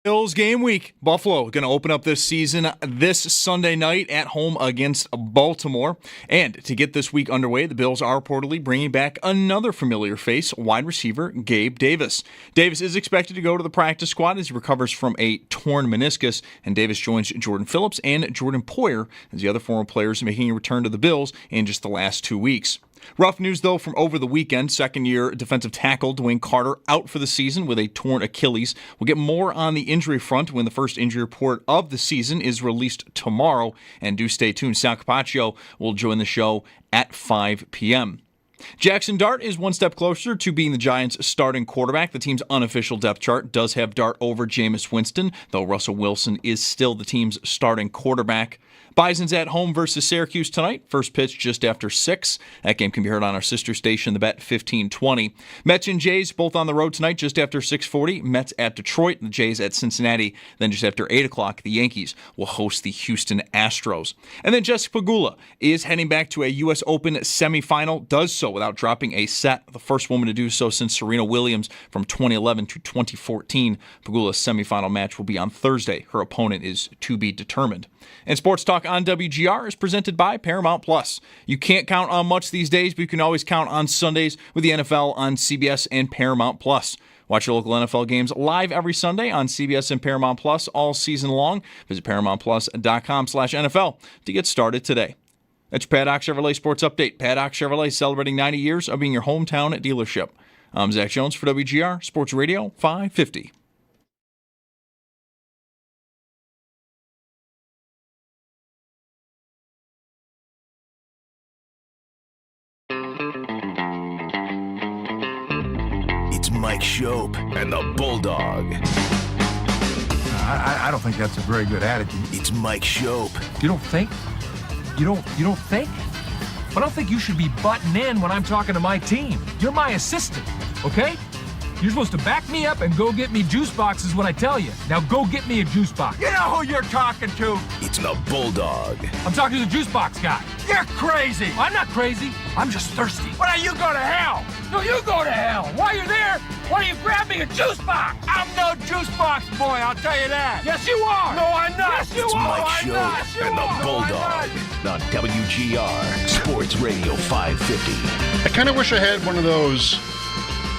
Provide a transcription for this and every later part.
Bills game week. Buffalo going to open up this season this Sunday night at home against Baltimore. And to get this week underway, the Bills are reportedly bringing back another familiar face, wide receiver Gabe Davis. Davis is expected to go to the practice squad as he recovers from a torn meniscus, and Davis joins Jordan Phillips and Jordan Poyer as the other former players making a return to the Bills in just the last 2 weeks. Rough news, though, from over the weekend. Second-year defensive tackle Dwayne Carter out for the season with a torn Achilles. We'll get more on the injury front when the first injury report of the season is released tomorrow. And do stay tuned. Sal Capaccio will join the show at 5 p.m. Jackson Dart is one step closer to being the Giants' starting quarterback. The team's unofficial depth chart does have Dart over Jameis Winston, though Russell Wilson is still the team's starting quarterback. Bison's at home versus Syracuse tonight. First pitch just after 6. That game can be heard on our sister station, The Bet, 1520. Mets and Jays both on the road tonight just after 6:40. Mets at Detroit, the Jays at Cincinnati. Then just after 8 o'clock, the Yankees will host the Houston Astros. And then Jessica Pegula is heading back to a U.S. Open semifinal. Does so without dropping a set. The first woman to do so since Serena Williams from 2011 to 2014. Pegula's semifinal match will be on Thursday. Her opponent is to be determined. And Sports Talk on WGR is presented by Paramount Plus. You can't count on much these days, but you can always count on Sundays with the NFL on CBS and Paramount Plus. Watch your local NFL games live every Sunday on CBS and Paramount Plus all season long. Visit ParamountPlus.com/NFL to get started today. That's your Paddock Chevrolet Sports Update. Paddock Chevrolet celebrating 90 years of being your hometown dealership. I'm Zach Jones for WGR Sports Radio 550. Mike Schopp and the Bulldog. I don't think that's a very good attitude. It's Mike Schopp. You don't think? You don't think? But I don't think you should be butting in when I'm talking to my team. You're my assistant, okay? You're supposed to back me up and go get me juice boxes when I tell you. Now go get me a juice box. You know who you're talking to? It's the Bulldog. I'm talking to the juice box guy. You're crazy. I'm not crazy. I'm just thirsty. Why don't you go to hell? No, you go to hell. While you're there, why don't you grab me a juice box? I'm no juice box boy, I'll tell you that. Yes, you are. No, I'm not. Yes, you It's are. Mike Schopp and the Bulldog on WGR Sports Radio 550. I kind of wish I had one of those.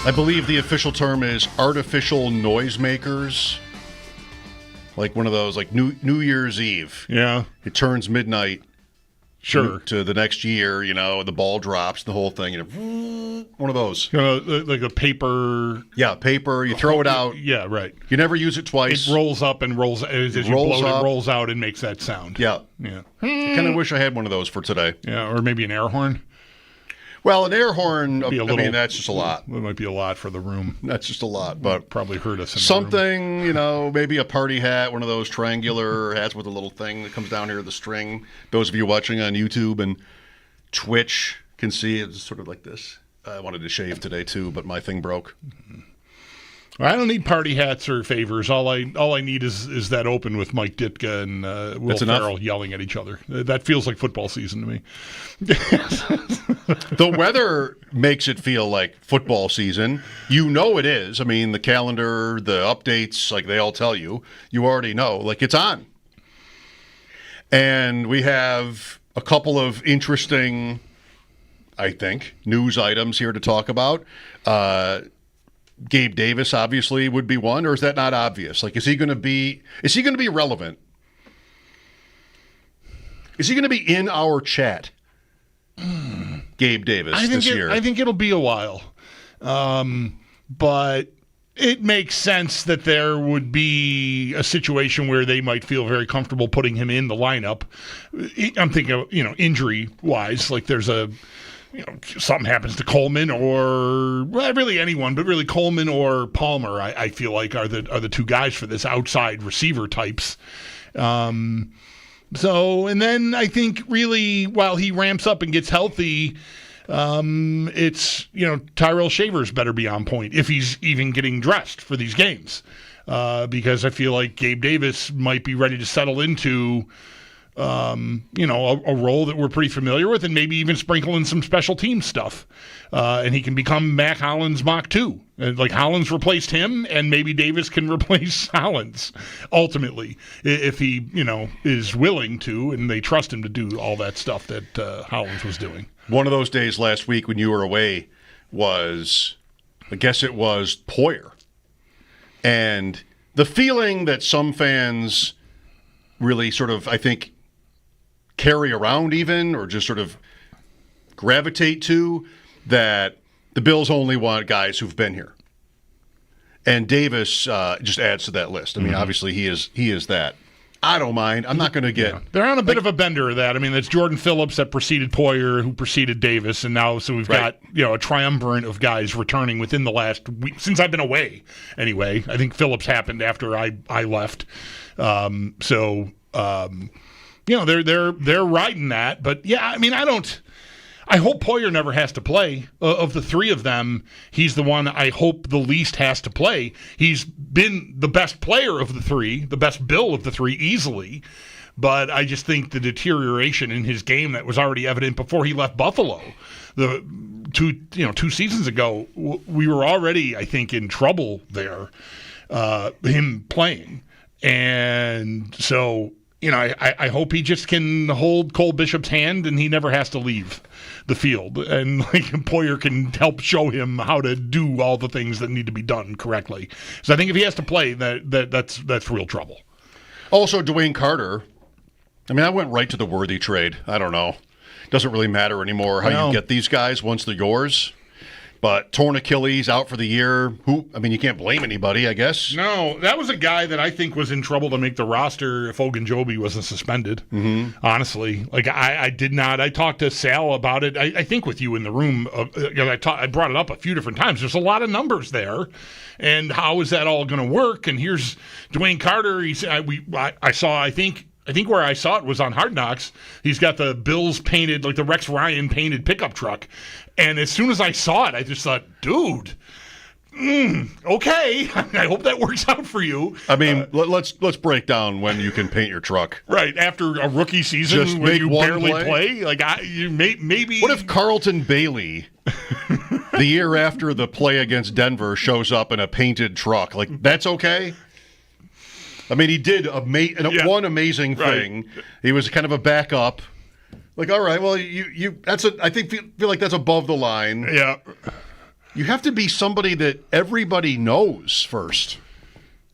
I believe the official term is artificial noisemakers. Like one of those, like New Year's Eve. Yeah. It turns midnight. Sure. To the next year, the ball drops, the whole thing. One of those. Like a paper. Yeah, paper. You throw it out. Yeah, right. You never use it twice. It rolls up and rolls as you blow it, it rolls out and makes that sound. Yeah. Yeah. I kind of wish I had one of those for today. Yeah, or maybe an air horn. Well, an air horn, that's just a lot. It might be a lot for the room. That's just a lot, but probably hurt us in something, the room. Maybe a party hat, one of those triangular hats with a little thing that comes down here, the string. Those of you watching on YouTube and Twitch can see it's sort of like this. I wanted to shave today too, but my thing broke. I don't need party hats or favors. All I need is that open with Mike Ditka and Will Ferrell yelling at each other. That feels like football season to me. The weather makes it feel like football season. You know it is. I mean, the calendar, the updates, like they all tell you. You already know. Like, it's on. And we have a couple of interesting, I think, news items here to talk about. Gabe Davis obviously would be one, or is that not obvious? Like, is he going to be relevant? Is he going to be in our chat? Gabe Davis this year. I think it'll be a while. But it makes sense that there would be a situation where they might feel very comfortable putting him in the lineup. I'm thinking of, injury-wise, like there's something happens to Coleman or really anyone, but really Coleman or Palmer, I feel like are the two guys for this outside receiver types. And then I think really while he ramps up and gets healthy, it's Tyrell Shavers better be on point if he's even getting dressed for these games, because I feel like Gabe Davis might be ready to settle into a role that we're pretty familiar with, and maybe even sprinkle in some special team stuff. And he can become Mac Hollins Mach 2. Like Hollins replaced him, and maybe Davis can replace Hollins ultimately if he, is willing to, and they trust him to do all that stuff that Hollins was doing. One of those days last week when you were away was, I guess it was Poyer. And the feeling that some fans really sort of, I think, carry around even, or just sort of gravitate to, that the Bills only want guys who've been here. And Davis just adds to that list. I mean, obviously he is that. I don't mind. I'm not going to get... Yeah. They're on a bit of a bender of that. I mean, that's Jordan Phillips that preceded Poyer, who preceded Davis, and now so we've got a triumvirate of guys returning within the last week, since I've been away anyway. I think Phillips happened after I left. They're riding that. But, yeah, I mean, I hope Poyer never has to play. Of the three of them, he's the one I hope the least has to play. He's been the best player of the three, the best Bill of the three, easily. But I just think the deterioration in his game that was already evident before he left Buffalo, the two seasons ago, we were already, I think, in trouble there, him playing. And so... I hope he just can hold Cole Bishop's hand and he never has to leave the field. And Poyer can help show him how to do all the things that need to be done correctly. So I think if he has to play, that's real trouble. Also, Dwayne Carter. I mean, I went right to the Worthy trade. I don't know. Doesn't really matter anymore how you get these guys once they're yours. But torn Achilles, out for the year. You can't blame anybody, I guess. No, that was a guy that I think was in trouble to make the roster if Ogunjobi wasn't suspended. Mm-hmm. Honestly, I did not. I talked to Sal about it. I think with you in the room. I brought it up a few different times. There's a lot of numbers there, and how is that all going to work? And here's Dwayne Carter. I think where I saw it was on Hard Knocks. He's got the Bills painted, like the Rex Ryan painted pickup truck. And as soon as I saw it, I just thought, dude, okay. I hope that works out for you. I mean, let's break down when you can paint your truck. Right, after a rookie season where you barely play. Maybe. What if Carlton Bailey, the year after the play against Denver, shows up in a painted truck? That's okay? I mean, he did one amazing thing. Right. He was kind of a backup. All right, well, I feel like that's above the line. Yeah. You have to be somebody that everybody knows first.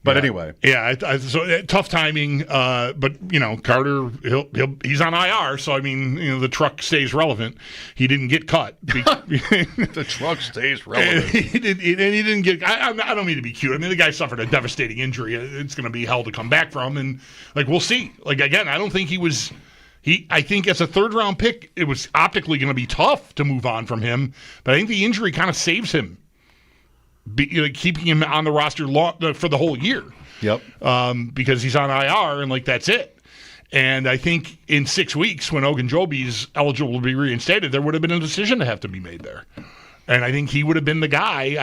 But anyway. Yeah, so tough timing. But, Carter, he's on IR, so, the truck stays relevant. He didn't get cut. The truck stays relevant. He didn't get... I don't mean to be cute. The guy suffered a devastating injury. It's going to be hell to come back from, and, we'll see. Again, I don't think he was... I think as a third-round pick, it was optically going to be tough to move on from him, but I think the injury kind of saves him, keeping him on the roster for the whole year. Yep. Because he's on IR, and that's it. And I think in 6 weeks, when Ogunjobi's eligible to be reinstated, there would have been a decision to have to be made there. And I think he would have been the guy.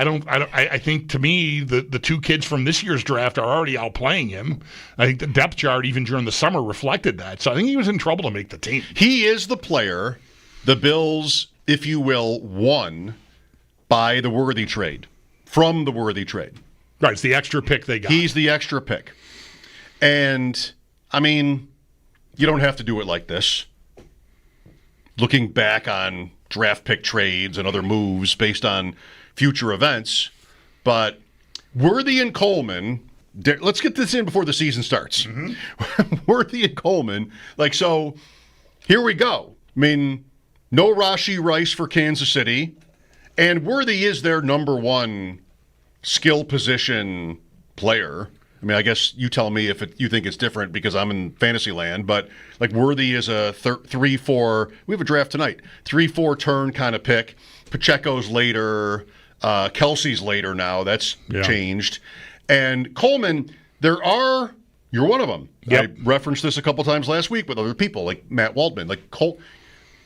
I think, to me, the two kids from this year's draft are already outplaying him. I think the depth chart, even during the summer, reflected that. So I think he was in trouble to make the team. He is the player the Bills, if you will, won by the Worthy trade, from the Worthy trade. Right, it's the extra pick they got. He's the extra pick. And, you don't have to do it like this. Looking back on draft pick trades and other moves based on future events. But Worthy and Coleman, let's get this in before the season starts. Mm-hmm. Worthy and Coleman, so here we go. No Rashee Rice for Kansas City, and Worthy is their number one skill position player. I guess you tell me if you think it's different because I'm in fantasy land, but Worthy is a 3-4, we have a draft tonight, 3-4 turn kind of pick. Pacheco's later, Kelsey's later now, that's changed. And Coleman, you're one of them. Yep. I referenced this a couple times last week with other people, like Matt Waldman.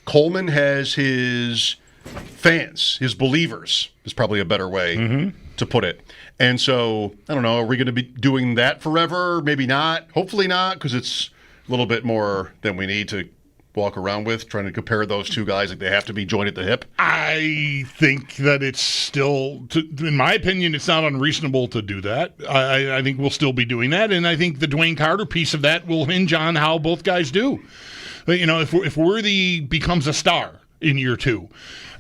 Coleman has his fans, his believers, is probably a better way to put it. And so, I don't know, are we going to be doing that forever? Maybe not. Hopefully not, because it's little bit more than we need to walk around with, trying to compare those two guys like they have to be joined at the hip? I think that it's still, in my opinion, it's not unreasonable to do that. I think we'll still be doing that, and I think the Dwayne Carter piece of that will hinge on how both guys do. But, if Worthy becomes a star in year 2,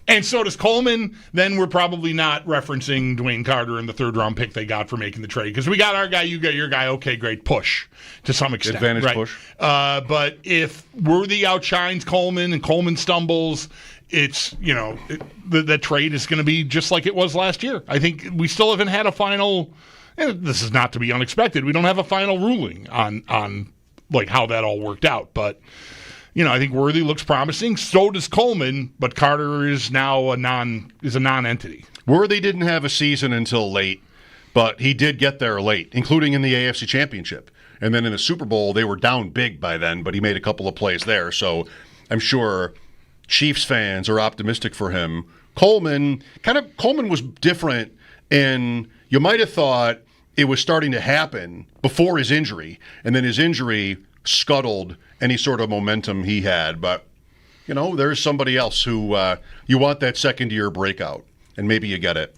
and so does Coleman, then we're probably not referencing Dwayne Carter and the 3rd-round pick they got for making the trade. Because we got our guy, you got your guy, okay, great, push to some extent. Advantage right? push. But if Worthy outshines Coleman and Coleman stumbles, it's, the trade is going to be just like it was last year. I think we still haven't had a final, and this is not to be unexpected, we don't have a final ruling on like how that all worked out. But I think Worthy looks promising. So does Coleman, but Carter is now a non-entity. Worthy didn't have a season until late, but he did get there late, including in the AFC Championship. And then in the Super Bowl, they were down big by then, but he made a couple of plays there. So I'm sure Chiefs fans are optimistic for him. Coleman was different, and you might have thought it was starting to happen before his injury, and then his injury scuttled any sort of momentum he had. But, there's somebody else who you want that second-year breakout, and maybe you get it.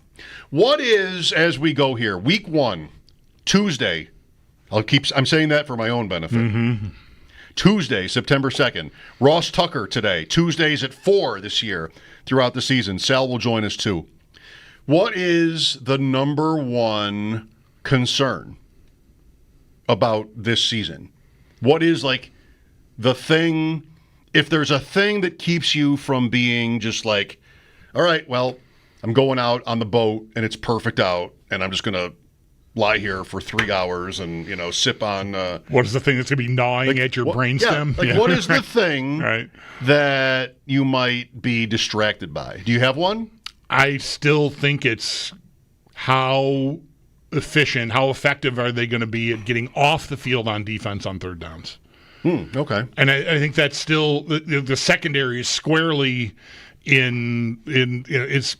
What is, as we go here, week 1, Tuesday, I'm saying that for my own benefit. Mm-hmm. Tuesday, September 2nd. Ross Tucker today. Tuesdays at 4 this year throughout the season. Sal will join us too. What is the number one concern about this season? What is the thing, if there's a thing that keeps you from being just like, all right, well, I'm going out on the boat and it's perfect out and I'm just going to lie here for 3 hours and, sip on... what is the thing that's going to be gnawing at your brainstem? Yeah, what is the thing right. that you might be distracted by? Do you have one? I still think it's how efficient, how effective are they going to be at getting off the field on defense on 3rd downs? Okay. And I think that's still the secondary is squarely in it's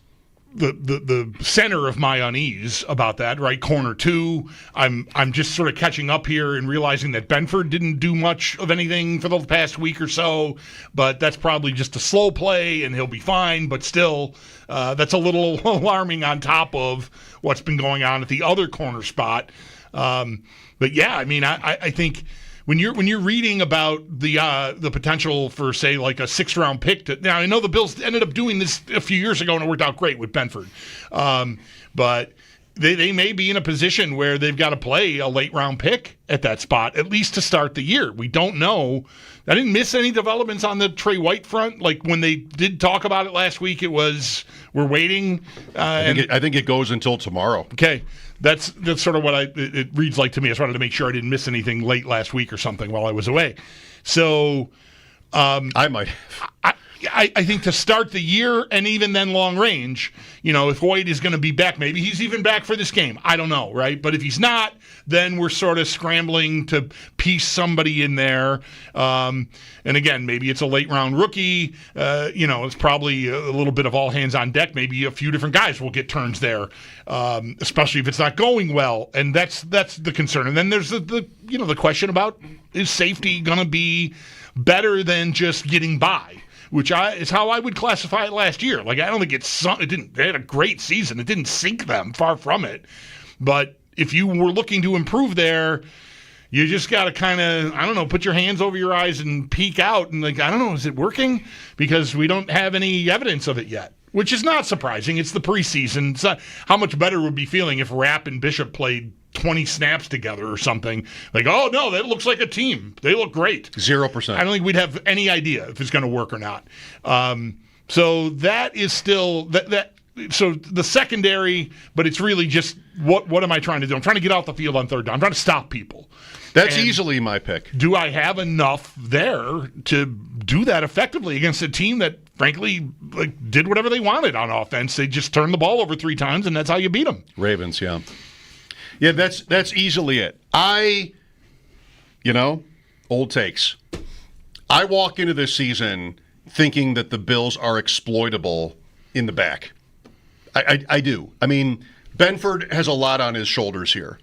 the center of my unease about that, right? Corner 2. I'm just sort of catching up here and realizing that Benford didn't do much of anything for the past week or so, but that's probably just a slow play and he'll be fine. But still, that's a little alarming on top of what's been going on at the other corner spot. But yeah, I think. When you're reading about the potential for, say, like a 6th-round pick, now I know the Bills ended up doing this a few years ago and it worked out great with Benford, but they may be in a position where they've got to play a late-round pick at that spot, at least to start the year. We don't know. I didn't miss any developments on the Trey White front. Like when they did talk about it last week, it was we're waiting. I think it goes until tomorrow. Okay. That's sort of what it reads like to me. I just wanted to make sure I didn't miss anything late last week or something while I was away. So I might have. I think to start the year and even then long range, if Hoyt is going to be back, maybe he's even back for this game. I don't know, right? But if he's not, then we're sort of scrambling to piece somebody in there. And again, maybe it's a late round rookie. It's probably a little bit of all hands on deck. Maybe a few different guys will get turns there, especially if it's not going well. And that's the concern. And then there's the question about, is safety going to be better than just getting by? Which is how I would classify it last year. I don't think they had a great season. It didn't sink them, far from it. But if you were looking to improve there, you just got to kind of, put your hands over your eyes and peek out and is it working? Because we don't have any evidence of it yet, which is not surprising. It's the preseason. It's not, how much better would be feeling if Rapp and Bishop played 20 snaps together or something. Oh, no, that looks like a team. They look great. 0%. I don't think we'd have any idea if it's going to work or not. So that is still that. So the secondary, but it's really just what am I trying to do? I'm trying to get off the field on 3rd down. I'm trying to stop people. That's easily my pick. Do I have enough there to do that effectively against a team that, frankly, did whatever they wanted on offense? They just turned the ball over 3 times, and that's how you beat them. Ravens, yeah. Yeah, that's easily it. Old takes. I walk into this season thinking that the Bills are exploitable in the back. I do. Benford has a lot on his shoulders here.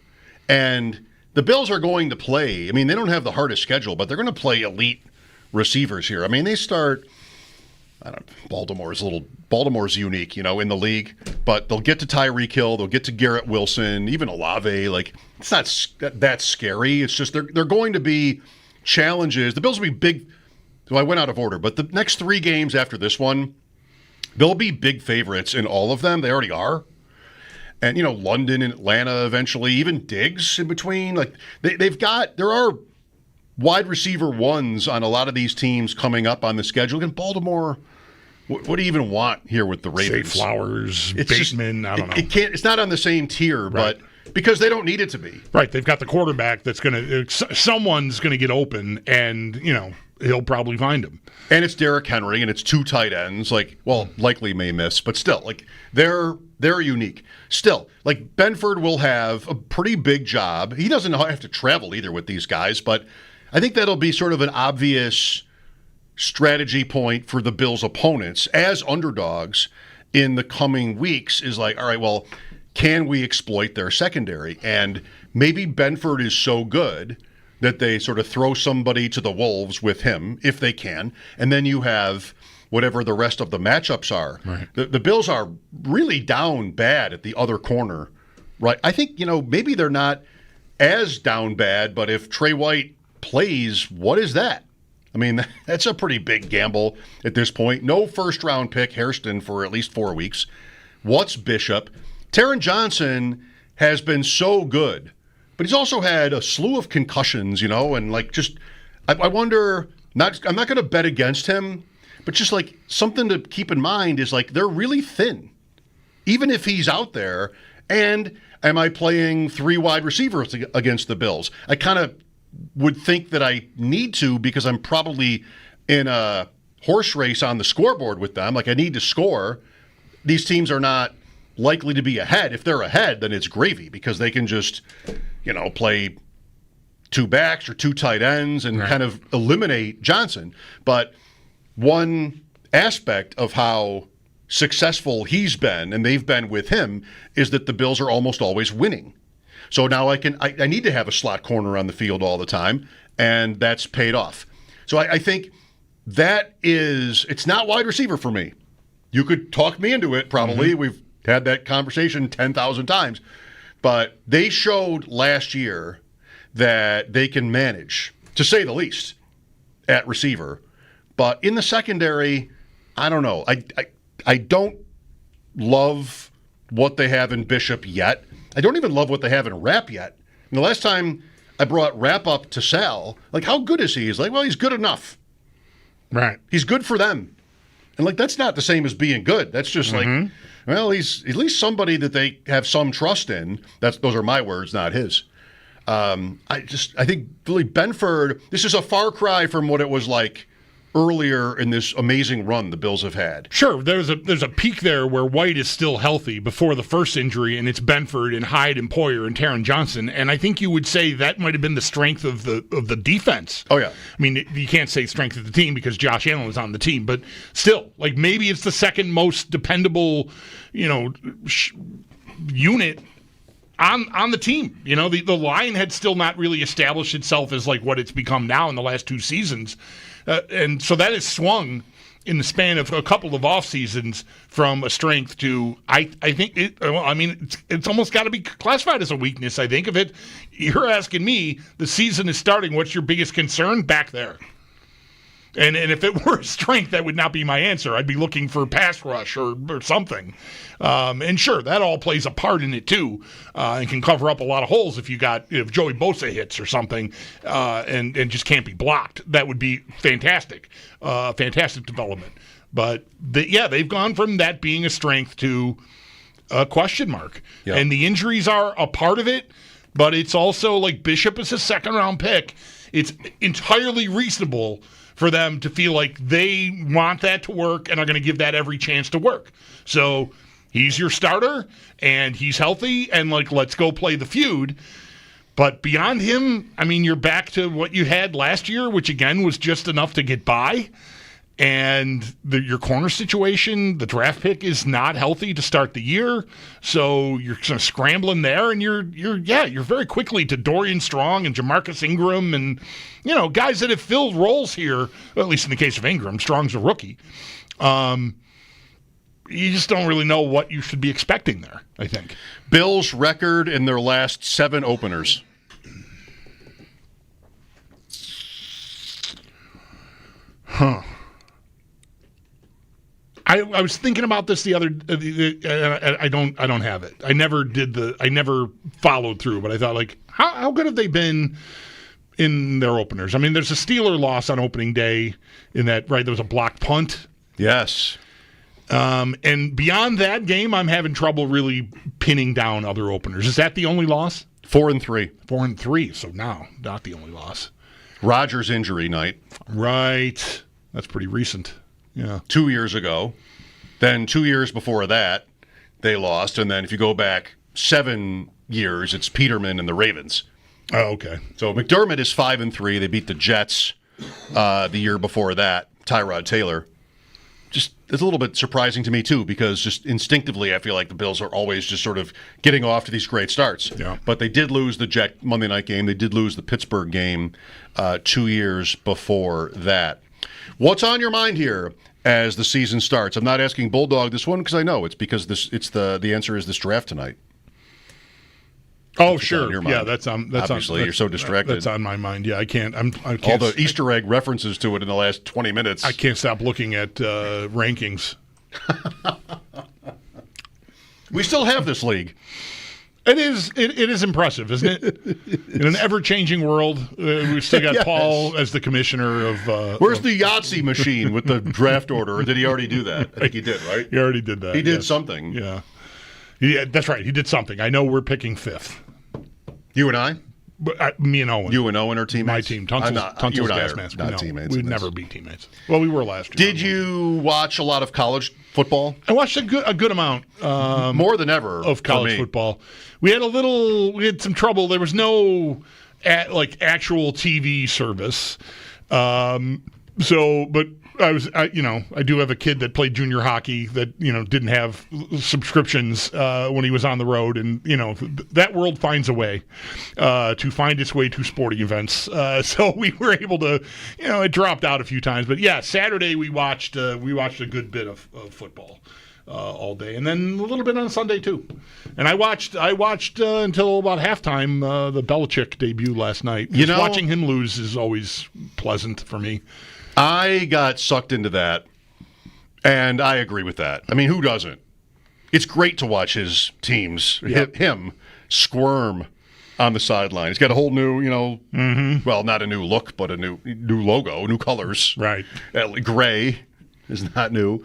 And the Bills are going to play. I mean, they don't have the hardest schedule, but they're going to play elite receivers here. I mean, they start. I don't know, Baltimore's unique, in the league, but they'll get to Tyreek Hill, they'll get to Garrett Wilson, even Olave. Like, it's not that scary. It's just they're going to be challenges. The Bills will be big. So I went out of order, but the next 3 games after this one, they'll be big favorites in all of them. They already are. And, London and Atlanta eventually, even Diggs in between. Like, there are wide receiver ones on a lot of these teams coming up on the schedule. And Baltimore, what do you even want here with the Ravens? Say Flowers, Bateman, I don't know. It's not on the same tier, right. But because they don't need it to be. Right. They've got the quarterback that's someone's going to get open, and, he'll probably find him. And it's Derrick Henry, and it's 2 tight ends. Likely may miss, but still, they're unique. Still, Benford will have a pretty big job. He doesn't have to travel either with these guys, but I think that'll be sort of an obvious strategy point for the Bills' opponents as underdogs in the coming weeks is all right, well, can we exploit their secondary? And maybe Benford is so good that they sort of throw somebody to the wolves with him, if they can, and then you have whatever the rest of the matchups are. Right. The Bills are really down bad at the other corner, right? I think, maybe they're not as down bad, but if Trey White plays, what is that? I mean, that's a pretty big gamble at this point. No first-round pick, Hairston, for at least 4 weeks. What's Bishop? Taron Johnson has been so good, but he's also had a slew of concussions, and I wonder, I'm not going to bet against him, but just something to keep in mind is they're really thin, even if he's out there. And am I playing 3 wide receivers against the Bills? I kind of would think that I need to because I'm probably in a horse race on the scoreboard with them. I need to score. These teams are not likely to be ahead. If they're ahead, then it's gravy because they can just, play 2 backs or 2 tight ends and kind of eliminate Johnson. But one aspect of how successful he's been and they've been with him is that the Bills are almost always winning. So now I need to have a slot corner on the field all the time, and that's paid off. So I think it's not wide receiver for me. You could talk me into it, probably. Mm-hmm. We've had that conversation 10,000 times. But they showed last year that they can manage, to say the least, at receiver. But in the secondary, I don't know. I don't love what they have in Bishop yet. I don't even love what they have in Rapp yet. And the last time I brought Rapp up to Sal, how good is he? He's well, he's good enough. Right. He's good for them. And that's not the same as being good. That's just he's at least somebody that they have some trust in. Those are my words, not his. I think really Benford, this is a far cry from what it was like earlier in this amazing run the Bills have had. Sure, there's a peak there where White is still healthy before the first injury, and it's Benford and Hyde and Poyer and Taron Johnson, and I think you would say that might have been the strength of the defense. Oh yeah, I mean you can't say strength of the team because Josh Allen was on the team, but still, maybe it's the second most dependable, unit on the team. The line had still not really established itself as what it's become now in the last 2 seasons. And so that has swung in the span of a couple of off seasons from a strength to I think it's almost got to be classified as a weakness. I think if you're asking me, the season is starting. What's your biggest concern back there? And if it were a strength, that would not be my answer. I'd be looking for pass rush or something. And sure, that all plays a part in it too, and can cover up a lot of holes if Joey Bosa hits or something, and just can't be blocked. That would be fantastic, fantastic development. But they've gone from that being a strength to a question mark, and the injuries are a part of it. But it's also Bishop is a 2nd-round pick. It's entirely reasonable for them to feel like they want that to work and are going to give that every chance to work. So he's your starter, and he's healthy, and let's go play the feud. But beyond him, you're back to what you had last year, which again was just enough to get by. And your corner situation, the draft pick is not healthy to start the year, so you're kind of scrambling there, and you're very quickly to Dorian Strong and Jamarcus Ingram, and guys that have filled roles here. Well, at least in the case of Ingram, Strong's a rookie. You just don't really know what you should be expecting there, I think. Bills record in their last 7 openers. Huh. I was thinking about this the other. I don't have it. I never followed through. But I thought, like, how good have they been in their openers? I mean, there's a Steeler loss on opening day. In that, right? There was a blocked punt. Yes. And beyond that game, I'm having trouble really pinning down other openers. Is that the only loss? 4-3. 4-3. So now, not the only loss. Rodgers injury night. Right. That's pretty recent. Yeah. 2 years ago. Then 2 years before that, they lost. And then if you go back 7 years, it's Peterman and the Ravens. Oh, okay. So McDermott is 5-3. They beat the Jets the year before that. Tyrod Taylor. Just it's a little bit surprising to me, too, because just instinctively I feel like the Bills are always just sort of getting off to these great starts. Yeah. But they did lose the Jet Monday night game. They did lose the Pittsburgh game 2 years before that. What's on your mind here as the season starts? I'm not asking Bulldog this one because I know it's because the answer is this draft tonight. Oh, sure. Yeah, that's obviously you're so distracted. That's on my mind. Yeah, I can't. I can't. All the Easter egg references to it in the last 20 minutes. I can't stop looking at rankings. We still have this league. It is impressive, isn't it? In an ever-changing world, we've still got Yes. Paul as the commissioner of... Where's the Yahtzee machine with the draft order? Or did he already do that? I think he did, right? He already did that. He did yes. something. Yeah. Yeah, that's right. He did something. I know we're picking 5th. You and I? But me and Owen. You and Owen are teammates? My team. Tunsil's you and I gas are mask. not No, teammates. We'd in this. never be teammates. Well, we were last year. Did you watch a lot of college football? I watched a good amount. More than ever of college football. We had some trouble. There was no actual TV service. But I do have a kid that played junior hockey that didn't have subscriptions when he was on the road, and that world finds a way to find its way to sporting events. So we were able to, it dropped out a few times, but yeah, Saturday we watched a good bit of football. All day, and then a little bit on Sunday too. And I watched until about halftime the Belichick debut last night. Watching him lose is always pleasant for me. I got sucked into that, and I agree with that. I mean, who doesn't? It's great to watch his teams, him squirm on the sideline. He's got a whole new, well, not a new look, but a new logo, new colors. Right. Gray is not new.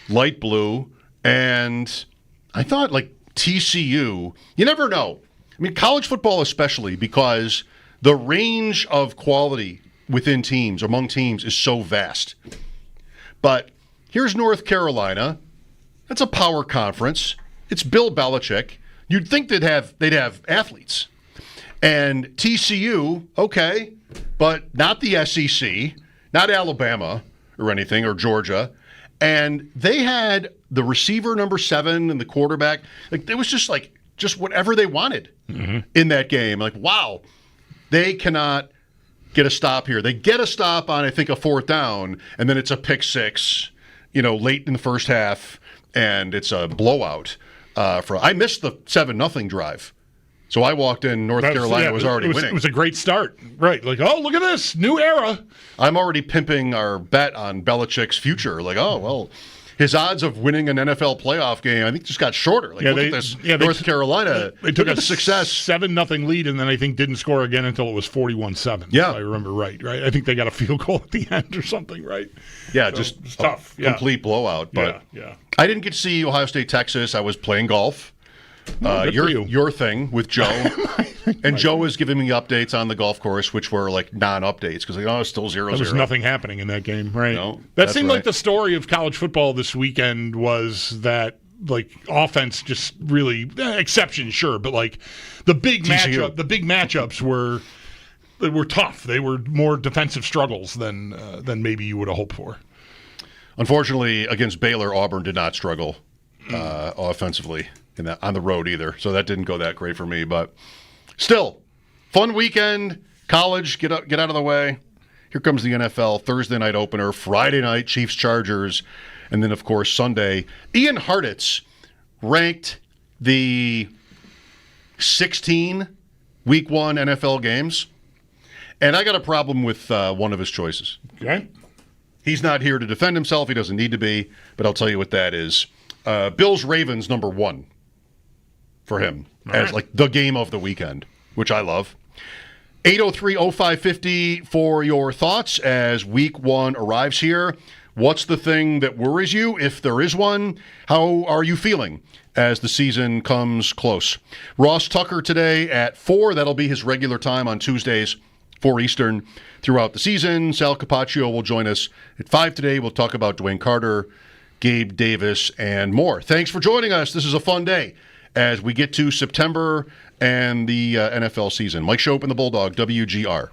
Light blue. And I thought, TCU, you never know. I mean, college football especially, because the range of quality within teams, among teams, is so vast. But here's North Carolina. That's a power conference. It's Bill Belichick. You'd think they'd have athletes. And TCU, okay, but not the SEC, not Alabama or anything, or Georgia. And they had the receiver number 7 and the quarterback. It was just whatever they wanted in that game. Wow, they cannot get a stop here. They get a stop on, I think, a 4th down, and then it's a pick 6, late in the first half, and it's a blowout. I missed the 7-0 drive. So I walked in, North Carolina was already winning. It was a great start. Right. Look at this. New era. I'm already pimping our bet on Belichick's future. His odds of winning an NFL playoff game, I think, just got shorter. Look at this. North Carolina. They took a success 7-0 lead, and then I think didn't score again until it was 41-7. Yeah. If I remember right. I think they got a field goal at the end or something, right? Yeah, so just it's tough. Complete blowout. But yeah. I didn't get to see Ohio State, Texas. I was playing golf. Your thing with Joe. And Joe was giving me updates on the golf course, which were non-updates because it's still 0-0. There was nothing happening in that game, right? No, that seemed like the story of college football this weekend was that offense just really exceptions, sure, but the big matchups were tough. They were more defensive struggles than maybe you would have hoped for. Unfortunately, against Baylor, Auburn did not struggle offensively on the road either. So that didn't go that great for me. But still, fun weekend. College, get out of the way. Here comes the NFL Thursday night opener, Friday night Chiefs Chargers, and then of course Sunday. Ian Hartitz ranked the 16 Week 1 NFL games, and I got a problem with one of his choices. Okay. He's not here to defend himself. He doesn't need to be, but I'll tell you what that is. Bills-Ravens number 1 for him as like the game of the weekend, which I love. 803-0550 for your thoughts as Week 1 arrives here. What's the thing that worries you, if there is one? How are you feeling as the season comes close? Ross Tucker today at 4. That'll be his regular time on Tuesdays, 4 Eastern, throughout the season. Sal Capaccio will join us at 5 today. We'll talk about Dwayne Carter, Gabe Davis, and more. Thanks for joining us. This is a fun day as we get to September and the NFL season. Mike Schopp and the Bulldog, WGR.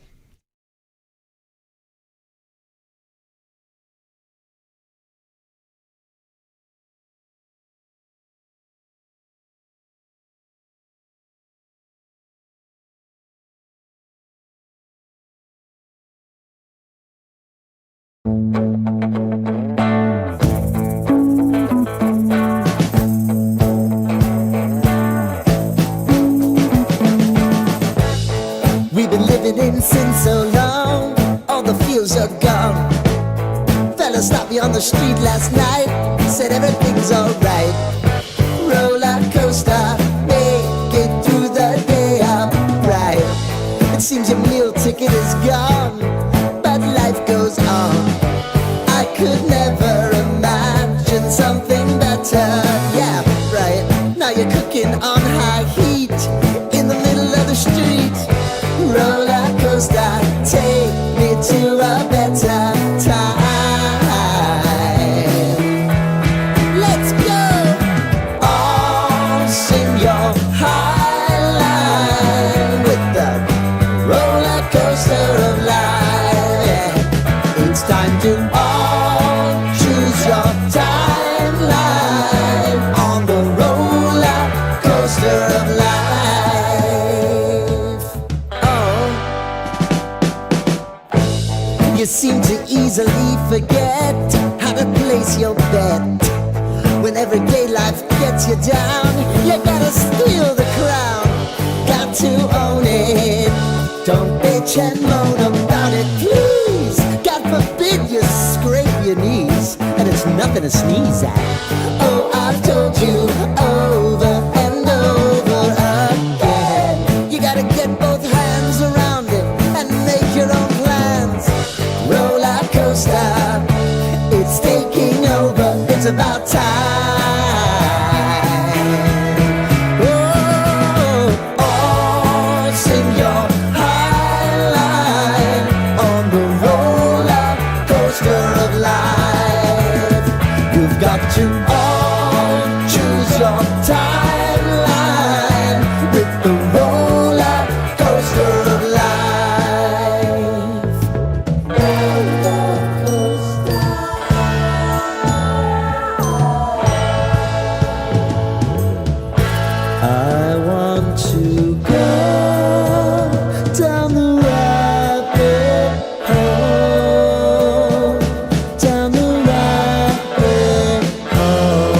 We've been living in sin so long, all the feels are gone. Fella stopped me on the street last night, said everything's alright. Roller coaster, make it through the day upright. It seems your meal ticket is gone, but life goes on. I could never imagine something better. Yeah, right. Now you're cooking on high heat in the middle of the street. Roller coaster, take me to a better time. Let's go! All sing your high line with the roller coaster of life. Yeah. It's time to all choose your timeline on the roller coaster of life. You seem to easily forget how to place your bet. When everyday life gets you down, you gotta steal the crown. Got to own it. Don't bitch and moan about it, please. God forbid you scrape your knees, and it's nothing to sneeze at. Oh, I've told you over and over again. You gotta get both hands around it and make your own plans. Roller coaster, it's taking over, it's about time. Oh, all sing your high line on the roller coaster of life. You've got to all choose your timeline with the roller coaster of life. I want to go down the rabbit hole, down the rabbit hole.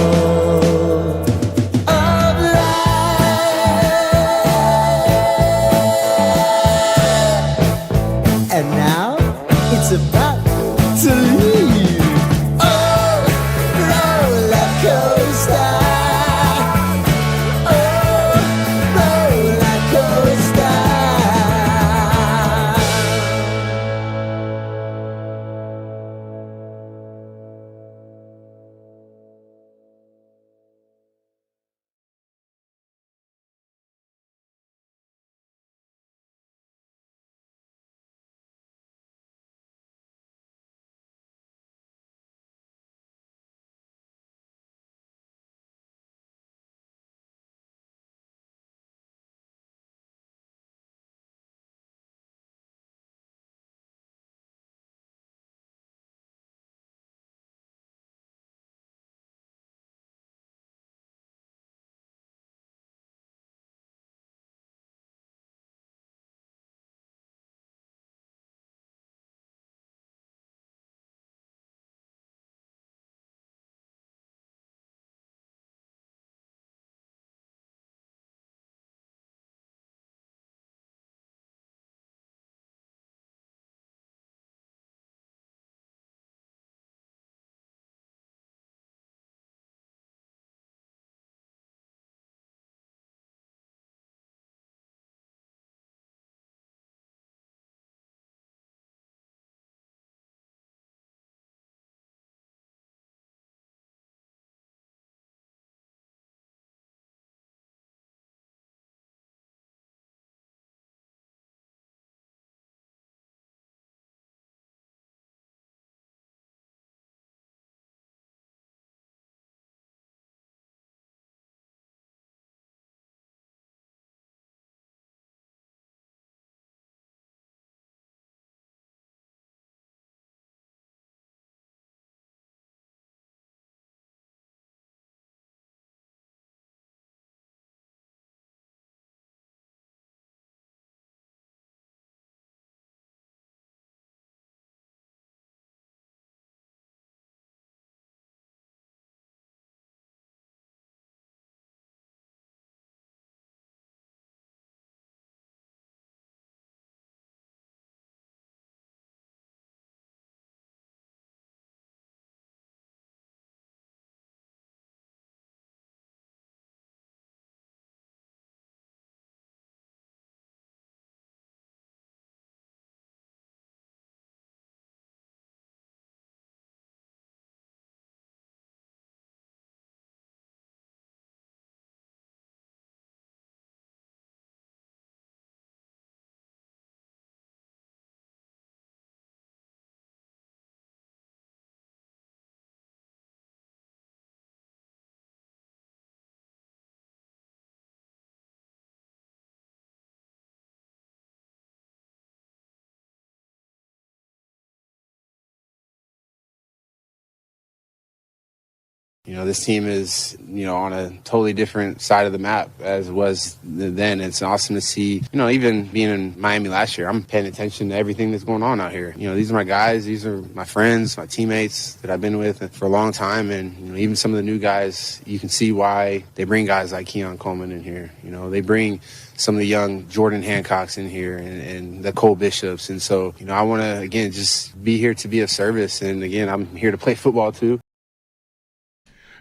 This team is, on a totally different side of the map as it was then. It's awesome to see, even being in Miami last year, I'm paying attention to everything that's going on out here. These are my guys. These are my friends, my teammates that I've been with for a long time. And, even some of the new guys, you can see why they bring guys like Keon Coleman in here. They bring some of the young Jordan Hancocks in here and the Cole Bishops. And so, I want to, again, just be here to be of service. And, again, I'm here to play football, too.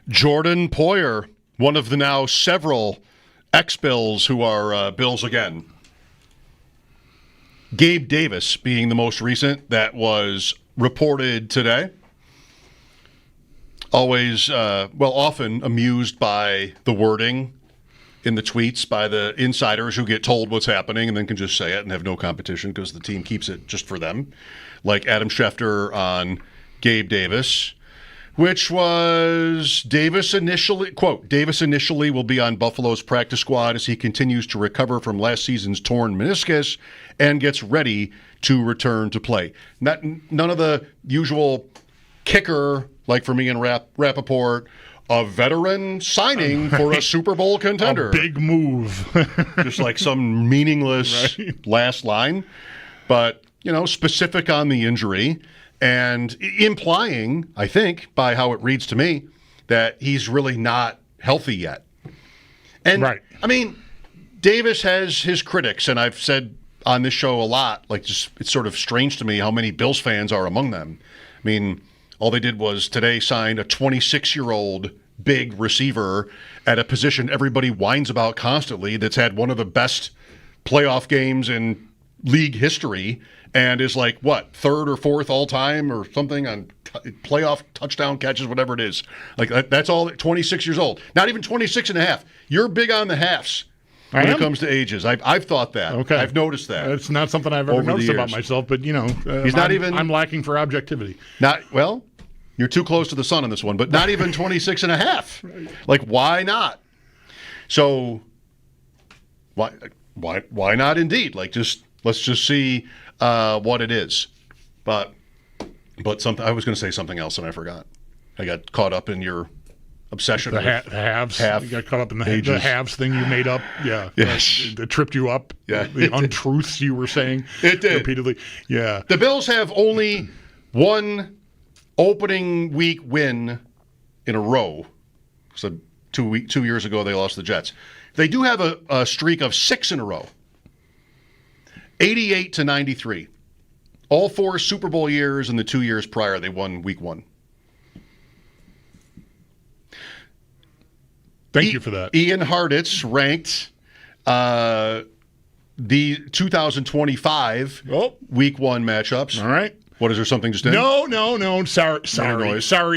Jordan Poyer, one of the now several ex-Bills who are Bills again. Gabe Davis being the most recent that was reported today. Always, often amused by the wording in the tweets by the insiders who get told what's happening and then can just say it and have no competition because the team keeps it just for them. Like Adam Schefter on Gabe Davis, which was Davis initially will be on Buffalo's practice squad as he continues to recover from last season's torn meniscus and gets ready to return to play. None of the usual kicker, like for me and Rappaport, a veteran signing for a Super Bowl contender. A big move. Just like some meaningless last line. But, specific on the injury. And implying, I think, by how it reads to me, that he's really not healthy yet. And, Davis has his critics, and I've said on this show a lot, it's sort of strange to me how many Bills fans are among them. All they did was today sign a 26-year-old big receiver at a position everybody whines about constantly that's had one of the best playoff games in league history and is third or fourth all time or something on playoff touchdown catches, whatever it is. That's all, 26 years old. Not even 26 and a half. You're big on the halves when it comes to ages. I've thought that. Okay. I've noticed that. It's not something I've ever noticed about myself, but, he's not even. I'm lacking for objectivity. You're too close to the sun on this one, but not even 26 and a half. Why not? So, why not indeed? Let's just see what it is. But something I was going to say something else and I forgot. I got caught up in your obsession with the halves. You got caught up in the halves thing you made up. Yeah. Yes. That tripped you up. Yeah. The untruths you were saying. It did. Repeatedly. Yeah. The Bills have only one opening week win in a row. So 2 years ago they lost the Jets. They do have a streak of 6 in a row. 88-93. All 4 Super Bowl years and the 2 years prior, they won week 1. Thank you for that. Ian Harditz ranked the 2025 week 1 matchups. All right. What, is there something just in? No. Sorry,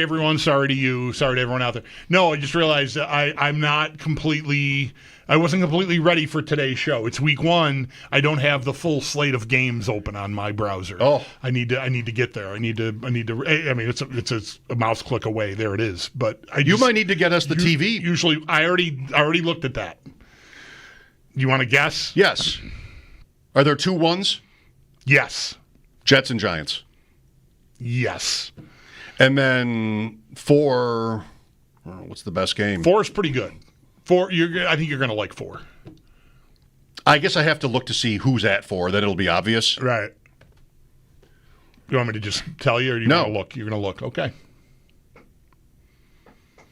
everyone. Sorry to you. Sorry to everyone out there. No, I just realized that I wasn't completely ready for today's show. It's week 1. I don't have the full slate of games open on my browser. Oh, I need to get there. I need to. It's a mouse click away. There it is. But you might need to get us the TV. Usually, I already looked at that. You want to guess? Yes. Are there 2 1s? Yes. Jets and Giants. Yes. And then 4. What's the best game? 4 is pretty good. 4. I think you're going to like 4. I guess I have to look to see who's at 4. Then it'll be obvious. Right. You want me to just tell you, or you want to look? You're going to look. Okay.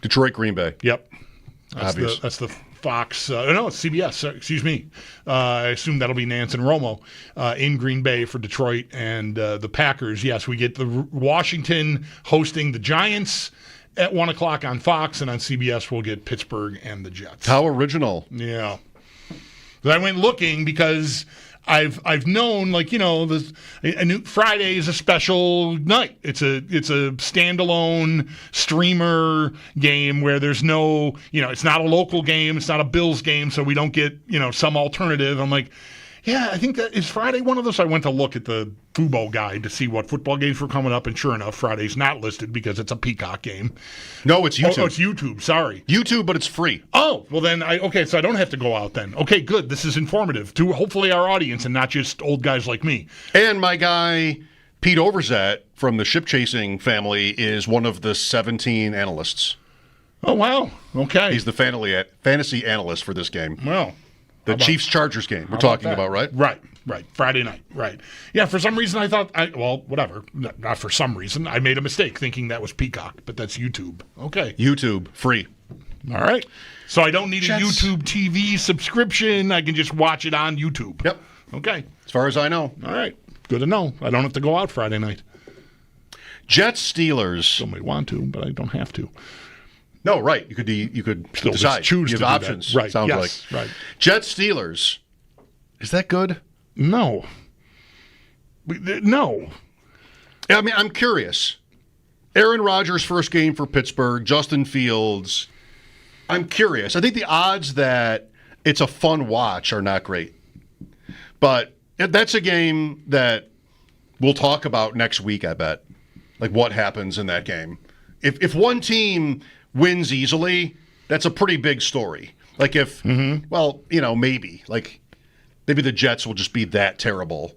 Detroit, Green Bay. Yep. Obvious. That's the Fox. No, it's CBS. Excuse me. I assume that'll be Nance and Romo in Green Bay for Detroit and the Packers. Yes, we get the Washington hosting the Giants at 1 o'clock on Fox, and on CBS we'll get Pittsburgh and the Jets. How original. Yeah. I went looking because I've known, Friday is a special night. It's a standalone streamer game where there's no, it's not a local game, it's not a Bills game, so we don't get, some alternative. I'm like, yeah, I think that is Friday one of those. I went to look at the Fubo guide to see what football games were coming up, and sure enough, Friday's not listed because it's a Peacock game. No, it's YouTube. Oh, it's YouTube. Sorry, YouTube, but it's free. Oh, well then, so I don't have to go out then. Okay, good. This is informative to hopefully our audience and not just old guys like me. And my guy Pete Overzet from the Ship Chasing family is one of the 17 analysts. Oh, wow. Okay. He's the fantasy analyst for this game. Well, the Chiefs-Chargers game we're talking about, right? Right. Friday night, right. Yeah, for some reason I thought, whatever. Not for some reason. I made a mistake thinking that was Peacock, but that's YouTube. Okay. YouTube, free. All right. So I don't need a YouTube TV subscription. I can just watch it on YouTube. Yep. Okay. As far as I know. All right. Good to know. I don't have to go out Friday night. Jets-Steelers. Still may want to, but I don't have to. No, right. You could still decide. Choose you to have do options. That. Right. Sounds yes. like. Right. Jets-Steelers. Is that good? No. No. I mean, I'm curious. Aaron Rodgers' first game for Pittsburgh, Justin Fields. I'm curious. I think the odds that it's a fun watch are not great. But that's a game that we'll talk about next week, I bet. Like what happens in that game. If one team wins easily, that's a pretty big story. Like if, maybe. Like maybe the Jets will just be that terrible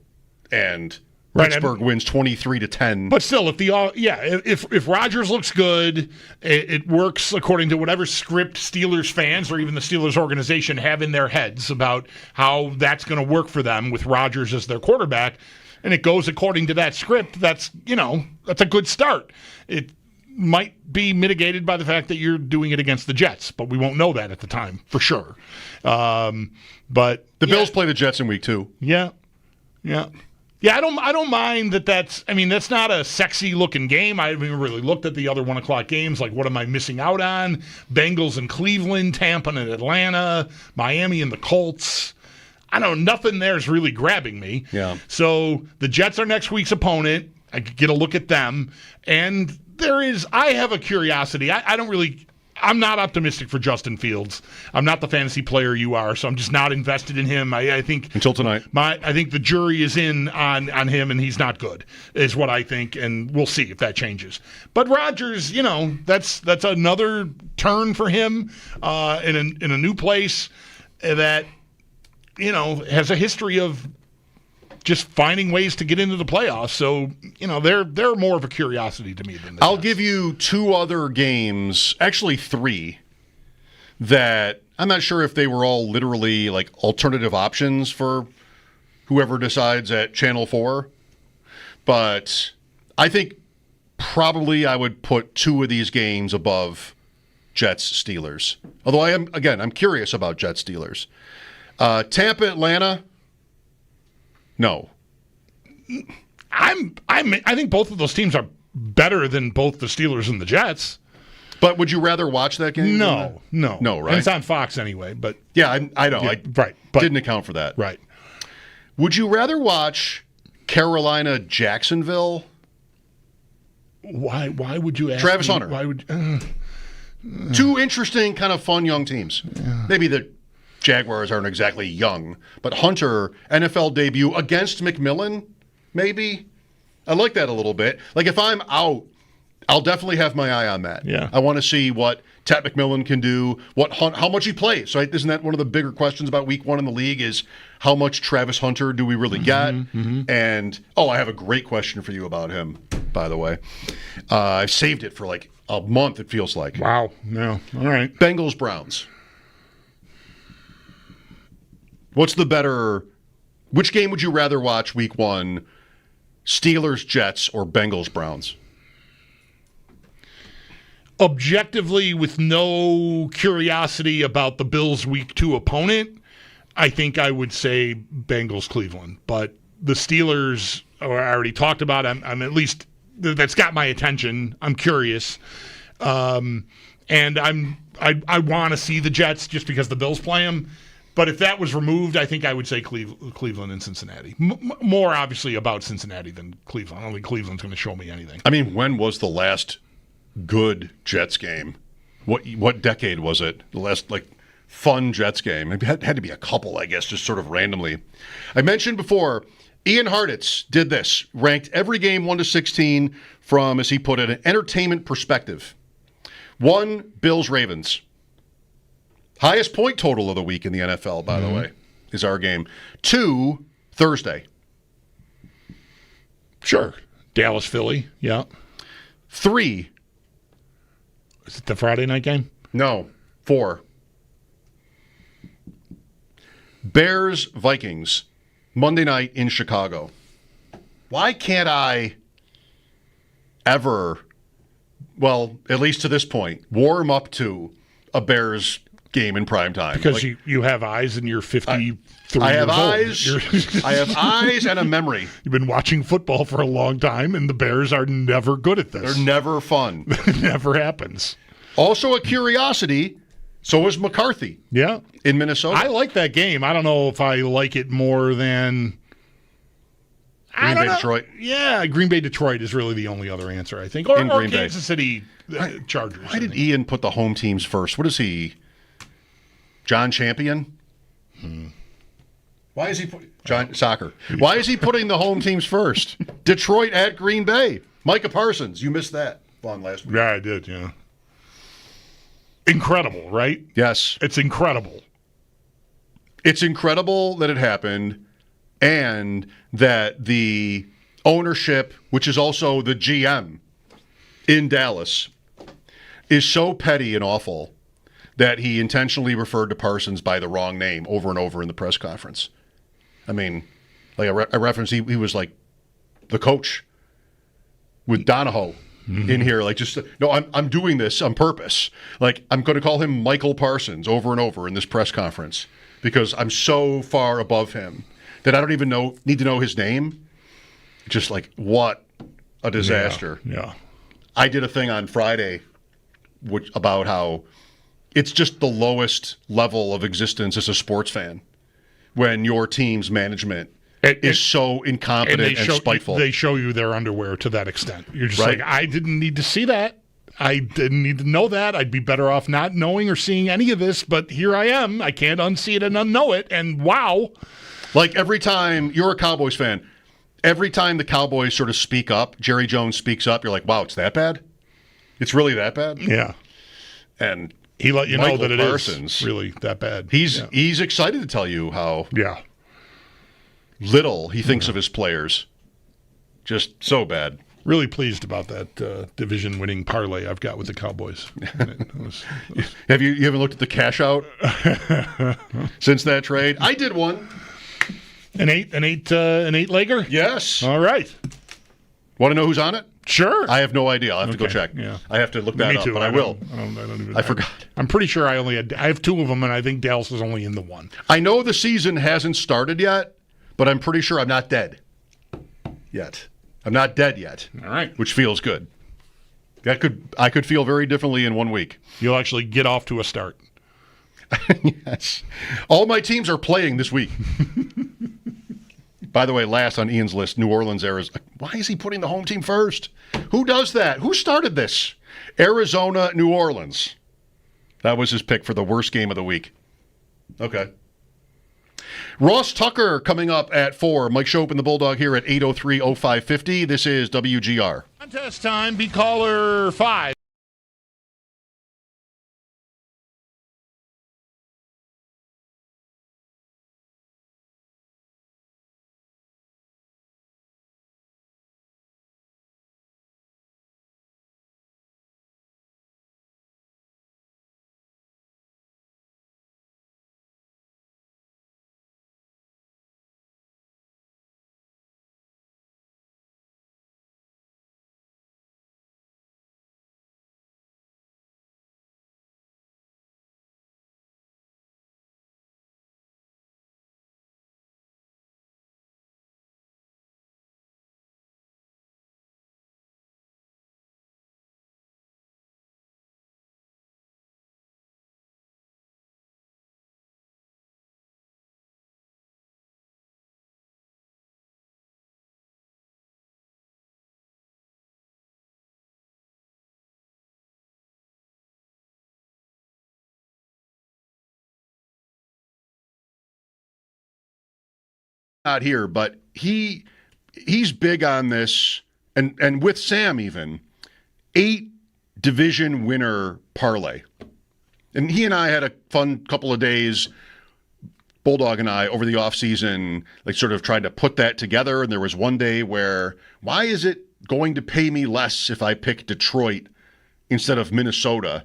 and Pittsburgh wins 23-10. But still, if Rodgers looks good, it works according to whatever script Steelers fans or even the Steelers organization have in their heads about how that's going to work for them with Rodgers as their quarterback, and it goes according to that script, that's a good start. It might be mitigated by the fact that you're doing it against the Jets, but we won't know that at the time for sure. But the Bills play the Jets in week 2. Yeah. Yeah, I don't mind that. That's not a sexy looking game. I haven't even really looked at the other 1:00 games. Like, what am I missing out on? Bengals and Cleveland, Tampa and Atlanta, Miami and the Colts. I don't know. Nothing there is really grabbing me. Yeah. So the Jets are next week's opponent. I could get a look at them. And I have a curiosity. I'm not optimistic for Justin Fields. I'm not the fantasy player you are, so I'm just not invested in him. I think until tonight. I think the jury is in on him, and he's not good, is what I think, and we'll see if that changes. But Rodgers, that's another turn for him in a new place that has a history of just finding ways to get into the playoffs. So, they're more of a curiosity to me than the I'll Jets. give you 2 other games, actually 3, that I'm not sure if they were all literally like alternative options for whoever decides at Channel 4. But I think probably I would put 2 of these games above Jets-Steelers. Although I'm curious about Jets-Steelers. Tampa, Atlanta. No. I think both of those teams are better than both the Steelers and the Jets. But would you rather watch that game? No, right? And it's on Fox anyway. But yeah, I know. Yeah, I but didn't account for that. Right. Would you rather watch Carolina, Jacksonville? Why would you ask Travis me? Hunter. Why would 2 interesting, kind of fun young teams. Yeah. Maybe the Jaguars aren't exactly young, but Hunter, NFL debut against McMillan, maybe. I like that a little bit. Like if I'm out, I'll definitely have my eye on that. Yeah. I want to see what Ted McMillan can do, how much he plays. Right? Isn't that one of the bigger questions about week 1 in the league is how much Travis Hunter do we really get? Mm-hmm. And, I have a great question for you about him, by the way. I've saved it for like a month, it feels like. Wow. No. All right. Bengals-Browns. Which game would you rather watch week 1, Steelers-Jets or Bengals-Browns? Objectively, with no curiosity about the Bills' week 2 opponent, I think I would say Bengals-Cleveland. But the Steelers, I already talked about, I'm at least, that's got my attention. I'm curious. And I want to see the Jets just because the Bills play them. But if that was removed, I think I would say Cleveland and Cincinnati. More obviously about Cincinnati than Cleveland. I don't think Cleveland's going to show me anything. I mean, when was the last good Jets game? What decade was it? The last fun Jets game? It had to be a couple, I guess, just sort of randomly. I mentioned before, Ian Hartitz did this, ranked every game 1 to 16 from, as he put it, an entertainment perspective. 1, Bills-Ravens. Highest point total of the week in the NFL, by the way, is our game. 2, Thursday. Sure. Dallas-Philly, yeah. 3. Is it the Friday night game? No, 4. Bears, Vikings, Monday night in Chicago. Why can't I ever, well, at least to this point, warm up to a Bears game in prime time? Because you have eyes and you're 53 I have years old. eyes. I have eyes and a memory. You've been watching football for a long time, and the Bears are never good at this. They're never fun. It never happens. Also a curiosity, so is McCarthy. Yeah. In Minnesota. I like that game. I don't know if I like it more than Green Bay, Detroit. Yeah, Green Bay, Detroit is really the only other answer, I think. Or Green Bay. Kansas City Chargers. Why did Ian put the home teams first? What is he? John Champion? Why is he soccer? Why is he putting the home teams first? Detroit at Green Bay. Micah Parsons, you missed that on last week. Yeah, I did, yeah. Incredible, right? Yes. It's incredible. It's incredible that it happened and that the ownership, which is also the GM in Dallas, is so petty and awful that he intentionally referred to Parsons by the wrong name over and over in the press conference. I mean, like I referenced, he was like the coach with Donahoe in here. Like, just, no, I'm doing this on purpose. Like, I'm going to call him Michael Parsons over and over in this press conference because I'm so far above him that I don't even need to know his name. Just like, what a disaster. Yeah. I did a thing on Friday about how it's just the lowest level of existence as a sports fan when your team's management is so incompetent and spiteful. They show you their underwear to that extent. You're just Right. like, I didn't need to see that. I didn't need to know that. I'd be better off not knowing or seeing any of this, but here I am. I can't unsee it and unknow it, and wow. Like, every time you're a Cowboys fan, every time the Cowboys sort of speak up, Jerry Jones speaks up, you're like, wow, it's that bad? It's really that bad? Yeah. And he let you Michael know that Parsons, is really that bad. He's excited to tell you how little he thinks of his players. Just so bad. Really pleased about that division-winning parlay I've got with the Cowboys. Have you haven't looked at the cash out since that trade? I did one. An eight-legger? Yes. All right. Want to know who's on it? Sure. I have no idea. I'll have to go check. Yeah. I have to look that Me up, too. but I will. I forgot. I'm pretty sure I have 2 of them, and I think Dallas is only in the one. I know the season hasn't started yet, but I'm pretty sure I'm not dead yet. I'm not dead yet. All right. Which feels good. I could feel very differently in 1 week. You'll actually get off to a start. Yes. All my teams are playing this week. By the way, last on Ian's list, New Orleans, Arizona. Why is he putting the home team first? Who does that? Who started this? Arizona, New Orleans. That was his pick for the worst game of the week. Okay. Ross Tucker coming up at 4. Mike Schopp and the Bulldog here at 803-0550. This is WGR. Contest time. Be caller 5. Not here, but he's big on this, and with Sam even, 8 division winner parlay. And he and I had a fun couple of days, Bulldog and I, over the offseason, like sort of trying to put that together. And there was one day where, why is it going to pay me less if I pick Detroit instead of Minnesota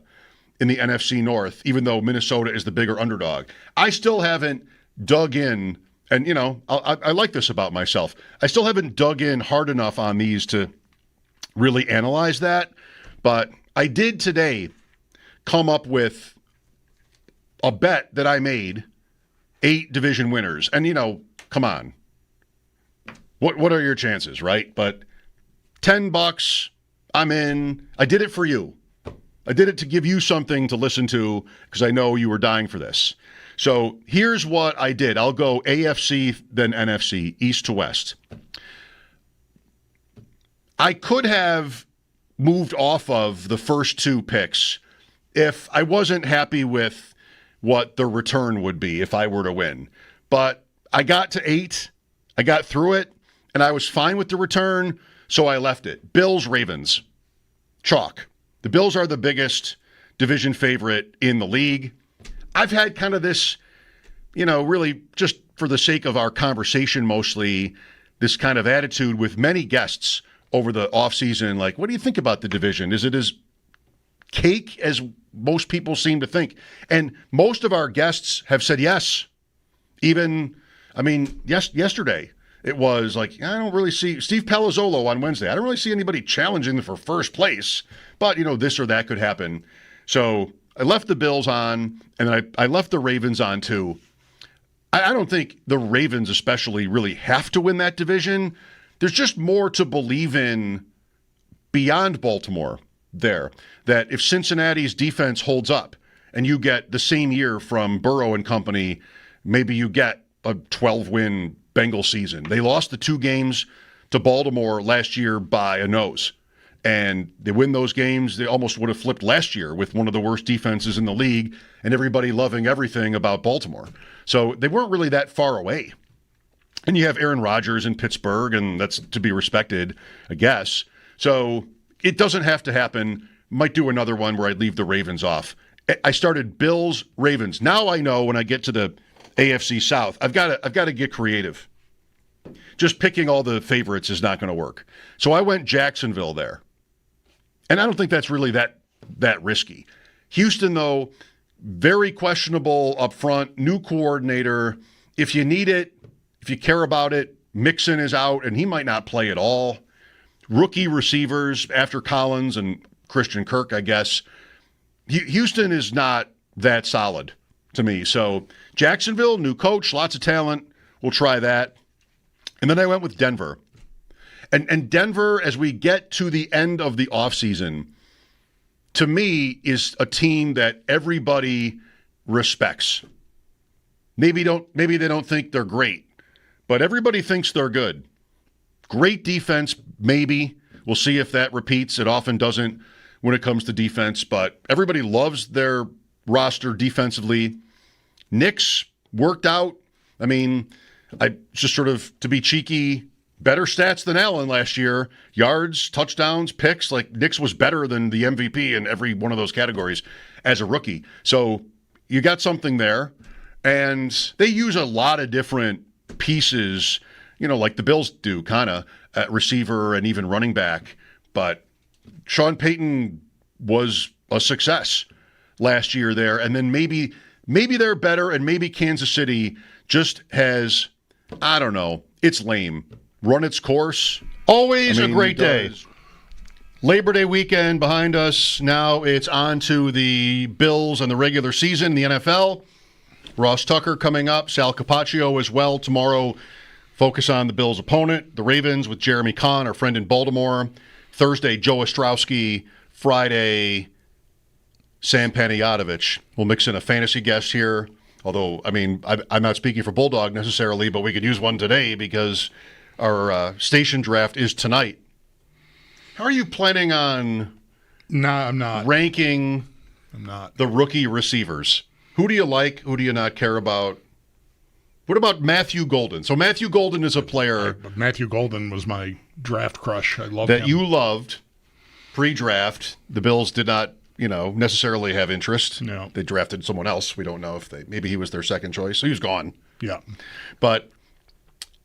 in the NFC North, even though Minnesota is the bigger underdog. I still haven't dug in, and I like this about myself. I still haven't dug in hard enough on these to really analyze that, but I did today come up with a bet that I made, 8 division winners. And, come on. What are your chances, right? But $10, I'm in. I did it for you. I did it to give you something to listen to because I know you were dying for this. So here's what I did. I'll go AFC, then NFC, East to West. I could have moved off of the first 2 picks if I wasn't happy with what the return would be if I were to win. But I got to 8. I got through it, and I was fine with the return, so I left it. Bills, Ravens. Chalk. The Bills are the biggest division favorite in the league. I've had kind of this, really just for the sake of our conversation mostly, this kind of attitude with many guests over the offseason, like, what do you think about the division? Is it as cake as most people seem to think? And most of our guests have said yes. Even, yesterday, it was like, I don't really see Steve Palazzolo on Wednesday. I don't really see anybody challenging for first place, but, this or that could happen. So I left the Bills on, and then I left the Ravens on too. I don't think the Ravens especially really have to win that division. There's just more to believe in beyond Baltimore there, that if Cincinnati's defense holds up and you get the same year from Burrow and company, maybe you get a 12-win Bengal season. They lost the 2 games to Baltimore last year by a nose. And they win those games. They almost would have flipped last year with one of the worst defenses in the league and everybody loving everything about Baltimore. So they weren't really that far away. And you have Aaron Rodgers in Pittsburgh, and that's to be respected, I guess. So it doesn't have to happen. Might do another one where I leave the Ravens off. I started Bills, Ravens. Now I know when I get to the AFC South, I've got to get creative. Just picking all the favorites is not going to work. So I went Jacksonville there. And I don't think that's really that risky. Houston, though, very questionable up front, new coordinator. If you need it, if you care about it, Mixon is out, and he might not play at all. Rookie receivers after Collins and Christian Kirk, I guess. Houston is not that solid to me. So Jacksonville, new coach, lots of talent. We'll try that. And then I went with Denver. And Denver, as we get to the end of the offseason, to me, is a team that everybody respects. Maybe they don't think they're great, but everybody thinks they're good. Great defense, maybe. We'll see if that repeats. It often doesn't when it comes to defense, but everybody loves their roster defensively. Knicks worked out. I just sort of, to be cheeky, better stats than Allen last year. Yards, touchdowns, picks. Like, Knicks was better than the MVP in every one of those categories as a rookie. So you got something there. And they use a lot of different pieces, like the Bills do, kind of, at receiver and even running back. But Sean Payton was a success last year there. And then maybe they're better, and maybe Kansas City just has, I don't know, it's lame. Run its course. Always a great day. Labor Day weekend behind us. Now it's on to the Bills and the regular season, the NFL. Ross Tucker coming up. Sal Capaccio as well tomorrow. Focus on the Bills' opponent, the Ravens, with Jeremy Kahn, our friend in Baltimore. Thursday, Joe Ostrowski. Friday, Sam Panayotovich. We'll mix in a fantasy guest here. Although, I'm not speaking for Bulldog necessarily, but we could use one today because our station draft is tonight. How are you planning on I'm not. ranking I'm not. the rookie receivers? Who do you like? Who do you not care about? What about Matthew Golden? So Matthew Golden is a player Matthew Golden was my draft crush. I loved that him. you loved pre-draft. The Bills did not, necessarily have interest. No. They drafted someone else. We don't know if maybe he was their second choice. So he was gone. Yeah. But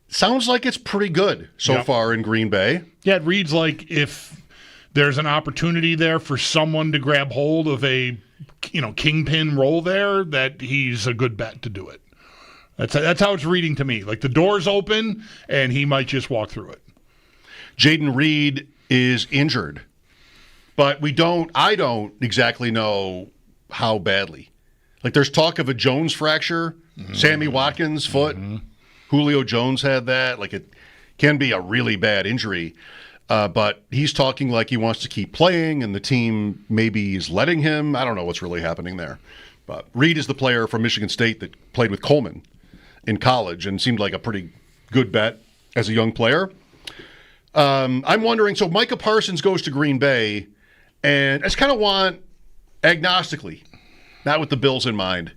sounds like it's pretty good so far in Green Bay. Yeah, it reads like if there's an opportunity there for someone to grab hold of a kingpin role there, that he's a good bet to do it. That's how it's reading to me. Like the door's open, and he might just walk through it. Jaden Reed is injured, but I don't exactly know how badly. Like there's talk of a Jones fracture, Sammy Watkins' foot. Julio Jones had that. Like it can be a really bad injury. But he's talking like he wants to keep playing, and the team maybe is letting him. I don't know what's really happening there. But Reed is the player from Michigan State that played with Coleman in college and seemed like a pretty good bet as a young player. I'm wondering, so Micah Parsons goes to Green Bay, and I just kind of want, agnostically, not with the Bills in mind,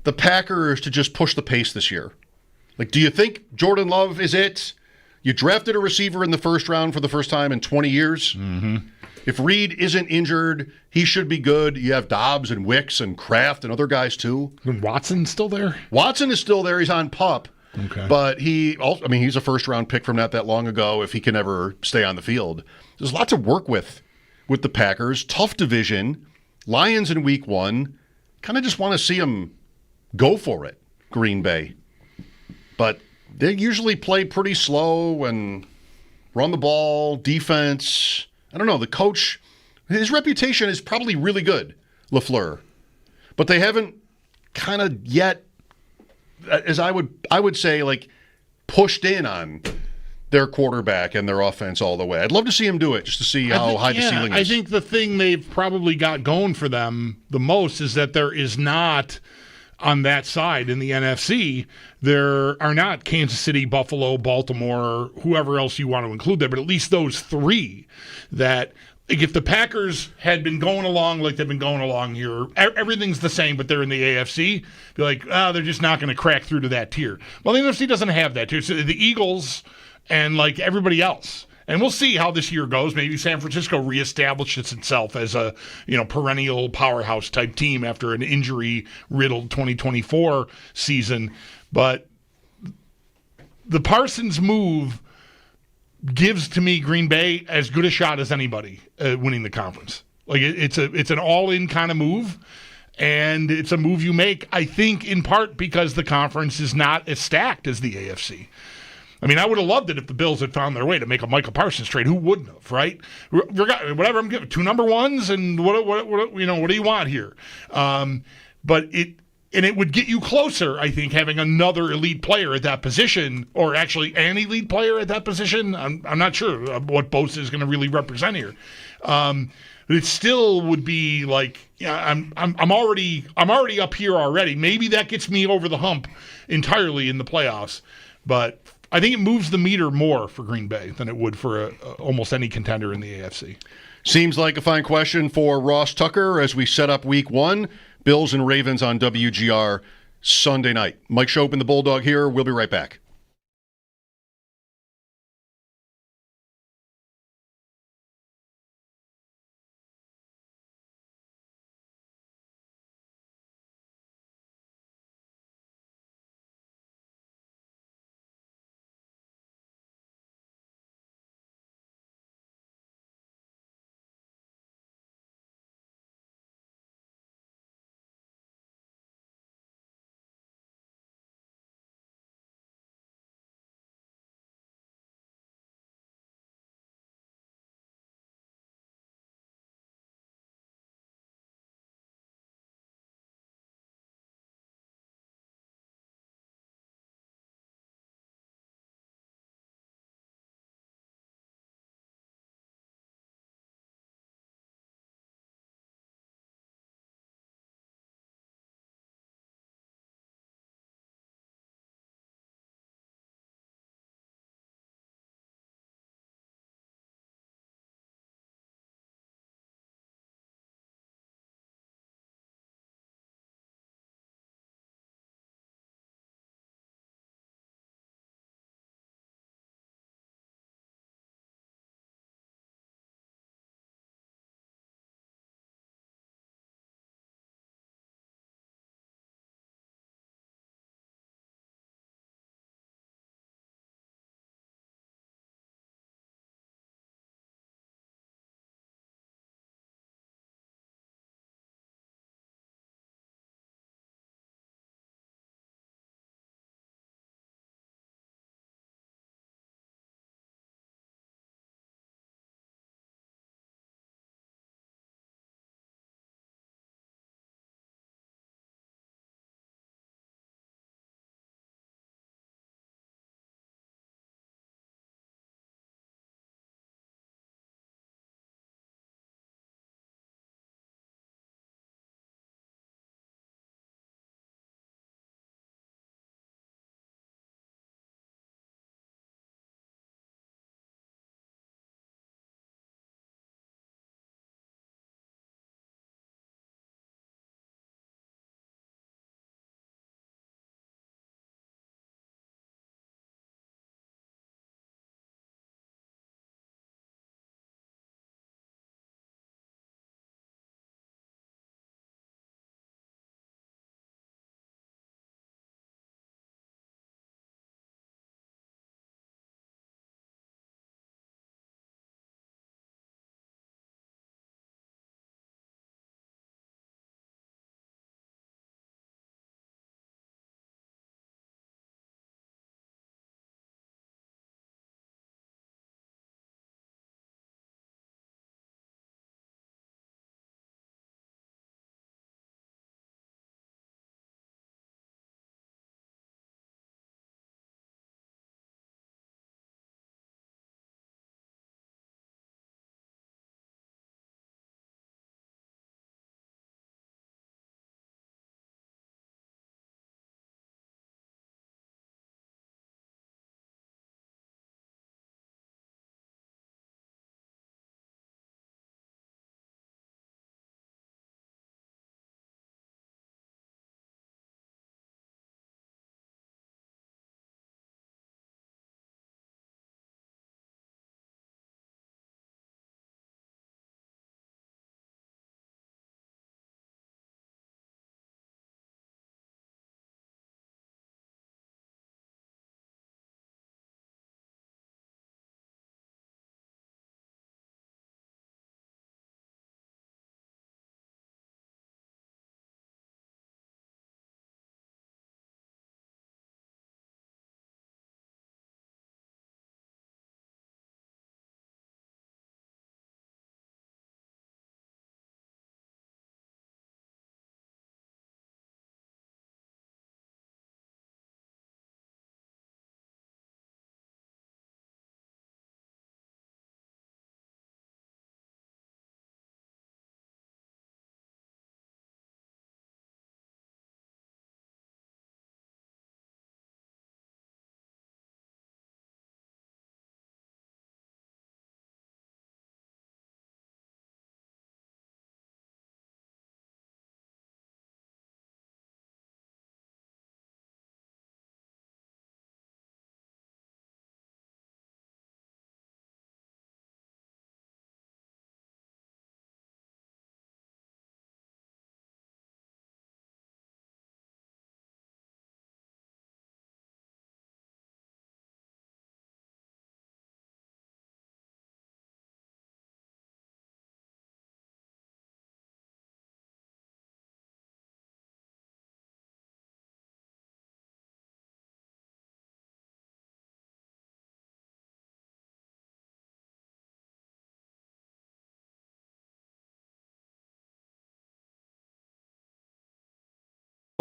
the Packers to just push the pace this year. Like, do you think Jordan Love is it? You drafted a receiver in the first round for the first time in 20 years. If Reed isn't injured, he should be good. You have Dobbs and Wicks and Kraft and other guys too. And Watson's still there? Watson is still there. He's on PUP. Okay. But he's a first-round pick from not that long ago if he can ever stay on the field. There's lots of work with the Packers. Tough division. Lions in week 1. Kind of just want to see them go for it, Green Bay. But they usually play pretty slow and run the ball, defense. I don't know. The coach, his reputation is probably really good, LaFleur. But they haven't kind of yet, as I would say, like pushed in on their quarterback and their offense all the way. I'd love to see him do it just to see how high the ceiling is. I think the thing they've probably got going for them the most is that there is not, on that side in the NFC, there are not Kansas City, Buffalo, Baltimore, whoever else you want to include there, but at least those three that, like, if the Packers had been going along like they've been going along here, everything's the same, but they're in the AFC, be like, they're just not going to crack through to that tier. Well, the NFC doesn't have that tier. So the Eagles and, like, everybody else. And we'll see how this year goes. Maybe San Francisco reestablishes itself as a perennial powerhouse type team after an injury-riddled 2024 season. But the Parsons move gives to me Green Bay as good a shot as anybody winning the conference. Like it's an all-in kind of move, and it's a move you make, I think, in part because the conference is not as stacked as the AFC. I mean, I would have loved it if the Bills had found their way to make a Micah Parsons trade. Who wouldn't have, right? Whatever I'm giving, 2 number ones, and what do you want here? But it would get you closer, I think, having another elite player at that position, or actually an elite player at that position. I'm not sure what Bosa is going to really represent here. But it still would be like, I'm already up here already. Maybe that gets me over the hump entirely in the playoffs, but I think it moves the meter more for Green Bay than it would for almost any contender in the AFC. Seems like a fine question for Ross Tucker as we set up week 1. Bills and Ravens on WGR Sunday night. Mike Schopp and the Bulldog here. We'll be right back.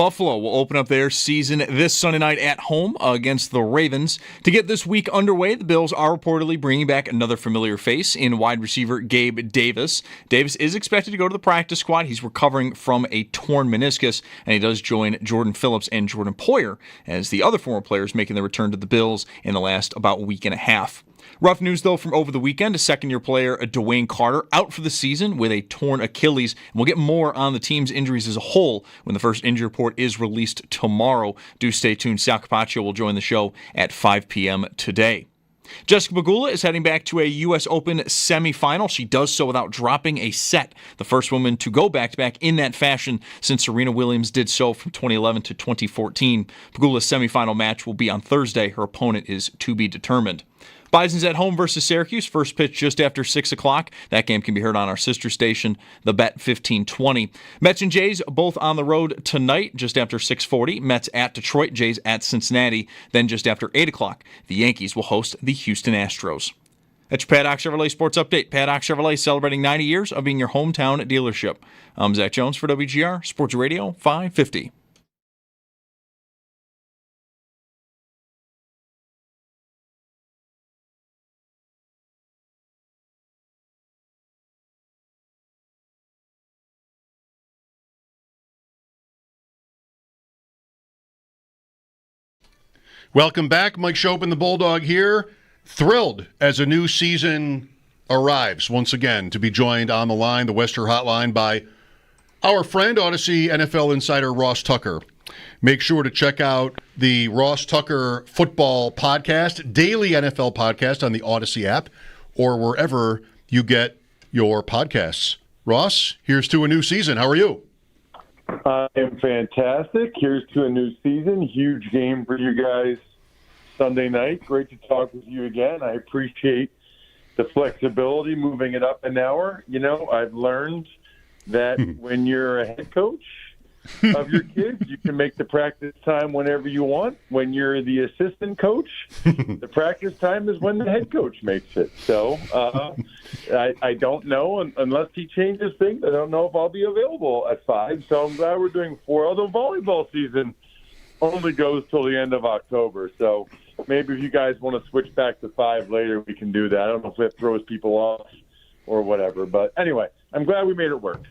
Buffalo will open up their season this Sunday night at home against the Ravens. To get this week underway, the Bills are reportedly bringing back another familiar face in wide receiver Gabe Davis. Davis is expected to go to the practice squad. He's recovering from a torn meniscus, and he does join Jordan Phillips and Jordan Poyer as the other former players making their return to the Bills in the last about week and a half. Rough news, though, from over the weekend. A second-year player, Dwayne Carter, out for the season with a torn Achilles. And we'll get more on the team's injuries as a whole when the first injury report is released tomorrow. Do stay tuned. Sal Capaccio will join the show at 5 p.m. today. Jessica Pegula is heading back to a U.S. Open semifinal. She does so without dropping a set. The first woman to go back-to-back in that fashion since Serena Williams did so from 2011 to 2014. Pegula's semifinal match will be on Thursday. Her opponent is to be determined. Bison's at home versus Syracuse. First pitch just after 6 o'clock. That game can be heard on our sister station, The Bet 1520. Mets and Jays both on the road tonight, just after 6:40. Mets at Detroit, Jays at Cincinnati. Then just after 8 o'clock, the Yankees will host the Houston Astros. That's your Paddock Chevrolet Sports Update. Paddock Chevrolet celebrating 90 years of being your hometown dealership. I'm Zach Jones for WGR Sports Radio 550. Welcome back. Mike Schopp and the Bulldog here. Thrilled as a new season arrives once again to be joined on the line, the Wester Hotline, by our friend, Odyssey NFL insider Ross Tucker. Make sure to check out the Ross Tucker Football Podcast, daily NFL podcast on the Odyssey app or wherever you get your podcasts. Ross, here's to a new season. How are you? I am fantastic. Here's to a new season. Huge game for you guys Sunday night. Great to talk with you again. I appreciate the flexibility, moving it up an hour. You know, I've learned that when you're a head coach of your kids, you can make the practice time whenever you want. When you're the assistant coach, the practice time is when the head coach makes it. So I don't know, unless he changes things, I don't know if I'll be available at 5. So I'm glad we're doing 4, although volleyball season only goes till the end of October. So maybe if you guys want to switch back to 5 later, we can do that. I don't know if it throws people off or whatever. But anyway, I'm glad we made it work.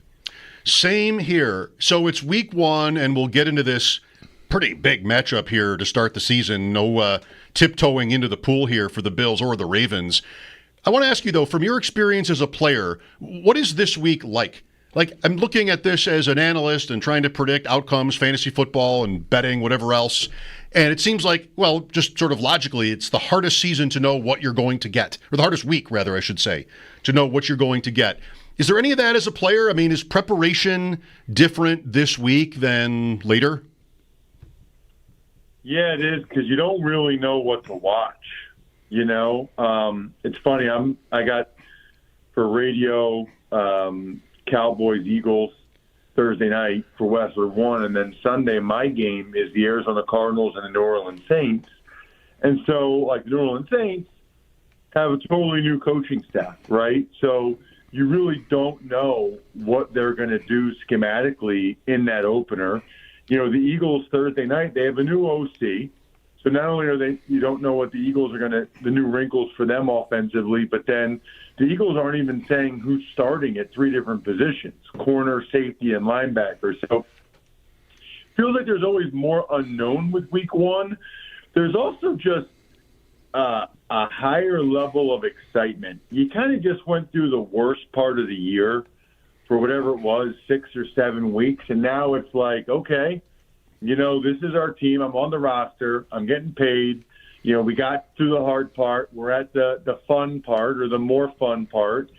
Same here. So it's week 1, and we'll get into this pretty big matchup here to start the season. No tiptoeing into the pool here for the Bills or the Ravens. I want to ask you, though, from your experience as a player, what is this week like? Like, I'm looking at this as an analyst and trying to predict outcomes, fantasy football and betting, whatever else. And it seems like, well, just sort of logically, it's the hardest season to know what you're going to get, or the hardest week, rather, I should say, to know what you're going to get. Is there any of that as a player? I mean, is preparation different this week than later? Yeah, it is, because you don't really know what to watch. You know, it's funny. I got for radio Cowboys Eagles Thursday night for Westler 1, and then Sunday my game is the Arizona Cardinals and the New Orleans Saints. And so, like, the New Orleans Saints have a totally new coaching staff, right? So you really don't know what they're going to do schematically in that opener. You know, the Eagles Thursday night, they have a new OC. So not only are you don't know what the Eagles are going to, the new wrinkles for them offensively, but then the Eagles aren't even saying who's starting at 3 different positions, corner, safety, and linebacker. So it feels like there's always more unknown with week 1. There's also just a higher level of excitement. You kind of just went through the worst part of the year for whatever it was, 6 or 7 weeks, and now it's like, okay, you know, this is our team. I'm on the roster. I'm getting paid. You know, we got through the hard part. We're at the fun part, or the more fun part,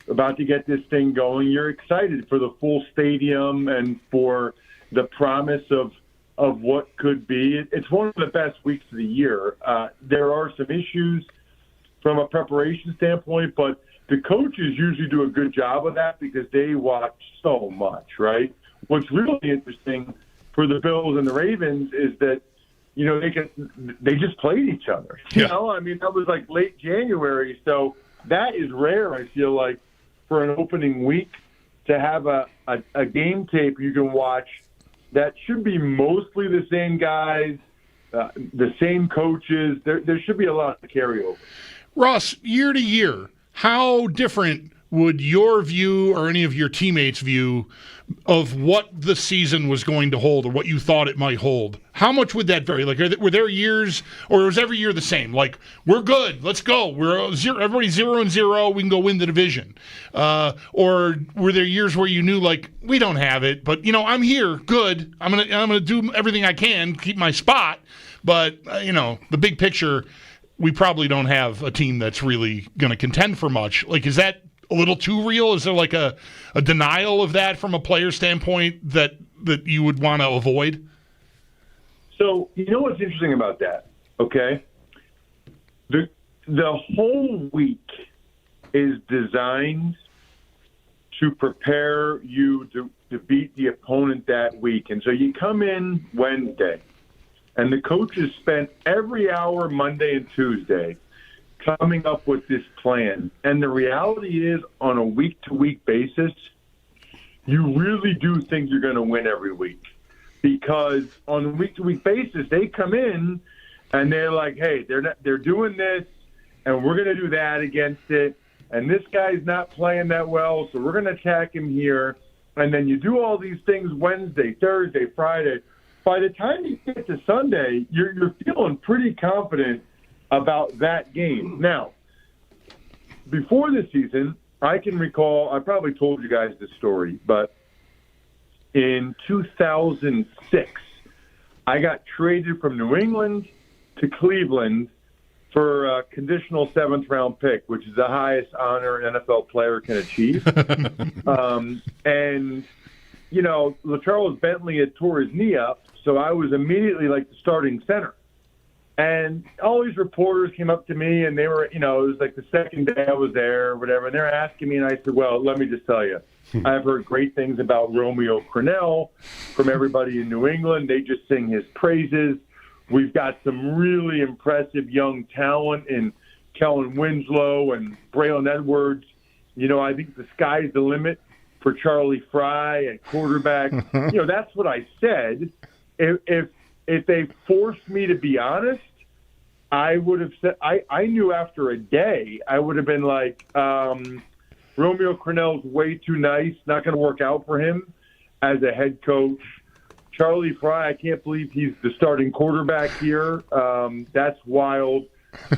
about to get this thing going. You're excited for the full stadium and for the promise of what could be. It's one of the best weeks of the year. There are some issues from a preparation standpoint, but the coaches usually do a good job of that because they watch so much, right? What's really interesting for the Bills and the Ravens is that, you know, they just played each other. You know, I mean, that was like late January, so that is rare, I feel like, for an opening week to have a game tape you can watch that should be mostly the same guys, the same coaches. There should be a lot of carryover. Ross, year to year, how different would your view or any of your teammates' view of what the season was going to hold or what you thought it might hold? How much would that vary? Like, were there years, or was every year the same? Like, we're good, let's go. We're everybody's 0-0. We can go win the division. Or were there years where you knew, like, we don't have it, but I'm here, good. I'm gonna do everything I can, keep my spot. But the big picture, we probably don't have a team that's really going to contend for much. Like, is that a little too real? Is there like a denial of that from a player standpoint that you would want to avoid? So, what's interesting about that, okay? The whole week is designed to prepare you to beat the opponent that week. And so you come in Wednesday, and the coaches spent every hour Monday and Tuesday coming up with this plan. And the reality is, on a week-to-week basis, you really do think you're going to win every week. Because on a week-to-week basis, they come in and they're like, hey, they're doing this, and we're going to do that against it. And this guy's not playing that well, so we're going to attack him here. And then you do all these things Wednesday, Thursday, Friday. By the time you get to Sunday, you're feeling pretty confident about that game. Now, before the season, I can recall, I probably told you guys this story, but in 2006, I got traded from New England to Cleveland for a conditional seventh-round pick, which is the highest honor an NFL player can achieve. And, LaCharles Bentley had tore his knee up, so I was immediately like the starting center. And all these reporters came up to me, and they were, it was like the second day I was there or whatever, and they're asking me, and I said, well, let me just tell you, I've heard great things about Romeo Crennel from everybody in New England. They just sing his praises. We've got some really impressive young talent in Kellen Winslow and Braylon Edwards. I think the sky's the limit for Charlie Fry at quarterback. That's what I said. If they forced me to be honest, I would have said, I knew after a day, I would have been like, Romeo Crennel's way too nice, not going to work out for him as a head coach. Charlie Fry, I can't believe he's the starting quarterback here. That's wild.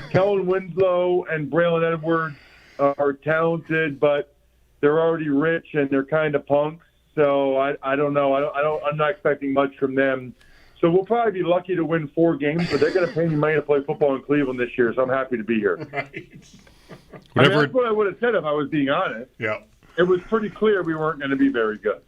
Kellen Winslow and Braylon Edwards are talented, but they're already rich and they're kind of punks. So I don't know. I'm not expecting much from them. So we'll probably be lucky to win 4 games, but they're going to pay me money to play football in Cleveland this year, so I'm happy to be here. Right. That's what I would have said if I was being honest. Yeah. It was pretty clear we weren't going to be very good.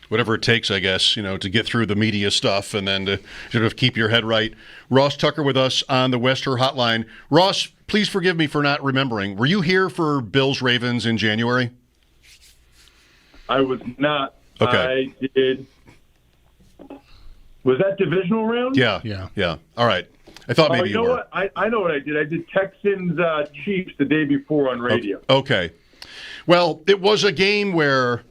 Whatever it takes, I guess, to get through the media stuff and then to sort of keep your head right. Ross Tucker with us on the Wester Hotline. Ross, please forgive me for not remembering. Were you here for Bills-Ravens in January? I was not. Okay. I did. Was that divisional round? Yeah. All right. I thought maybe you were. What? I know what I did. I did Texans Chiefs the day before on radio. Okay. Well, it was a game where,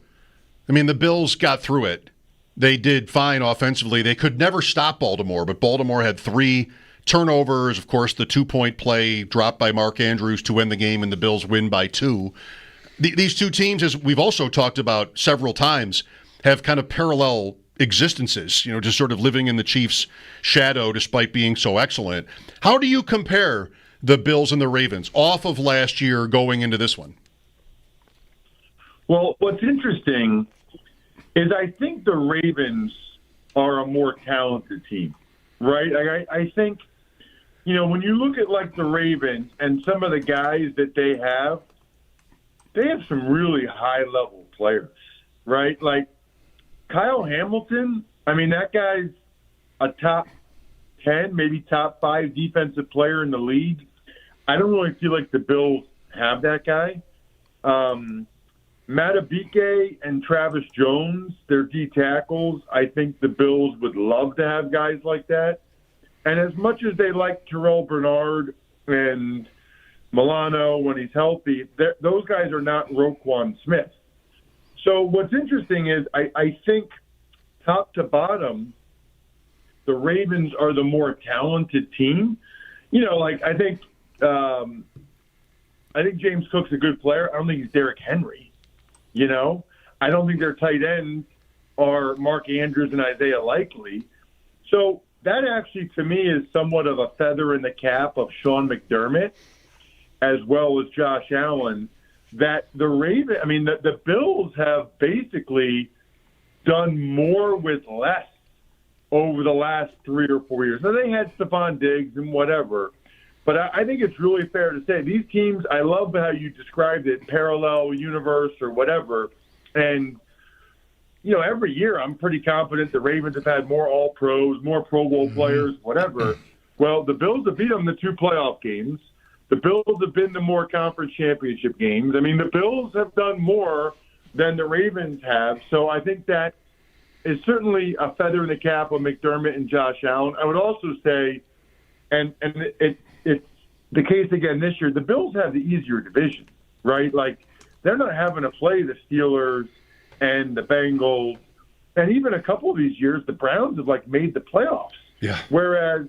the Bills got through it. They did fine offensively. They could never stop Baltimore, but Baltimore had 3 turnovers. Of course, the 2-point play dropped by Mark Andrews to win the game, and the Bills win by 2. These two teams, as we've also talked about several times, have kind of parallel existences, just sort of living in the Chiefs' shadow despite being so excellent. How do you compare the Bills and the Ravens off of last year going into this one? Well, what's interesting is I think the Ravens are a more talented team, right? I think, when you look at like the Ravens and some of the guys that they have some really high-level players, right? Like Kyle Hamilton, that guy's a top 10, maybe top 5 defensive player in the league. I don't really feel like the Bills have that guy. Matabike and Travis Jones, they're D tackles. I think the Bills would love to have guys like that. And as much as they like Terrell Bernard and Milano when he's healthy, those guys are not Roquan Smith. So what's interesting is I think top to bottom, the Ravens are the more talented team. I think James Cook's a good player. I don't think he's Derrick Henry. I don't think their tight ends are Mark Andrews and Isaiah Likely. So that actually, to me, is somewhat of a feather in the cap of Sean McDermott as well as Josh Allen, that the Bills have basically done more with less over the last 3 or 4 years. Now, they had Stephon Diggs and whatever, but I think it's really fair to say these teams, I love how you described it, parallel universe or whatever, and every year I'm pretty confident the Ravens have had more All-Pros, more Pro Bowl players, whatever. Well, the Bills have beat them the 2 playoff games. The Bills have been the more conference championship games. I mean, the Bills have done more than the Ravens have. So I think that is certainly a feather in the cap of McDermott and Josh Allen. I would also say, and it's the case again this year, the Bills have the easier division, right? Like, they're not having to play the Steelers and the Bengals. And even a couple of these years, the Browns have, made the playoffs. Yeah. Whereas,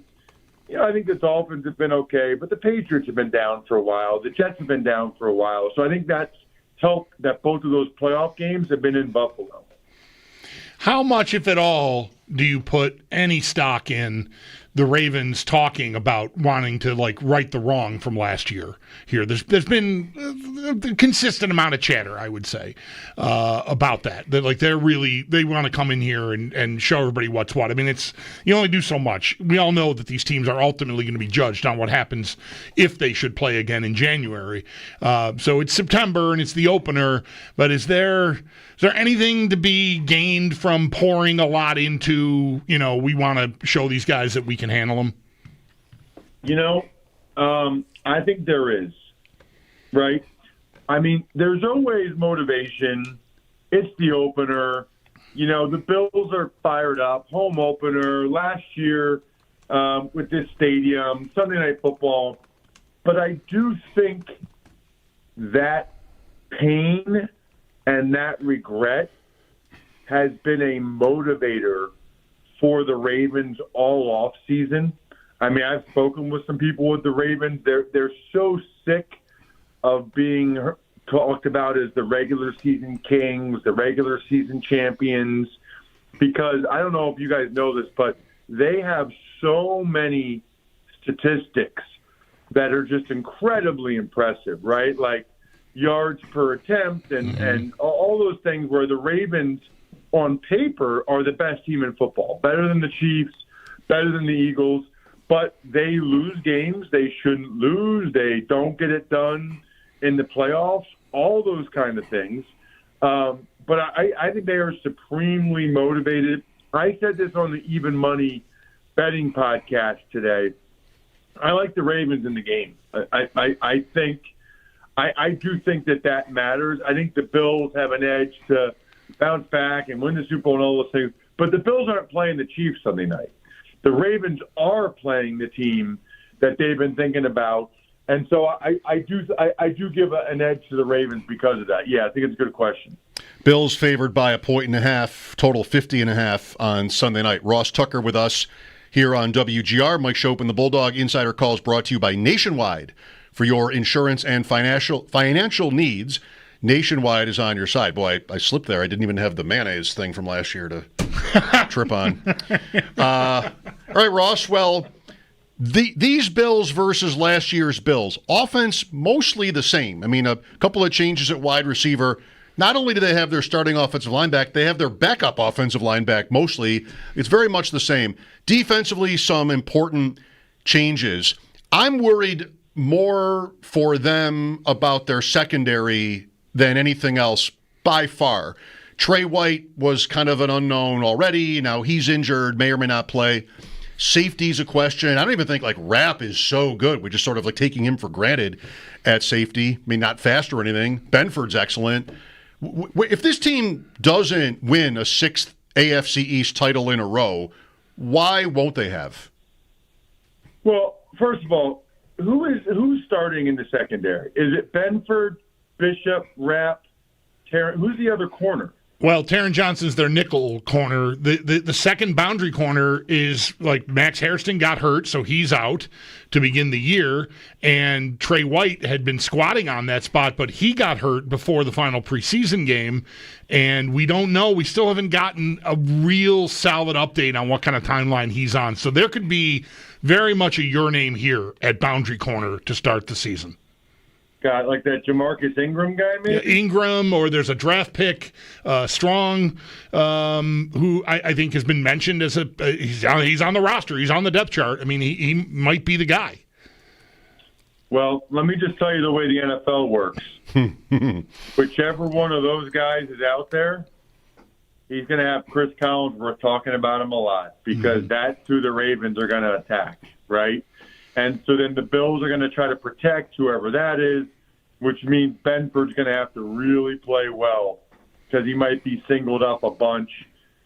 I think the Dolphins have been okay, but the Patriots have been down for a while. The Jets have been down for a while. So I think that's helped that both of those playoff games have been in Buffalo. How much, if at all, do you put any stock in the Ravens talking about wanting to right the wrong from last year? Here, there's been a consistent amount of chatter, I would say, about that. That they want to come in here and show everybody what's what. I mean, you only do so much. We all know that these teams are ultimately going to be judged on what happens if they should play again in January. So it's September and it's the opener. But is there anything to be gained from pouring a lot into, we want to show these guys that we can handle them? I think there is, right? I mean, there's always motivation. It's the opener. The Bills are fired up. Home opener last year with this stadium, Sunday Night Football. But I do think that pain and that regret has been a motivator for the Ravens all off season. I mean, I've spoken with some people with the Ravens. They're so sick of being talked about as the regular season kings, the regular season champions, because I don't know if you guys know this, but they have so many statistics that are just incredibly impressive, right? Like yards per attempt and all those things where the Ravens on paper are the best team in football, better than the Chiefs, better than the Eagles, but they lose games they shouldn't lose. They don't get it done in the playoffs, all those kind of things. But I think they are supremely motivated. I said this on the Even Money betting podcast today. I like the Ravens in the game. I do think that matters. I think the Bills have an edge to bounce back and win the Super Bowl and all those things. But the Bills aren't playing the Chiefs Sunday night. The Ravens are playing the team that they've been thinking about. And so I do give an edge to the Ravens because of that. Yeah, I think it's a good question. Bills favored by 1.5, total 50.5 on Sunday night. Ross Tucker with us here on WGR. Mike Schopp and the Bulldog Insider Calls brought to you by Nationwide. For your insurance and financial needs, Nationwide is on your side. Boy, I slipped there. I didn't even have the mayonnaise thing from last year to trip on. All right, Ross. Well, these Bills versus last year's Bills. Offense mostly the same. I mean, a couple of changes at wide receiver. Not only do they have their starting offensive line back, they have their backup offensive line back mostly. It's very much the same. Defensively, some important changes. I'm worried more for them about their secondary than anything else by far. Trey White was kind of an unknown already. Now he's injured, may or may not play. Safety's a question. I don't even think Rapp is so good. We're just sort of taking him for granted at safety. I mean, not fast or anything. Benford's excellent. If this team doesn't win a 6th AFC East title in a row, why won't they have? Well, first of all, who's starting in the secondary? Is it Benford, Bishop, Rapp, Terrence? Who's the other corner? Well, Taron Johnson's their nickel corner. The second boundary corner is like Max Hairston got hurt, so he's out to begin the year. And Trey White had been squatting on that spot, but he got hurt before the final preseason game. And we don't know. We still haven't gotten a real solid update on what kind of timeline he's on. So there could be very much a your name here at boundary corner to start the season. Got like that Jamarcus Ingram guy, maybe? Yeah, Ingram, or there's a draft pick, Strong, who I think has been mentioned as he's on the roster. He's on the depth chart. I mean, he might be the guy. Well, let me just tell you the way the NFL works. Whichever one of those guys is out there, he's going to have Chris Collinsworth talking about him a lot because that's who the Ravens are going to attack, right? And so then the Bills are going to try to protect whoever that is, which means Benford's going to have to really play well because he might be singled up a bunch.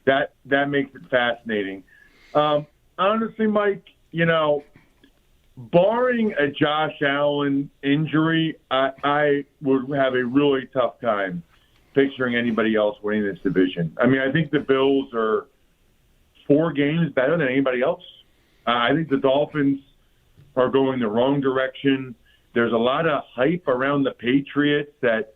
That makes it fascinating. Honestly, Mike, barring a Josh Allen injury, I would have a really tough time picturing anybody else winning this division. I mean, I think the Bills are 4 games better than anybody else. I think the Dolphins are going the wrong direction. There's a lot of hype around the Patriots that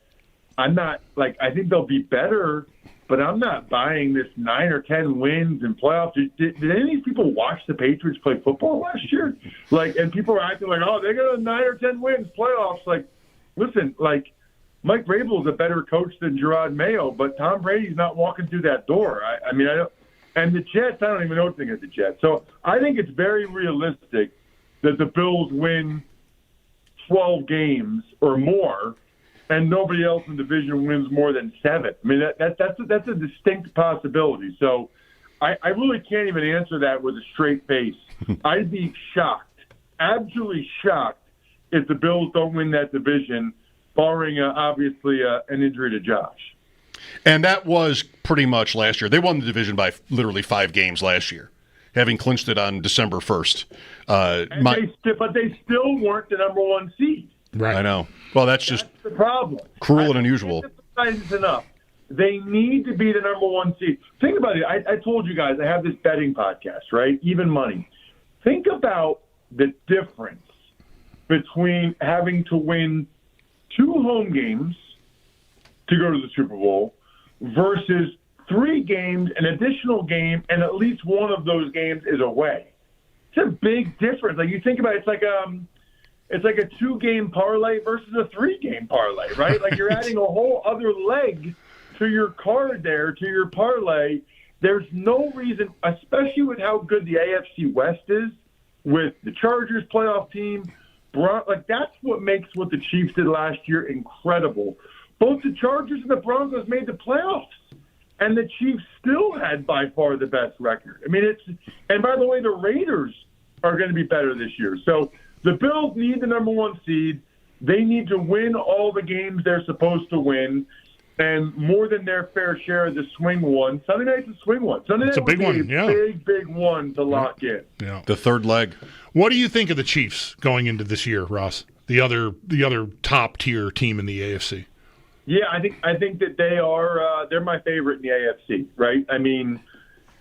I'm not like. I think they'll be better, but I'm not buying this 9 or 10 wins in playoffs. Did any of these people watch the Patriots play football last year? And people are acting like, oh, they got a 9 or 10 wins playoffs. Like, listen, Mike Vrabel is a better coach than Gerard Mayo, but Tom Brady's not walking through that door. I don't. And the Jets, I don't even know what to think of the Jets. So I think it's very realistic that the Bills win 12 games or more, and nobody else in the division wins more than 7. I mean, that's a distinct possibility. So I really can't even answer that with a straight face. I'd be shocked, absolutely shocked, if the Bills don't win that division, barring, obviously, an injury to Josh. And that was pretty much last year. They won the division by literally 5 games last year, having clinched it on December 1st. But they still weren't the number 1 seed. Right. I know. Well, that's just the problem. Cruel and unusual. It's enough. They need to be the number 1 seed. Think about it. I told you guys I have this betting podcast, right? Even Money. Think about the difference between having to win 2 home games to go to the Super Bowl versus 3 games, an additional game, and at least one of those games is away. It's a big difference. Like you think about it, it's like a 2-game parlay versus a 3-game parlay, right? Like you're adding a whole other leg to your card there, to your parlay. There's no reason, especially with how good the AFC West is, with the Chargers playoff team. That's what makes what the Chiefs did last year incredible. Both the Chargers and the Broncos made the playoffs, and the Chiefs still had by far the best record. I mean, and by the way, the Raiders are going to be better this year. So the Bills need the number 1 seed. They need to win all the games they're supposed to win, and more than their fair share of the swing one. Sunday night's a swing one. Sunday night a big one, yeah. Big one to lock in. Yeah. The third leg. What do you think of the Chiefs going into this year, Ross? The other top tier team in the AFC. Yeah, I think that they are. They're my favorite in the AFC, right? I mean,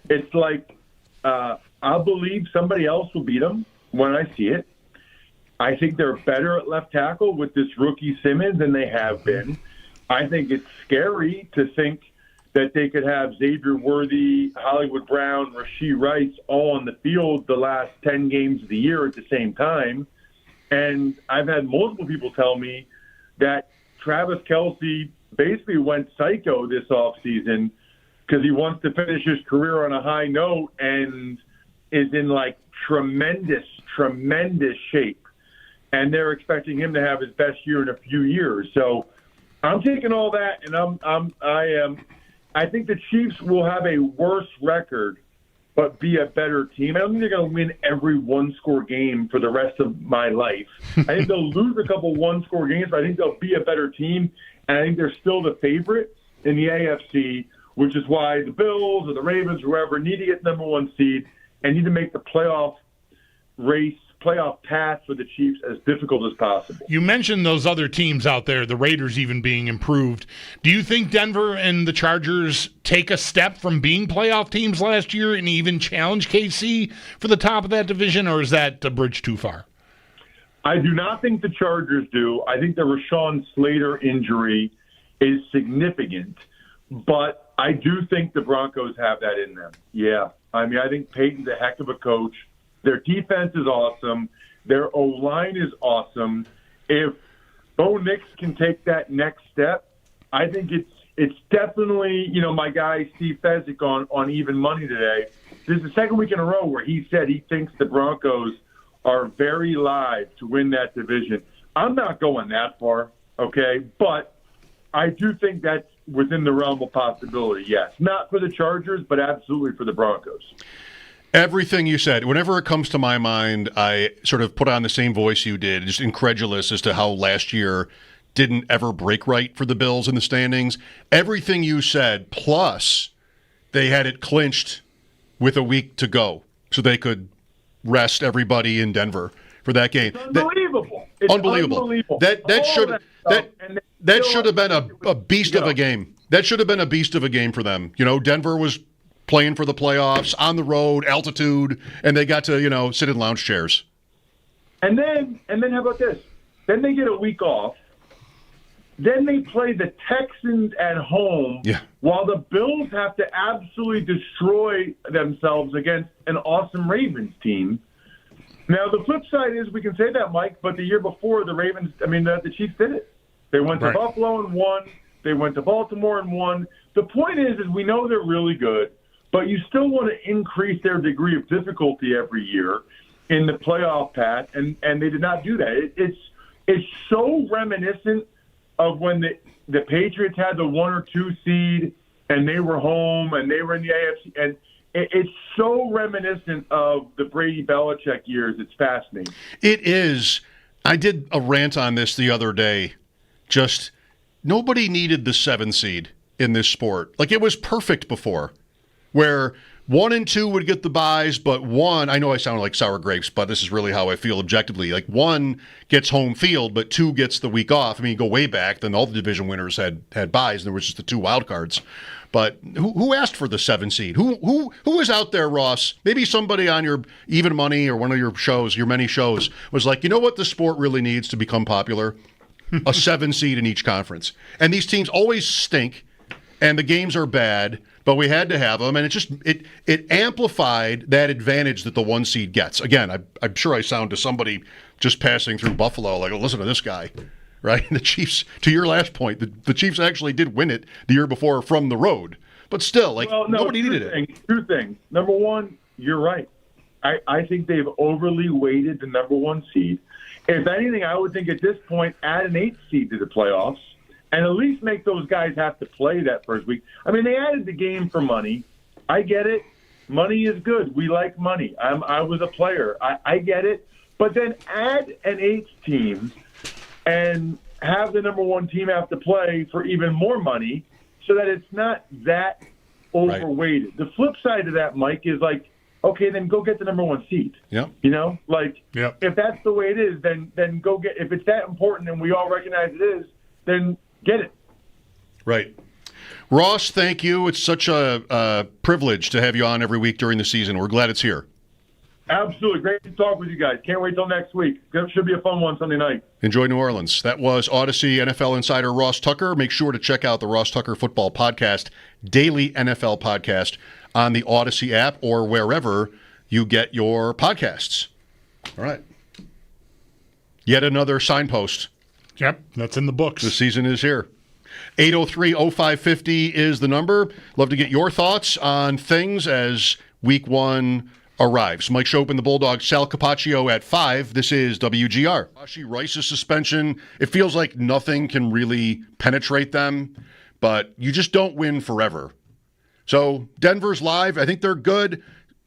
it's like I'll believe somebody else will beat them when I see it. I think they're better at left tackle with this rookie Simmons than they have been. I think it's scary to think that they could have Xavier Worthy, Hollywood Brown, Rashee Rice all on the field the last 10 games of the year at the same time. And I've had multiple people tell me that Travis Kelce basically went psycho this offseason because he wants to finish his career on a high note and is in tremendous shape. And they're expecting him to have his best year in a few years. So I'm taking all that, and I think the Chiefs will have a worse record, but be a better team. I don't think they're going to win every 1-score game for the rest of my life. I think they'll lose a couple 1-score games, but I think they'll be a better team, and I think they're still the favorite in the AFC, which is why the Bills or the Ravens, whoever, need to get number 1 seed and need to make the playoff race playoff path for the Chiefs as difficult as possible. You mentioned those other teams out there, the Raiders even being improved. Do you think Denver and the Chargers take a step from being playoff teams last year and even challenge KC for the top of that division, or is that a bridge too far? I do not think the Chargers do. I think the Rashawn Slater injury is significant, but I do think the Broncos have that in them. Yeah. I mean, I think Peyton's a heck of a coach. Their defense is awesome. Their O-line is awesome. If Bo Nix can take that next step, I think it's definitely, my guy Steve Fezzik on Even Money today. This is the second week in a row where he said he thinks the Broncos are very live to win that division. I'm not going that far, okay? But I do think that's within the realm of possibility, yes. Not for the Chargers, but absolutely for the Broncos. Everything you said, whenever it comes to my mind, I sort of put on the same voice you did, just incredulous as to how last year didn't ever break right for the Bills in the standings. Everything you said, plus they had it clinched with a week to go so they could rest everybody in Denver for that game. It's unbelievable. Unbelievable. That should have been a beast of a game. That should have been a beast of a game for them. Denver was playing for the playoffs on the road, altitude, and they got to, sit in lounge chairs. And then how about this? Then they get a week off. Then they play the Texans at home while the Bills have to absolutely destroy themselves against an awesome Ravens team. Now, the flip side is we can say that, Mike, but the year before, the Chiefs did it. They went to Buffalo and won. They went to Baltimore and won. The point is we know they're really good, but you still want to increase their degree of difficulty every year in the playoff path, and they did not do that. It's so reminiscent of when the Patriots had the 1 or 2 seed and they were home and they were in the AFC. And it's so reminiscent of the Brady Belichick years. It's fascinating. It is. I did a rant on this the other day. Just nobody needed the 7 seed in this sport. Like, it was perfect before, where 1 and 2 would get the buys, but 1, I know I sound like sour grapes, but this is really how I feel objectively. Like, 1 gets home field, but 2 gets the week off. I mean, you go way back, then all the division winners had buys, and there was just the 2 wild cards. But who asked for the 7 seed? Who was out there, Ross? Maybe somebody on your Even Money or one of your shows, your many shows, was like, you know what the sport really needs to become popular? A 7 seed in each conference. And these teams always stink, and the games are bad, but we had to have them, and it amplified that advantage that the 1 seed gets. Again, I'm sure I sound to somebody just passing through Buffalo like, oh, listen to this guy, right? The Chiefs, to your last point, the Chiefs actually did win it the year before from the road, but still, nobody needed it. 2 things. Number 1, you're right. I think they've overly weighted the number 1 seed. If anything, I would think at this point, add an 8 seed to the playoffs and at least make those guys have to play that first week. I mean, they added the game for money. I get it. Money is good. We like money. I was a player. I get it. But then add an 8th team and have the number 1 team have to play for even more money so that it's not that overweighted. Right. The flip side of that, Mike, is like, okay, then go get the number 1 seed. Yeah. If that's the way it is, then go get. If it's that important and we all recognize it is, then get it. Right. Ross, thank you. It's such a privilege to have you on every week during the season. We're glad it's here. Absolutely. Great to talk with you guys. Can't wait till next week. It should be a fun one Sunday night. Enjoy New Orleans. That was Odyssey NFL insider Ross Tucker. Make sure to check out the Ross Tucker Football Podcast, daily NFL podcast, on the Odyssey app or wherever you get your podcasts. All right. Yet another signpost. Yep, that's in the books. The season is here. 803-0550 is the number. Love to get your thoughts on things as week 1 arrives. Mike Schopp and the Bulldog, Sal Capaccio at 5. This is WGR. Rice's suspension, it feels like nothing can really penetrate them, but you just don't win forever. So Denver's live. I think they're good.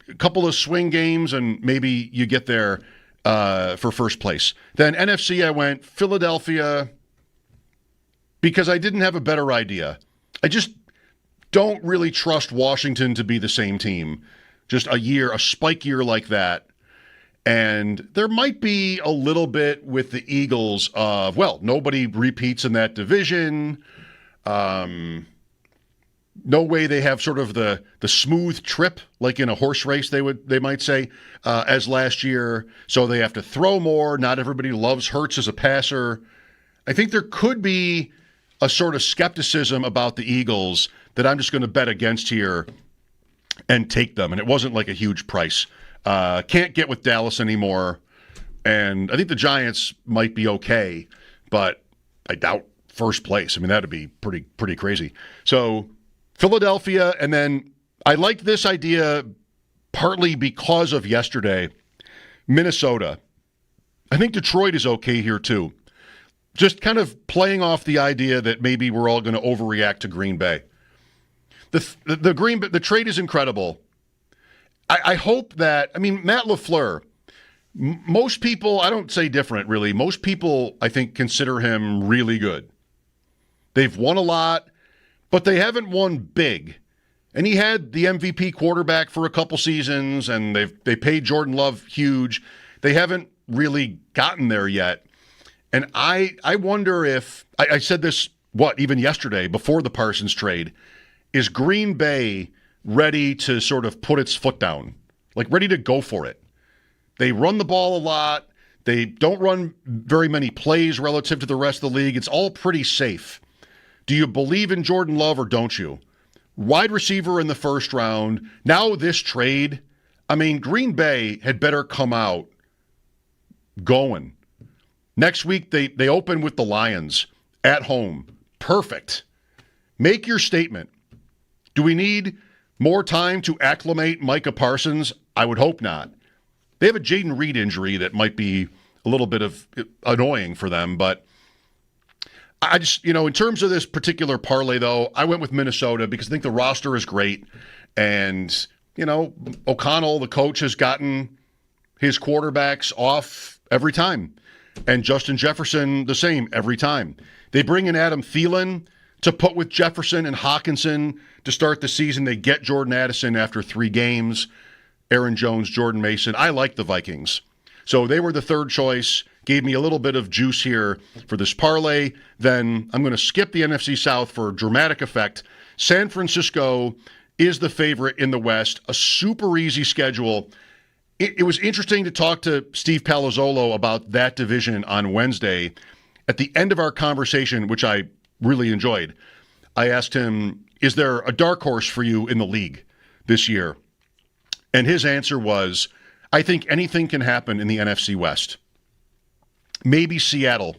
A couple of swing games, and maybe you get there for first place. Then NFC, I went Philadelphia because I didn't have a better idea. I just don't really trust Washington to be the same team. Just a spike year like that. And there might be a little bit with the Eagles of, well, nobody repeats in that division. No way they have sort of the smooth trip like in a horse race, they might say, as last year. So they have to throw more. Not everybody loves Hurts as a passer. I think there could be a sort of skepticism about the Eagles that I'm just going to bet against here and take them. And it wasn't like a huge price. Can't get with Dallas anymore. And I think the Giants might be okay, but I doubt first place. I mean, that'd be pretty crazy. So Philadelphia, and then I liked this idea partly because of yesterday. Minnesota. I think Detroit is okay here too. Just kind of playing off the idea that maybe we're all going to overreact to Green Bay. The trade is incredible. I hope that, I mean, Matt LaFleur, most people, I don't say different really, most people I think consider him really good. They've won a lot, but they haven't won big. And he had the MVP quarterback for a couple seasons, and they paid Jordan Love huge. They haven't really gotten there yet. And I wonder if, I said this, even yesterday, before the Parsons trade, is Green Bay ready to sort of put its foot down, like ready to go for it? They run the ball a lot. They don't run very many plays relative to the rest of the league. It's all pretty safe. Do you believe in Jordan Love or don't you? Wide receiver in the first round. Now this trade, I mean, Green Bay had better come out going. Next week, they open with the Lions at home. Perfect. Make your statement. Do we need more time to acclimate Micah Parsons? I would hope not. They have a Jaden Reed injury that might be a little bit of annoying for them, but I just, in terms of this particular parlay, though, I went with Minnesota because I think the roster is great. And, O'Connell, the coach, has gotten his quarterbacks off every time. And Justin Jefferson, the same every time. They bring in Adam Thielen to put with Jefferson and Hawkinson to start the season. They get Jordan Addison after 3 games. Aaron Jones, Jordan Mason. I like the Vikings. So they were the third choice. Gave me a little bit of juice here for this parlay. Then I'm going to skip the NFC South for dramatic effect. San Francisco is the favorite in the West. A super easy schedule. It was interesting to talk to Steve Palazzolo about that division on Wednesday. At the end of our conversation, which I really enjoyed, I asked him, is there a dark horse for you in the league this year? And his answer was, I think anything can happen in the NFC West. Maybe Seattle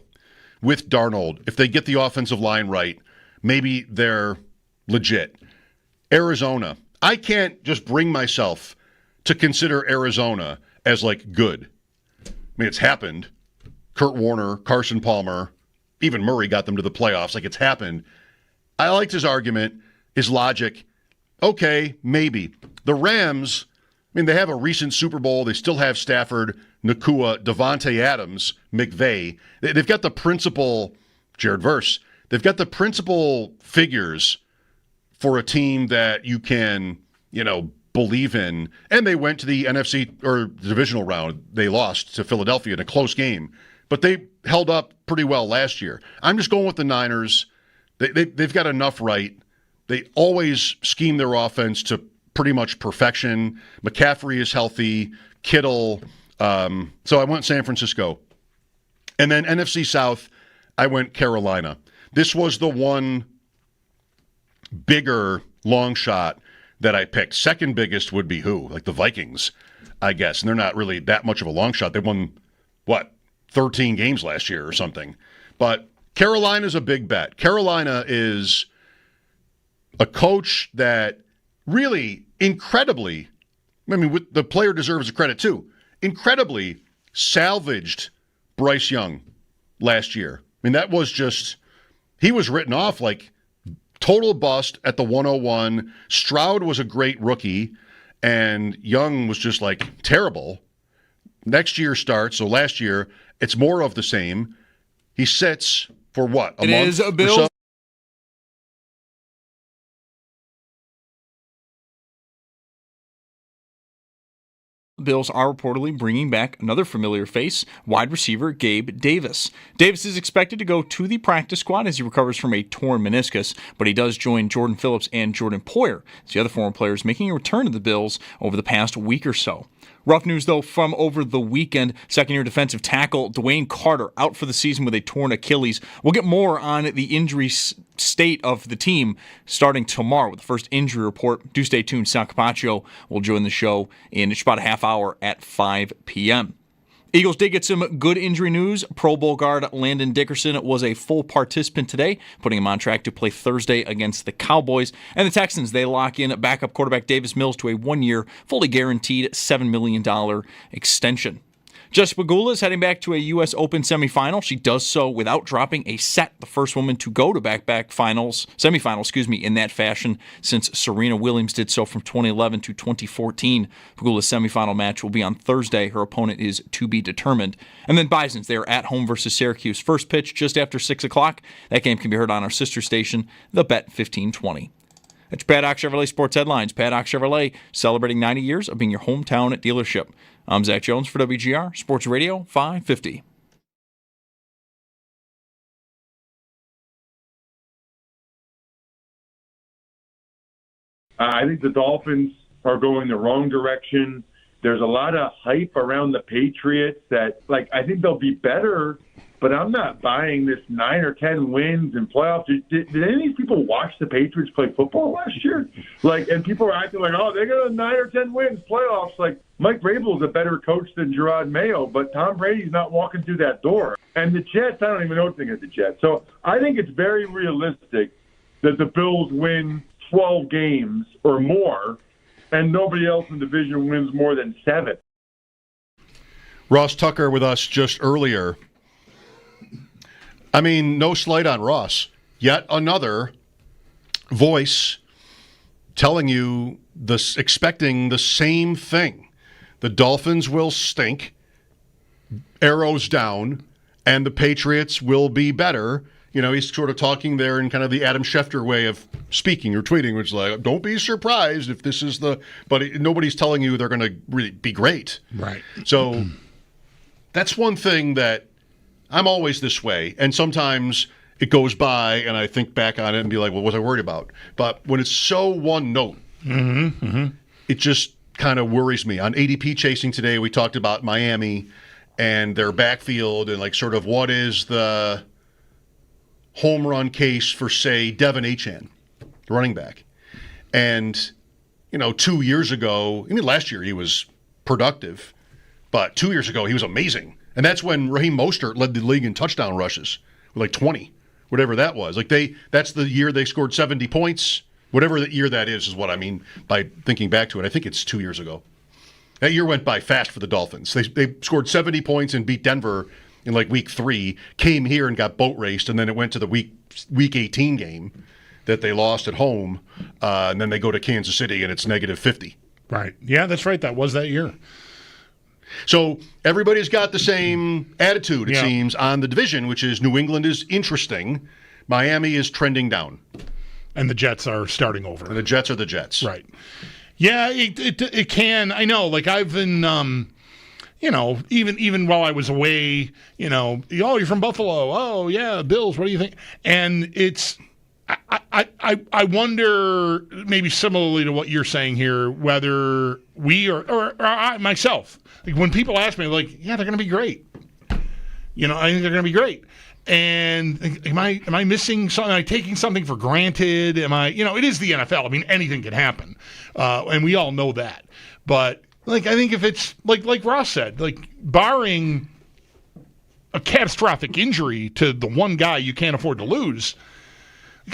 with Darnold. If they get the offensive line right, maybe they're legit. Arizona. I can't just bring myself to consider Arizona as good. I mean, it's happened. Kurt Warner, Carson Palmer, even Murray got them to the playoffs. It's happened. I liked his argument, his logic. Okay, maybe. The Rams, they have a recent Super Bowl. They still have Stafford, Nakua, Devontae Adams, McVay. They've got the principal, Jared Verse. They've got the principal figures for a team that you can, believe in. And they went to the NFC or divisional round. They lost to Philadelphia in a close game, but they held up pretty well last year. I'm just going with the Niners. They've got enough right. They always scheme their offense to pretty much perfection. McCaffrey is healthy. Kittle. So I went San Francisco. And then NFC South, I went Carolina. This was the one bigger long shot that I picked. Second biggest would be who? The Vikings, I guess. And they're not really that much of a long shot. They won, 13 games last year or something. But Carolina's a big bet. Carolina is a coach that really incredibly, the player deserves the credit too, incredibly salvaged Bryce Young last year. That was just, he was written off total bust at the 101. Stroud was a great rookie, and Young was just terrible. Next year starts, so last year, it's more of the same. He sits for what, a month? It is a Bill. Bills are reportedly bringing back another familiar face, wide receiver Gabe Davis. Davis is expected to go to the practice squad as he recovers from a torn meniscus, but he does join Jordan Phillips and Jordan Poyer, as the other former players making a return to the Bills over the past week or so. Rough news, though, from over the weekend. Second-year defensive tackle Dwayne Carter out for the season with a torn Achilles. We'll get more on the injury state of the team starting tomorrow with the first injury report. Do stay tuned. Sal Capaccio will join the show in just about a half hour at 5 p.m. Eagles did get some good injury news. Pro Bowl guard Landon Dickerson was a full participant today, putting him on track to play Thursday against the Cowboys. And the Texans, they lock in backup quarterback Davis Mills to a one-year, fully guaranteed $7 million extension. Jessica Pegula is heading back to a U.S. Open semifinal. She does so without dropping a set, the first woman to go to back-to-back semifinals, in that fashion since Serena Williams did so from 2011 to 2014. Pegula's semifinal match will be on Thursday. Her opponent is to be determined. And then Bisons, they are at home versus Syracuse. First pitch just after 6 o'clock. That game can be heard on our sister station, The Bet 1520. That's Paddock Chevrolet Sports Headlines. Paddock Chevrolet celebrating 90 years of being your hometown dealership. I'm Zach Jones for WGR Sports Radio 550. I think the Dolphins are going the wrong direction. There's a lot of hype around the Patriots that, I think they'll be better, but I'm not buying this 9 or 10 wins in playoffs. Did any of these people watch the Patriots play football last year? And people are acting like, oh, they got 9 or 10 wins, playoffs. Mike Vrabel is a better coach than Gerard Mayo, but Tom Brady's not walking through that door. And the Jets, I don't even know what to think of the Jets. So I think it's very realistic that the Bills win 12 games or more, and nobody else in the division wins more than 7. Ross Tucker with us just earlier. I mean, no slight on Ross. Yet another voice telling you expecting the same thing. The Dolphins will stink, arrows down, and the Patriots will be better. He's sort of talking there in kind of the Adam Schefter way of speaking or tweeting, which is like, don't be surprised if this is but nobody's telling you they're going to really be great. Right. So that's one thing that I'm always this way, and sometimes it goes by and I think back on it and be like, well, what was I worried about? But when it's so one note, it just kind of worries me. On ADP Chasing today, we talked about Miami and their backfield and sort of what is the home run case for, say, Devin Achane, the running back. And, 2 years ago, last year he was productive, but 2 years ago he was amazing. And that's when Raheem Mostert led the league in touchdown rushes with 20, whatever that was. That's the year they scored 70 points. Whatever the year that is what I mean by thinking back to it. I think it's 2 years ago. That year went by fast for the Dolphins. They scored 70 points and beat Denver in week 3, came here and got boat raced, and then it went to the week 18 game that they lost at home, and then they go to Kansas City and it's -50. Right. Yeah, that's right. That was that year. So everybody's got the same attitude, it seems, on the division, which is New England is interesting. Miami is trending down. And the Jets are starting over. And the Jets are the Jets. Right. Yeah, it can. I know. I've been, even while I was away, oh, you're from Buffalo. Oh, yeah, Bills. What do you think? And it's, I wonder, maybe similarly to what you're saying here, whether we or I myself, when people ask me, yeah, they're going to be great. I think they're going to be great. And am I missing something? Am I taking something for granted? Am I, it is the NFL. I mean, anything can happen. And we all know that. But, I think if it's, like Ross said, barring a catastrophic injury to the one guy you can't afford to lose,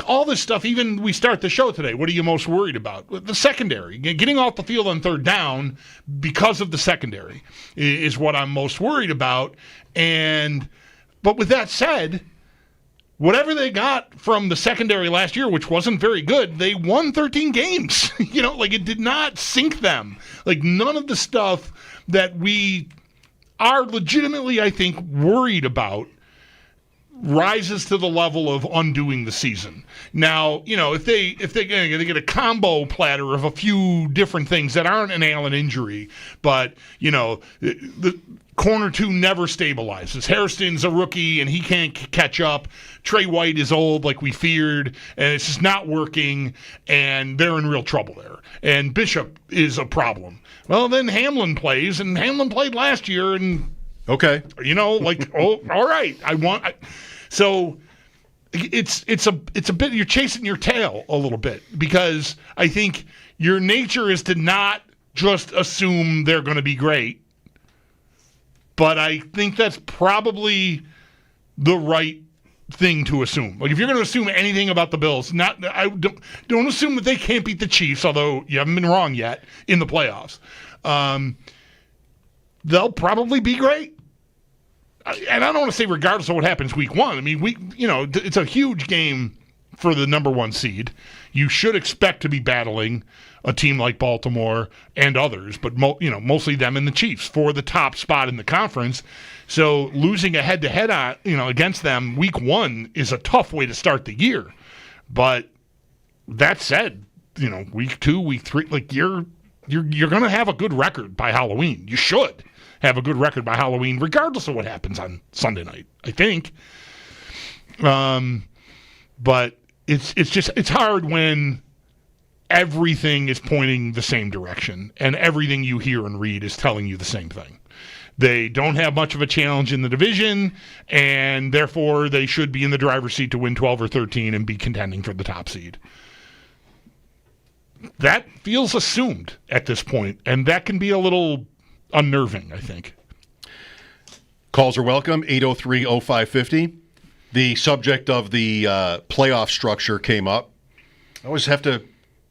all this stuff, even we start the show today, what are you most worried about? The secondary. Getting off the field on third down because of the secondary is what I'm most worried about. But with that said, whatever they got from the secondary last year, which wasn't very good, they won 13 games. It did not sink them. None of the stuff that we are legitimately, I think, worried about rises to the level of undoing the season. Now, if they get a combo platter of a few different things that aren't an Allen injury, but the corner 2 never stabilizes. Hairston's a rookie and he can't catch up. Trey White is old like we feared, and it's just not working, and they're in real trouble there. And Bishop is a problem. Well, then Hamlin plays, and Hamlin played last year, and okay, all right. So it's a bit, you're chasing your tail a little bit, because I think your nature is to not just assume they're going to be great. But I think that's probably the right thing to assume. Like, if you're going to assume anything about the Bills, don't assume that they can't beat the Chiefs, although you haven't been wrong yet in the playoffs. They'll probably be great. And I don't want to say regardless of what happens week 1. I mean, it's a huge game for the number 1 seed. You should expect to be battling a team like Baltimore and others, but mostly them and the Chiefs for the top spot in the conference. So losing a head-to-head against them week 1 is a tough way to start the year. But that said, week 2, week 3, like you're going to have a good record by Halloween. You should have a good record by Halloween, regardless of what happens on Sunday night, I think. But it's hard when everything is pointing the same direction and everything you hear and read is telling you the same thing. They don't have much of a challenge in the division, and therefore they should be in the driver's seat to win 12 or 13 and be contending for the top seed. That feels assumed at this point, and that can be a little unnerving, I think. Calls are welcome, 803-0550. The subject of the playoff structure came up. I always have to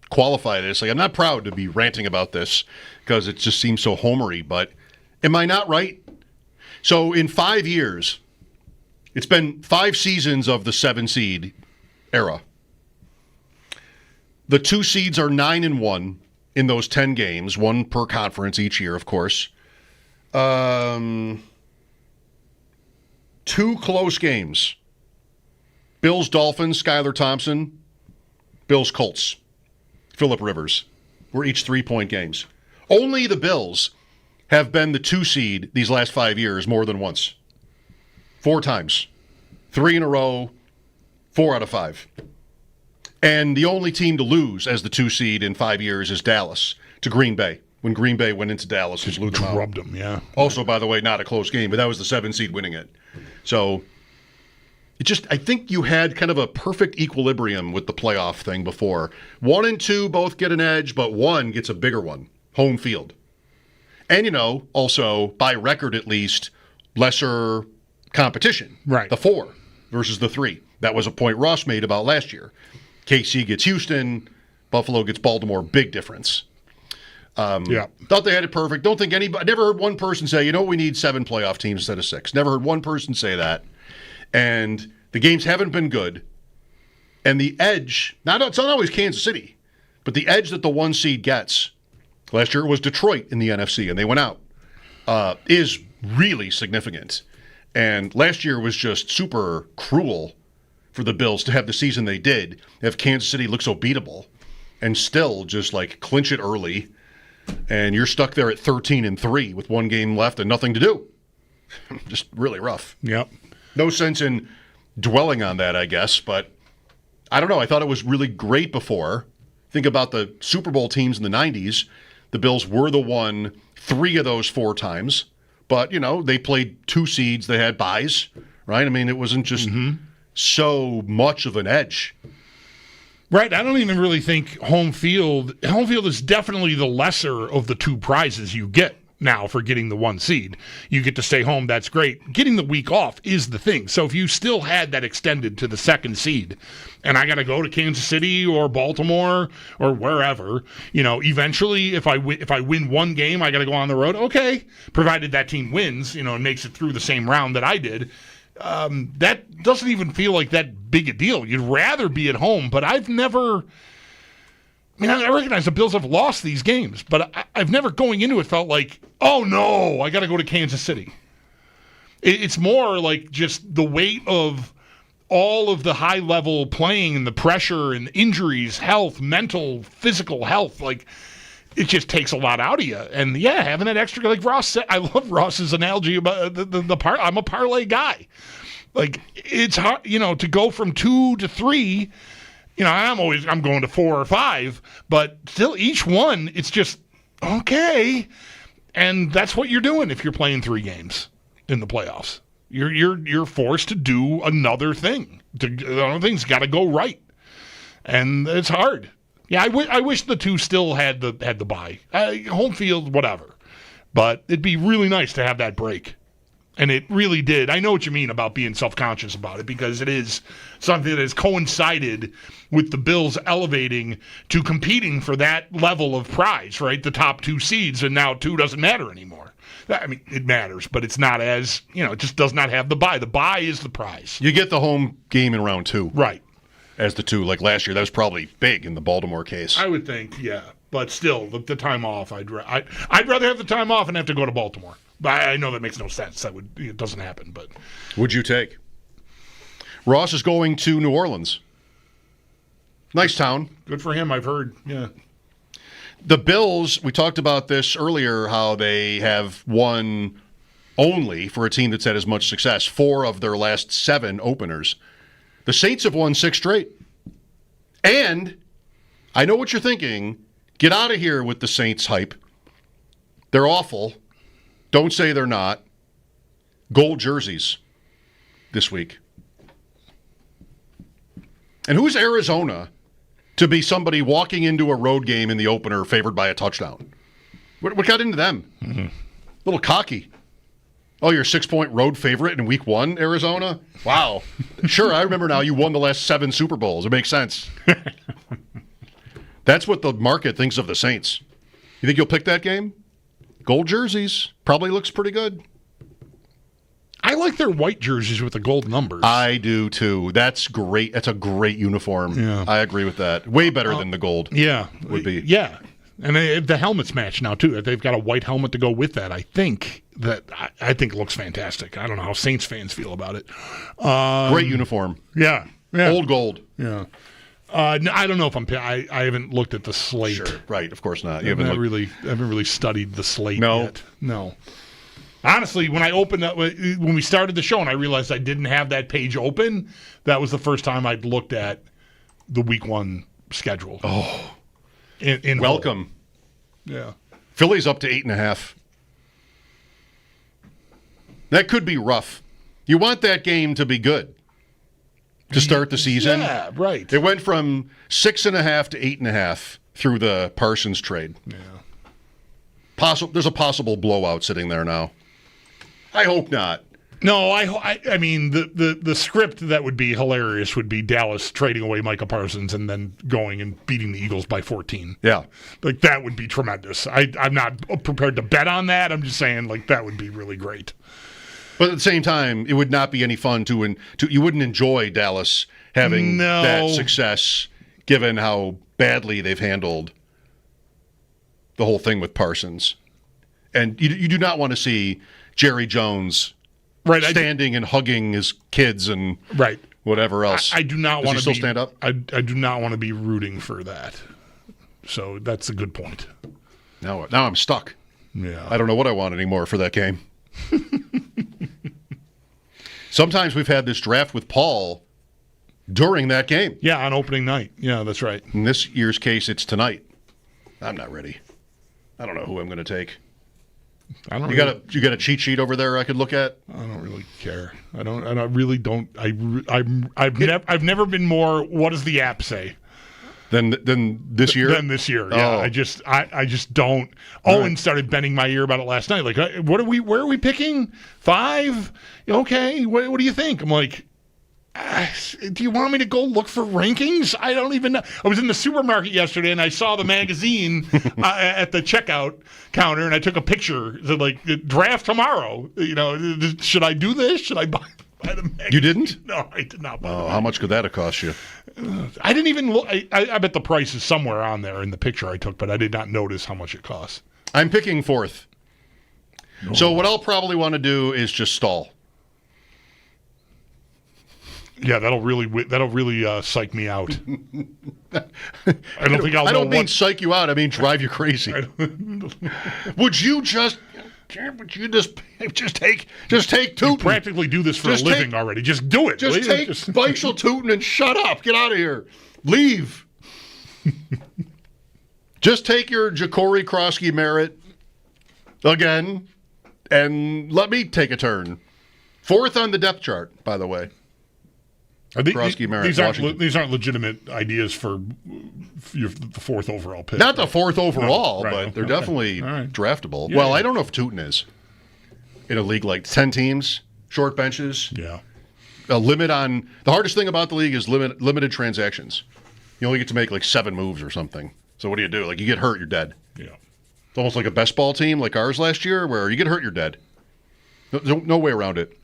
qualify this. Like, I'm not proud to be ranting about this because it just seems so homery, but am I not right? So in 5 years, it's been 5 seasons of the 7 seed era. The 2 seeds are 9-1 in those 10 games, 1 per conference each year, of course. 2 close games. Bills Dolphins, Skylar Thompson. Bills Colts, Phillip Rivers, were each 3-point games. Only the Bills have been the 2 seed these last 5 years more than once. 4 times. 3 in a row, 4 out of 5. And the only team to lose as the 2 seed in 5 years is Dallas to Green Bay. When Green Bay went into Dallas, just drubbed them, yeah. Also, by the way, not a close game, but that was the 7 seed winning it. So I think you had kind of a perfect equilibrium with the playoff thing before. 1 and 2 both get an edge, but 1 gets a bigger one, home field. And, also, by record at least, lesser competition. Right. The 4 versus the 3. That was a point Ross made about last year. KC gets Houston, Buffalo gets Baltimore, big difference. Thought they had it perfect. Don't think anybody, never heard one person say, we need 7 playoff teams instead of 6. Never heard one person say that. And the games haven't been good. And the edge, it's not always Kansas City, but the edge that the 1 seed gets, last year it was Detroit in the NFC, and they went out, is really significant. And last year was just super cruel for the Bills to have the season they did, have Kansas City look so beatable, and still just clinch it early, and you're stuck there at 13-3 with 1 game left and nothing to do. Just really rough. Yep. No sense in dwelling on that, I guess, but I don't know. I thought it was really great before. Think about the Super Bowl teams in the 90s. The Bills were the one 3 of those 4 times, but, they played 2 seeds. They had byes, right? I mean, it wasn't just so much of an edge. Right. I don't even really think home field is definitely the lesser of the 2 prizes you get now for getting the 1 seed. You get to stay home. That's great. Getting the week off is the thing. So if you still had that extended to the 2nd seed, and I got to go to Kansas City or Baltimore or wherever, eventually if I win 1 game, I got to go on the road. Okay, provided that team wins, and makes it through the same round that I did. That doesn't even feel like that big a deal. You'd rather be at home, but I recognize the Bills have lost these games, but I've never going into it felt like, oh no, I got to go to Kansas City. It's more like just the weight of all of the high-level playing and the pressure and injuries, health, mental, physical health, like, it just takes a lot out of you. And, yeah, having that extra, like Ross said, I love Ross's analogy about the I'm a parlay guy. Like, it's hard, to go from 2 to 3. I'm going to 4 or 5, but still each one, it's just, okay. And that's what you're doing if you're playing 3 games in the playoffs. You're forced to do another thing. Another thing's got to go right, and it's hard. Yeah, I wish the 2 still had the bye, home field, whatever. But it'd be really nice to have that break, and it really did. I know what you mean about being self-conscious about it, because it is something that has coincided with the Bills elevating to competing for that level of prize, right? The top 2 seeds, and now 2 doesn't matter anymore. I mean, it matters, but it's not as, it just does not have the bye. The bye is the prize. You get the home game in round 2. Right. As the 2, like last year. That was probably big in the Baltimore case. I would think, yeah. But still, the time off, I'd rather have the time off and have to go to Baltimore. But I know that makes no sense. It doesn't happen. But would you take? Ross is going to New Orleans. Nice town. Good for him, I've heard. Yeah. The Bills, we talked about this earlier, how they have won only, for a team that's had as much success, 4 of their last 7 openers. The Saints have won 6 straight. And I know what you're thinking. Get out of here with the Saints hype. They're awful. Don't say they're not. Gold jerseys this week. And who's Arizona to be somebody walking into a road game in the opener favored by a touchdown? What got into them? Mm-hmm. A little cocky. Oh, you're a 6-point road favorite in week 1, Arizona? Wow. Sure, I remember now you won the last 7 Super Bowls. It makes sense. That's what the market thinks of the Saints. You think you'll pick that game? Gold jerseys. Probably looks pretty good. I like their white jerseys with the gold numbers. I do, too. That's great. That's a great uniform. Yeah. I agree with that. Way better than the gold. Yeah. Would be. Yeah. And the helmets match now, too. They've got a white helmet to go with that, I think. I think it looks fantastic. I don't know how Saints fans feel about it. Great uniform. Yeah. Old gold. Yeah. No, I don't know if I haven't looked at the slate. Sure. Right. Of course not. I haven't really studied the slate yet. No. Honestly, when we started the show and I realized I didn't have that page open, that was the first time I'd looked at the week 1 schedule. Oh. In welcome. Whole. Yeah. Philly's up to 8.5. That could be rough. You want that game to be good to start the season. Yeah, right. It went from 6.5 to 8.5 through the Parsons trade. Yeah. There's a possible blowout sitting there now. I hope not. No, I mean, the script that would be hilarious would be Dallas trading away Micah Parsons and then going and beating the Eagles by 14. Yeah. Like, that would be tremendous. I'm not prepared to bet on that. I'm just saying, like, that would be really great. But at the same time, it would not be any fun you wouldn't enjoy Dallas having that success, given how badly they've handled the whole thing with Parsons. And you do not want to see Jerry Jones standing and hugging his kids and whatever else. I do not want to still stand up. I do not want to be rooting for that. So that's a good point. Now I'm stuck. Yeah. I don't know what I want anymore for that game. Sometimes we've had this draft with Paul during that game. Yeah, on opening night. Yeah, that's right. In this year's case, it's tonight. I'm not ready. I don't know who I'm going to take. You got a cheat sheet over there I could look at? I don't really care. I've never been more. What does the app say? Than this year? Than this year. Yeah. I just don't. Owen started bending my ear about it last night. Like, where are we picking? 5? Okay. What do you think? I'm like, do you want me to go look for rankings? I don't even know. I was in the supermarket yesterday and I saw the magazine at the checkout counter and I took a picture. So like, draft tomorrow. Should I do this? Should I buy the magazine? You didn't? No, I did not buy the magazine. How much could that have cost you? I didn't even look. I bet the price is somewhere on there in the picture I took, but I did not notice how much it costs. I'm picking 4th. No. So what I'll probably want to do is just stall. Yeah, that'll really psych me out. I don't think I'll. I don't know mean psych you out. I mean drive you crazy. Would you just take Tootin? You practically do this for a living already. Just do it. Just take Beisel Tootin and shut up. Get out of here. Leave. Just take your Ja'Cory Kroski Merritt again and let me take a turn. 4th on the depth chart, by the way. Kroski Merritt. These aren't legitimate ideas for the 4th overall pick. Not the 4th overall, no, but they're definitely draftable. Yeah, well, I don't know if Tootin is in a league like 10 teams, short benches. Yeah. A limit on the hardest thing about the league is limited transactions. You only get to make like 7 moves or something. So what do? Like you get hurt, you're dead. Yeah. It's almost like a best ball team like ours last year where you get hurt, you're dead. No way around it.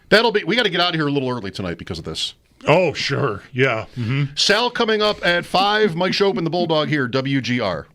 We got to get out of here a little early tonight because of this. Oh, sure. Yeah. Mm-hmm. Sal coming up at 5. Mike Schopp and the Bulldog here, WGR.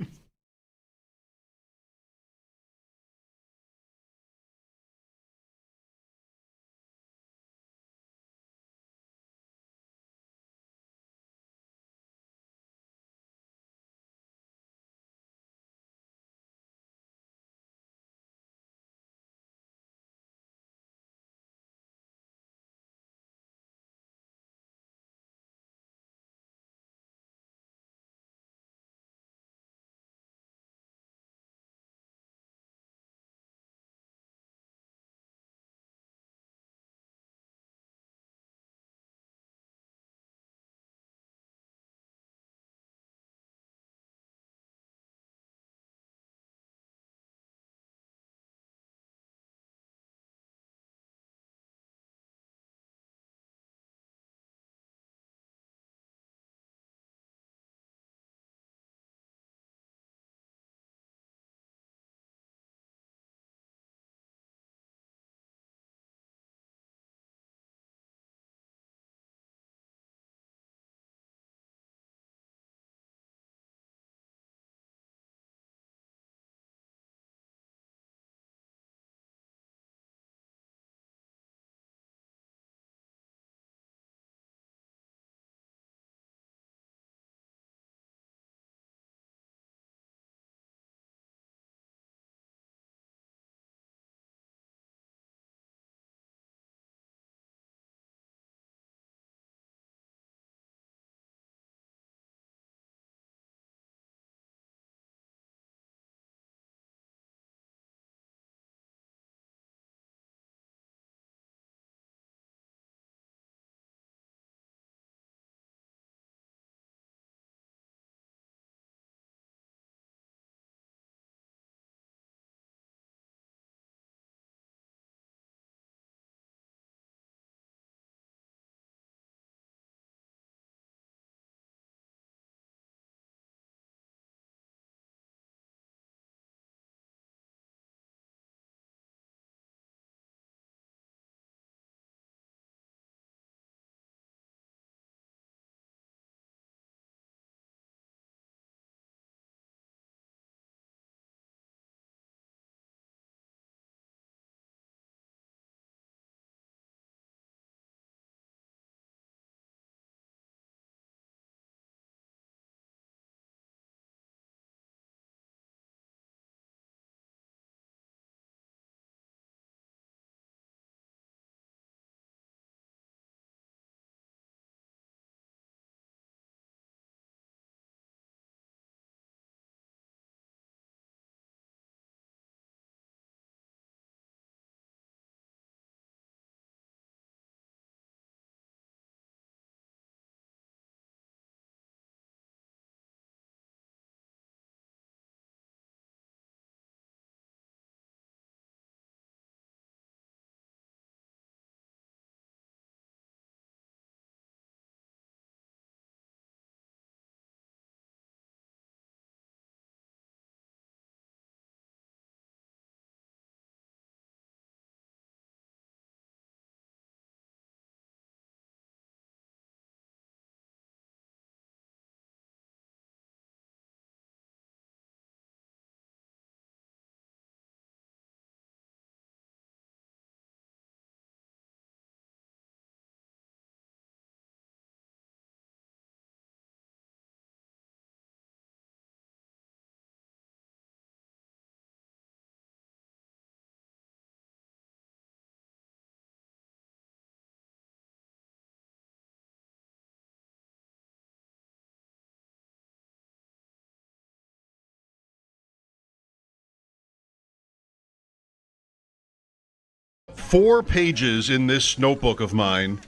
4 pages in this notebook of mine,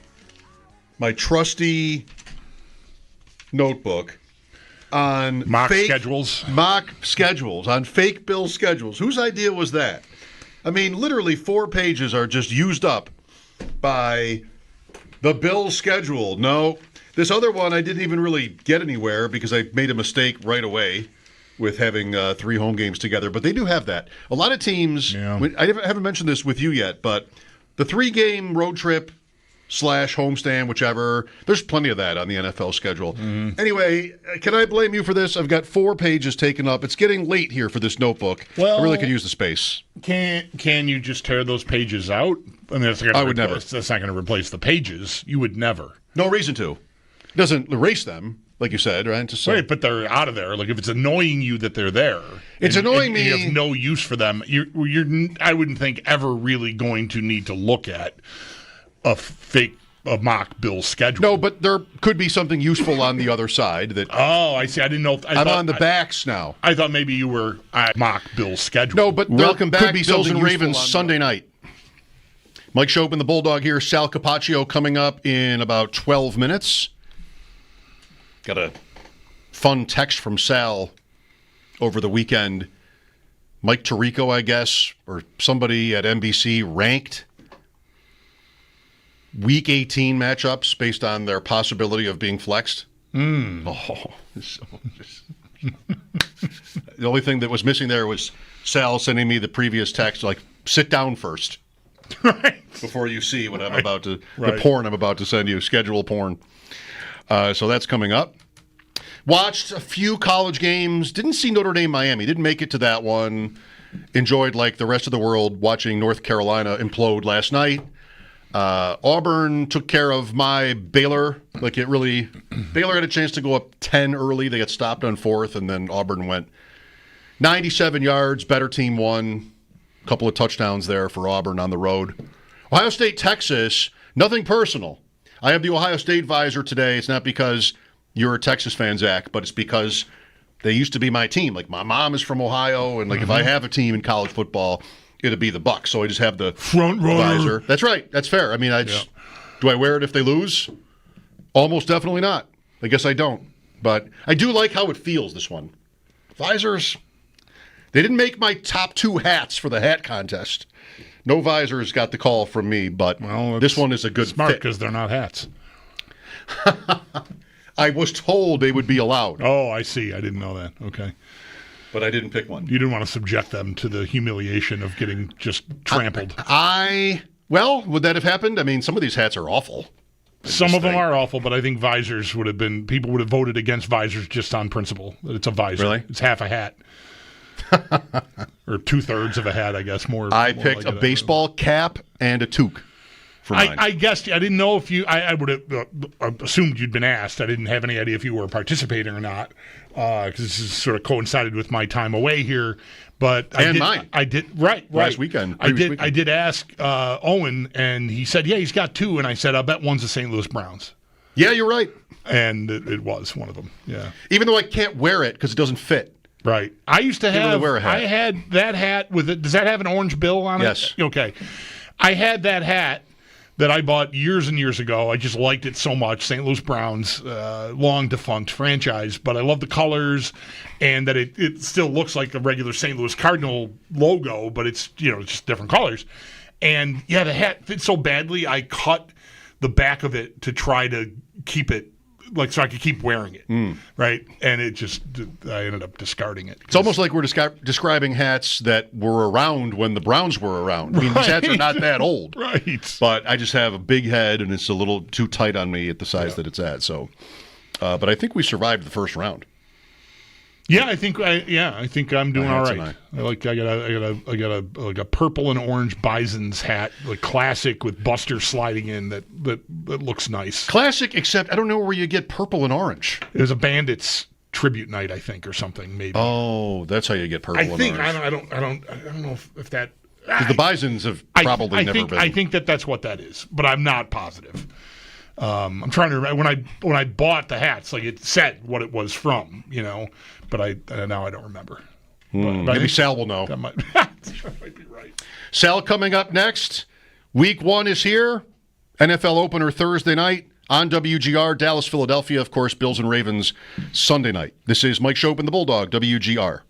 my trusty notebook, on mock fake schedules. Mock schedules, on fake bill schedules. Whose idea was that? I mean, literally 4 pages are just used up by the Bills schedule. No, this other one I didn't even really get anywhere because I made a mistake right away with having 3 home games together. But they do have that. A lot of teams, I haven't mentioned this with you yet, but the 3-game road trip / homestand, whichever, there's plenty of that on the NFL schedule. Mm-hmm. Anyway, can I blame you for this? I've got 4 pages taken up. It's getting late here for this notebook. Well, I really could use the space. Can you just tear those pages out? I mean, I would never. That's not going to replace the pages. You would never. No reason to. It doesn't erase them, like you said, right? Just right, but they're out of there. Like, if it's annoying you that they're there. It's annoying me. You have no use for them. You're I wouldn't think, ever really going to need to look at a mock bill schedule. No, but there could be something useful on the other side. That. Oh, I see. I didn't know. I'm on the backs now. I thought maybe you were at mock bill schedule. No, but welcome back. Could be Bills and Ravens Sunday night. Mike Schopp and the Bulldog here. Sal Capaccio coming up in about 12 minutes. Got a fun text from Sal over the weekend. Mike Tirico, I guess, or somebody at NBC ranked Week 18 matchups based on their possibility of being flexed. The only thing that was missing there was Sal sending me the previous text, like, sit down first. Right. Before you see what I'm about to, the porn I'm about to send you, schedule porn. So that's coming up. Watched a few college games. Didn't see Notre Dame, Miami. Didn't make it to that one. Enjoyed, like the rest of the world, watching North Carolina implode last night. Auburn took care of my Baylor. Baylor had a chance to go up 10 early. They got stopped on 4th, and then Auburn went 97 yards. Better team won. A couple of touchdowns there for Auburn on the road. Ohio State, Texas, nothing personal. I have the Ohio State visor today. It's not because you're a Texas fan, Zach, but it's because they used to be my team. Like, my mom is from Ohio, and if I have a team in college football, it'd be the Bucs. So I just have the front runner visor. That's right. That's fair. I mean, do I wear it if they lose? Almost definitely not. I guess I don't. But I do like how it feels, this one. Visors, they didn't make my top 2 hats for the hat contest. No visors got the call from me, but this one is a good smart fit. Because they're not hats. I was told they would be allowed. Oh, I see. I didn't know that. Okay. But I didn't pick one. You didn't want to subject them to the humiliation of getting just trampled. Well, would that have happened? I mean, some of these hats are awful. Some of them are awful, but I think visors would have been, people would have voted against visors just on principle. That it's a visor. Really? It's half a hat. Or 2/3 of a hat, I guess. I picked a baseball cap and a toque for mine. I guessed. I didn't know if you, I would have assumed you'd been asked. I didn't have any idea if you were participating or not, because this is sort of coincided with my time away here. But mine. I did right last weekend. I did ask Owen, and he said, "Yeah, he's got 2." And I said, "I bet one's the St. Louis Browns." Yeah, you're right. And it was one of them. Yeah. Even though I can't wear it because it doesn't fit. Right. I used to have. Wear a hat. I had that hat with it. Does that have an orange bill on it? Yes. Okay. I had that hat that I bought years and years ago. I just liked it so much. St. Louis Browns, long defunct franchise, but I love the colors and that it still looks like the regular St. Louis Cardinal logo, but it's just different colors. And yeah, the hat fits so badly. I cut the back of it to try to keep it so I could keep wearing it, right? And I ended up discarding it. It's almost like we're describing hats that were around when the Browns were around. I mean, these hats are not that old. Right. But I just have a big head, and it's a little too tight on me at the size that it's at. So, but I think we survived the first round. Yeah, I think I'm doing all right. I got a purple and orange Bison's hat, like classic with Buster sliding in that looks nice. Classic, except I don't know where you get purple and orange. It was a Bandits tribute night, I think, or something maybe. Oh, that's how you get purple and orange. I don't know if that. Because the Bisons have probably never been. I think that's what that is, but I'm not positive. I'm trying to remember when I bought the hats, like it said what it was from, but now I don't remember. But maybe Sal will know. That might be right. Sal coming up next. Week 1 is here. NFL opener Thursday night on WGR. Dallas, Philadelphia, of course, Bills and Ravens Sunday night. This is Mike Schopp and the Bulldog, WGR.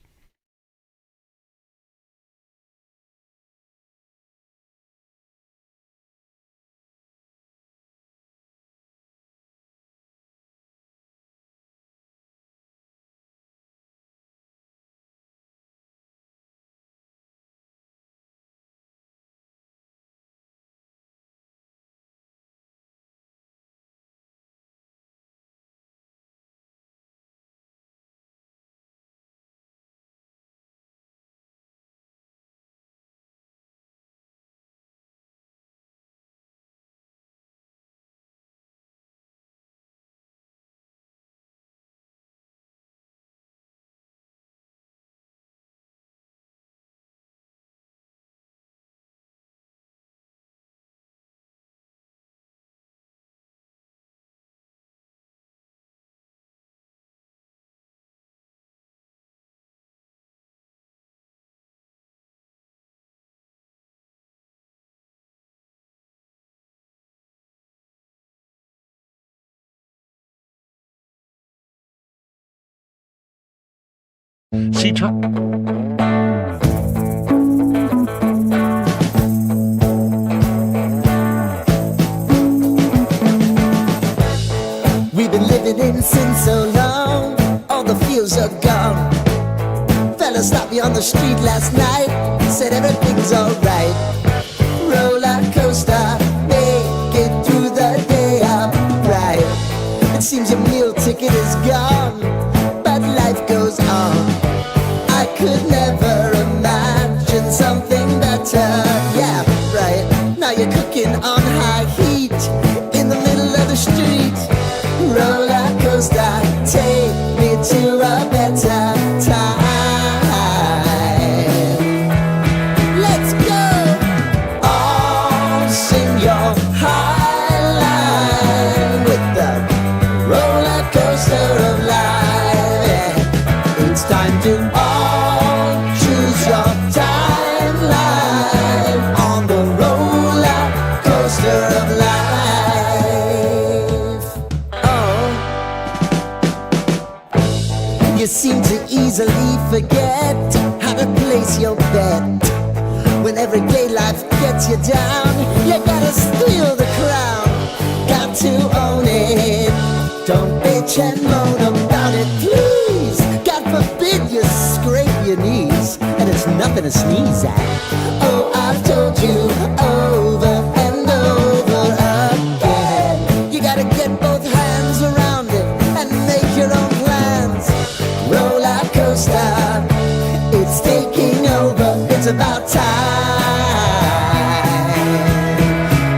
We've been living in sin so long, all the feels are gone. Fella stopped me on the street last night, said everything's alright. Roller coaster, make it through the day upright. It seems your meal ticket is gone, but life goes on. I could never imagine something better. Yeah, right. Now you're cooking on high heat in the middle of the street. Roller coaster, take me to a better time. Let's go. All sing your high line with the roller coaster of life. Yeah. It's time to all choose your timeline on the roller coaster of life. You seem to easily forget how to place your bet. When everyday life gets you down, you gotta steal the crown. Got to own it. Don't bitch and moan about it, please. God forbid you scrape your knees, and it's nothing to sneeze at. Oh, I've told you over and over again. You gotta get both hands around it and make your own plans. Roller coaster, it's taking over, it's about time.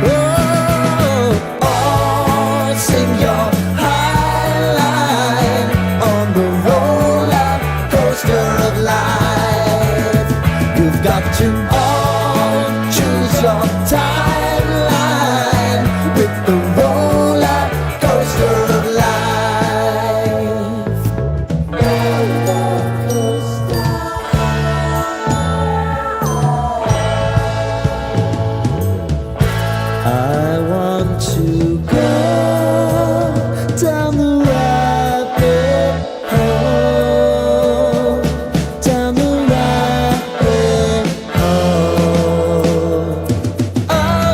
Oh, all sing your high line on the roller coaster of life. You've got to all choose your timeline with the roller coaster of life. I want to go down the rabbit hole, down the rabbit hole. Oh,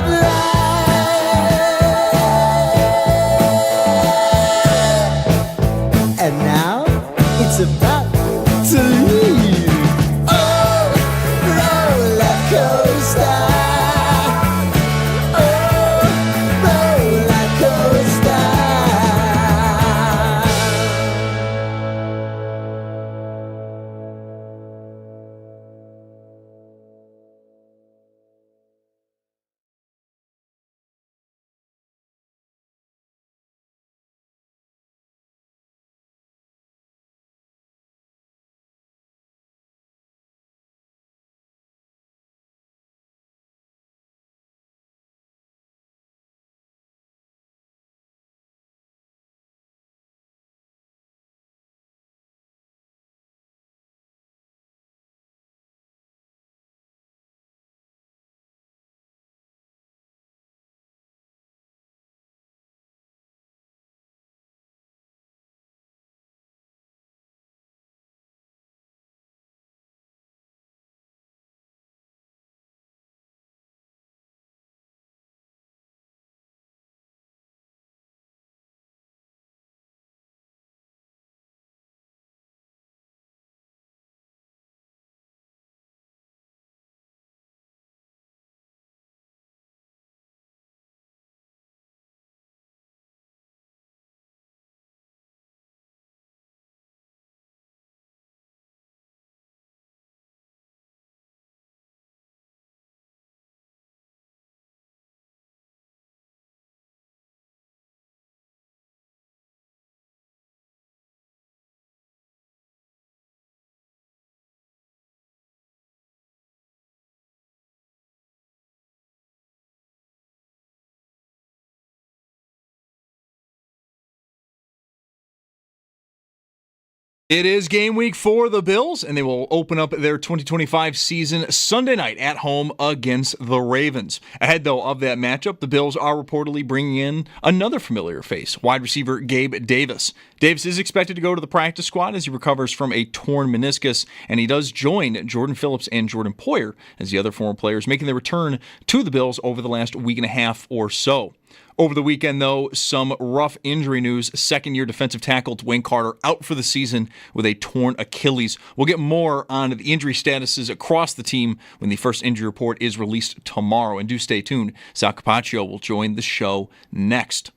It is game week for the Bills, and they will open up their 2025 season Sunday night at home against the Ravens. Ahead, though, of that matchup, the Bills are reportedly bringing in another familiar face, wide receiver Gabe Davis. Davis is expected to go to the practice squad as he recovers from a torn meniscus, and he does join Jordan Phillips and Jordan Poyer as the other former players making their return to the Bills over the last week and a half or so. Over the weekend, though, some rough injury news. Second-year defensive tackle Dwayne Carter out for the season with a torn Achilles. We'll get more on the injury statuses across the team when the first injury report is released tomorrow. And do stay tuned. Sal Capaccio will join the show next.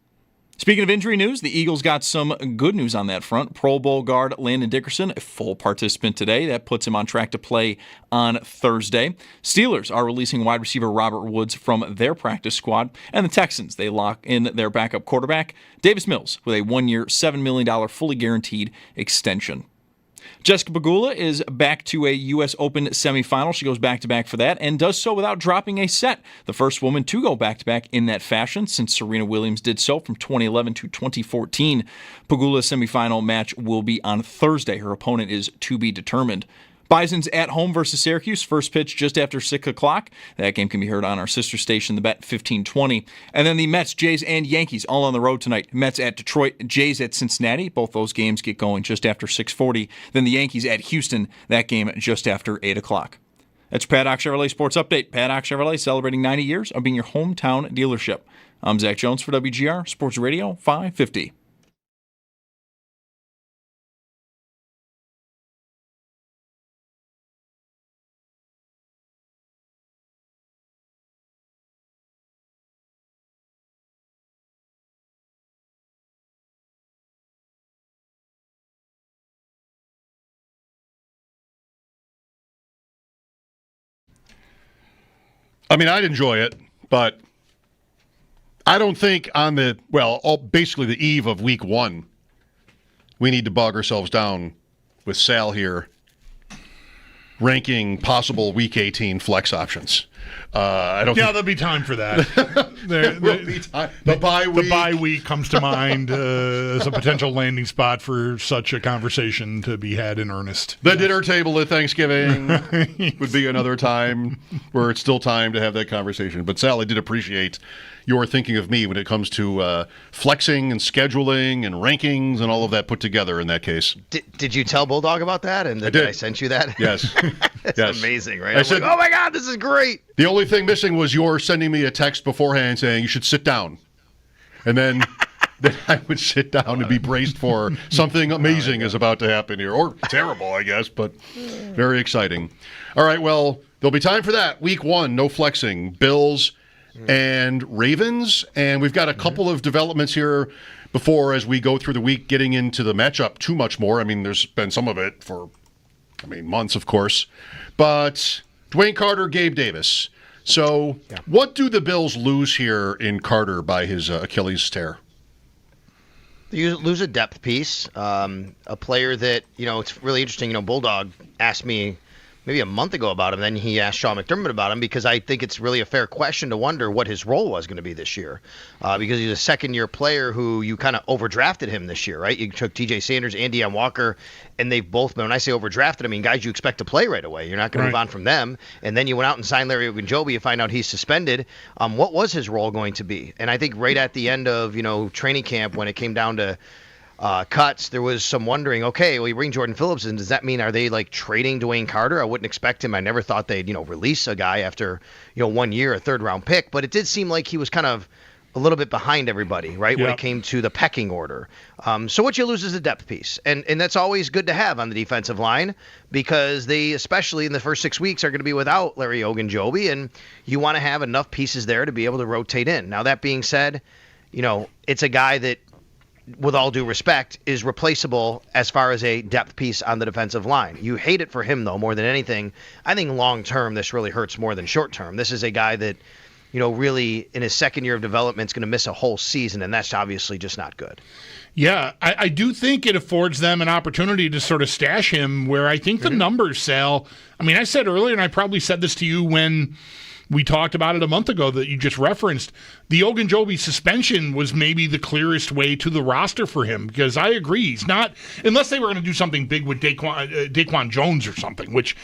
Speaking of injury news, the Eagles got some good news on that front. Pro Bowl guard Landon Dickerson, a full participant today. That puts him on track to play on Thursday. Steelers are releasing wide receiver Robert Woods from their practice squad. And the Texans, they lock in their backup quarterback, Davis Mills, with a 1-year, $7 million fully guaranteed extension. Jessica Pegula is back to a U.S. Open semifinal. She goes back-to-back for that and does so without dropping a set. The first woman to go back-to-back in that fashion since Serena Williams did so from 2011 to 2014. Pegula's semifinal match will be on Thursday. Her opponent is to be determined. Bison's at home versus Syracuse. First pitch just after 6 o'clock. That game can be heard on our sister station, the Bet 1520. And then the Mets, Jays, and Yankees all on the road tonight. Mets at Detroit, Jays at Cincinnati. Both those games get going just after 6:40. Then the Yankees at Houston. That game just after 8 o'clock. That's your Paddock Chevrolet Sports Update. Paddock Chevrolet celebrating 90 years of being your hometown dealership. I'm Zach Jones for WGR Sports Radio 550. I mean, I'd enjoy it, but I don't think on basically the eve of week 1, we need to bog ourselves down with Sal here ranking possible week 18 flex options. There'll be time for that. The bye week. The bye week comes to mind as a potential landing spot for such a conversation to be had in earnest. The dinner table at Thanksgiving would be another time where it's still time to have that conversation. But Sal, I did appreciate your thinking of me when it comes to flexing and scheduling and rankings and all of that put together in that case. Did you tell Bulldog about that? And I sent you that? Yes. It's yes. amazing, right? I said, like, oh my God, this is great. The only thing missing was your sending me a text beforehand saying you should sit down. And then I would sit down and be braced for something amazing is about to happen here. Or terrible, I guess, but very exciting. All right, well, there'll be time for that. Week 1, no flexing. Bills and Ravens. And we've got a couple of developments here before as we go through the week getting into the matchup too much more. I mean, there's been some of it for months, of course. But Dwayne Carter, Gabe Davis. So what do the Bills lose here in Carter by his Achilles tear? You lose a depth piece, a player that, it's really interesting. Bulldog asked me maybe a month ago about him. Then he asked Sean McDermott about him because I think it's really a fair question to wonder what his role was going to be this year. Because he's a second-year player who you kind of overdrafted him this year, right? You took T.J. Sanders and Deion Walker, and they've both been, when I say overdrafted, I mean guys you expect to play right away. You're not going to move on from them. And then you went out and signed Larry Ogunjobi. You find out he's suspended. What was his role going to be? And I think right at the end of, training camp when it came down to cuts, there was some wondering, okay, well, you bring Jordan Phillips in. Does that mean, are they like trading Dwayne Carter? I wouldn't expect him. I never thought they'd, release a guy after, 1 year, a third-round pick. But it did seem like he was kind of a little bit behind everybody, right, when it came to the pecking order. So what you lose is a depth piece. And that's always good to have on the defensive line because they, especially in the first 6 weeks, are going to be without Larry Ogunjobi, and you want to have enough pieces there to be able to rotate in. Now, that being said, it's a guy that, with all due respect, is replaceable as far as a depth piece on the defensive line. You hate it for him, though, more than anything. I think long-term, this really hurts more than short-term. This is a guy that, really in his second year of development is going to miss a whole season, and that's obviously just not good. Yeah, I do think it affords them an opportunity to sort of stash him where I think the numbers, Sal, I mean, I said earlier, and I probably said this to you when we talked about it a month ago that you just referenced. The Ogunjobi suspension was maybe the clearest way to the roster for him, because I agree, he's not, unless they were going to do something big with Daquan Jones or something, which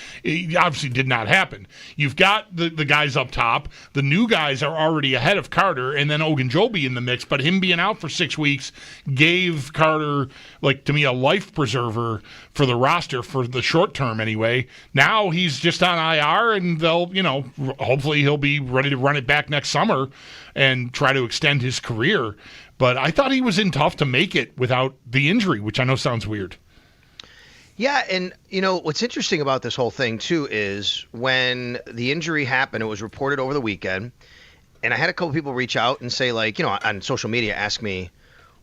obviously did not happen. You've got the guys up top. The new guys are already ahead of Carter, and then Ogunjobi in the mix, but him being out for 6 weeks gave Carter, like, to me, a life preserver for the roster for the short term anyway. Now he's just on IR, and they'll, hopefully he'll be ready to run it back next summer and try to extend his career. But I thought he was in tough to make it without the injury, which I know sounds weird. Yeah, and what's interesting about this whole thing too is when the injury happened, it was reported over the weekend, and I had a couple people reach out and say, like, on social media, ask me,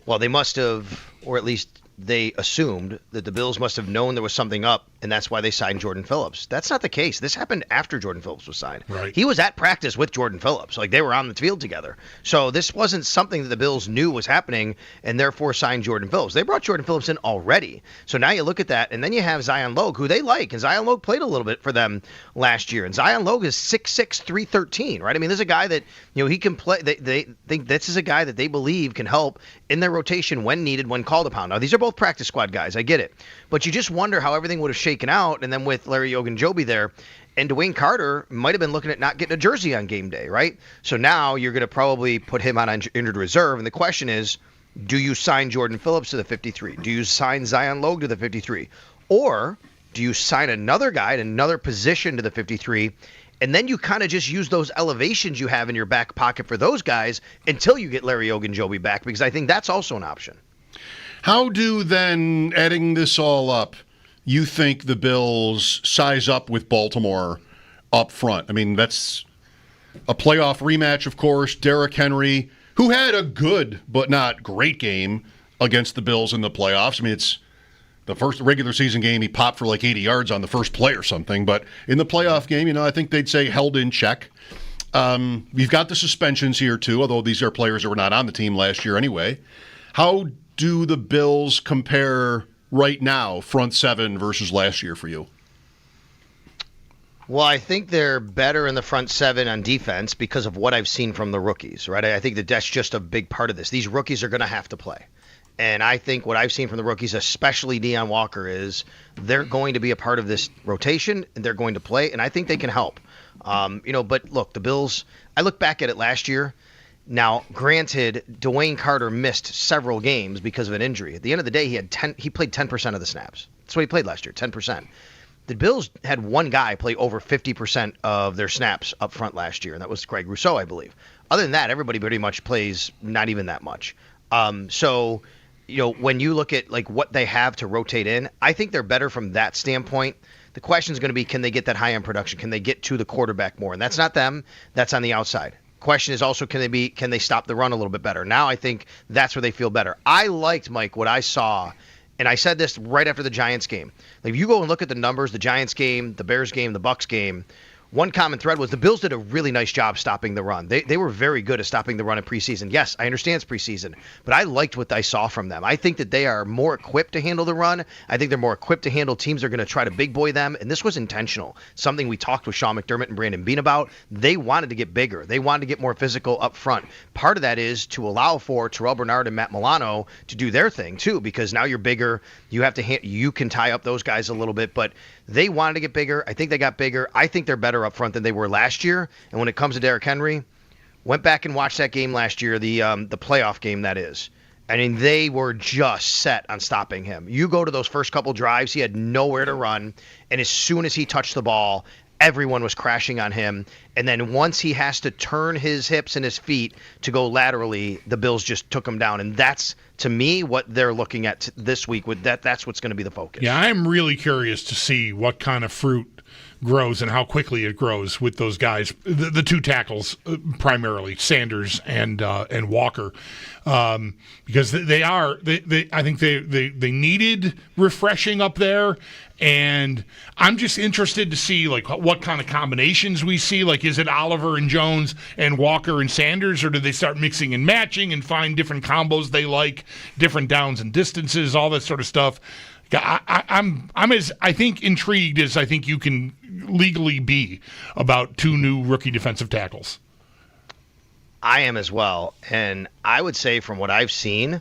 well, they must have, or at least they assumed that the Bills must have known there was something up, and that's why they signed Jordan Phillips. That's not the case. This happened after Jordan Phillips was signed. Right. He was at practice with Jordan Phillips. Like, they were on the field together. So this wasn't something that the Bills knew was happening and therefore signed Jordan Phillips. They brought Jordan Phillips in already. So now you look at that, and then you have Zion Logue, who they like, and Zion Logue played a little bit for them last year. And Zion Logue is 6'6", 313, right? I mean, this is a guy that, he can play. They think this is a guy that they believe can help in their rotation when needed, when called upon. Now, these are both practice squad guys. I get it. But you just wonder how everything would have shaken out, and then with Larry Ogunjobi there, and Dwayne Carter might have been looking at not getting a jersey on game day, right? So now you're going to probably put him on injured reserve, and the question is, do you sign Jordan Phillips to the 53? Do you sign Zion Logue to the 53? Or do you sign another guy at another position to the 53, and then you kind of just use those elevations you have in your back pocket for those guys until you get Larry Ogunjobi back, because I think that's also an option. How do then, adding this all up, you think the Bills size up with Baltimore up front? I mean, that's a playoff rematch, of course. Derrick Henry, who had a good but not great game against the Bills in the playoffs. I mean, it's the first regular season game, he popped for like 80 yards on the first play or something. But in the playoff game, I think they'd say held in check. You've got the suspensions here, too, although these are players that were not on the team last year anyway. How do the Bills compare right now, front seven versus last year for you? Well, I think they're better in the front seven on defense because of what I've seen from the rookies, right? I think that that's just a big part of this. These rookies are going to have to play. And I think what I've seen from the rookies, especially Deion Walker, is they're going to be a part of this rotation, and they're going to play, and I think they can help. But look, the Bills, I look back at it last year. Now, granted, Dwayne Carter missed several games because of an injury. At the end of the day, he played 10% of the snaps. That's what he played last year, 10%. The Bills had one guy play over 50% of their snaps up front last year, and that was Craig Rousseau, I believe. Other than that, everybody pretty much plays not even that much. So, when you look at like what they have to rotate in, I think they're better from that standpoint. The question is going to be, can they get that high-end production? Can they get to the quarterback more? And that's not them. That's on the outside. Question is also, can they stop the run a little bit better? Now I think that's where they feel better. I liked, Mike, what I saw, and I said this right after the Giants game. Like, if you go and look at the numbers, the Giants game, the Bears game, the Bucs game, one common thread was the Bills did a really nice job stopping the run. They were very good at stopping the run in preseason. Yes, I understand it's preseason, but I liked what I saw from them. I think that they are more equipped to handle the run. I think they're more equipped to handle teams that are going to try to big boy them, and this was intentional. Something we talked with Sean McDermott and Brandon Beane about. They wanted to get bigger. They wanted to get more physical up front. Part of that is to allow for Terrell Bernard and Matt Milano to do their thing too, because now you're bigger. You can tie up those guys a little bit, but they wanted to get bigger. I think they got bigger. I think they're better up front than they were last year. And when it comes to Derrick Henry, went back and watched that game last year, the playoff game that is. I mean, they were just set on stopping him. You go to those first couple drives, he had nowhere to run. And as soon as he touched the ball, everyone was crashing on him. And then once he has to turn his hips and his feet to go laterally, the Bills just took him down. And that's, to me, what they're looking at this week. With that's what's going to be the focus. Yeah, I'm really curious to see what kind of fruit grows and how quickly it grows with those guys, the two tackles primarily, Sanders and Walker, because I think they needed refreshing up there. And I'm just interested to see like what kind of combinations we see. Like, is it Oliver and Jones and Walker and Sanders, or do they start mixing and matching and find different combos they like, different downs and distances, all that sort of stuff? I'm as I think intrigued as I think you can legally be about 2 new rookie defensive tackles. I am as well, and I would say from what I've seen,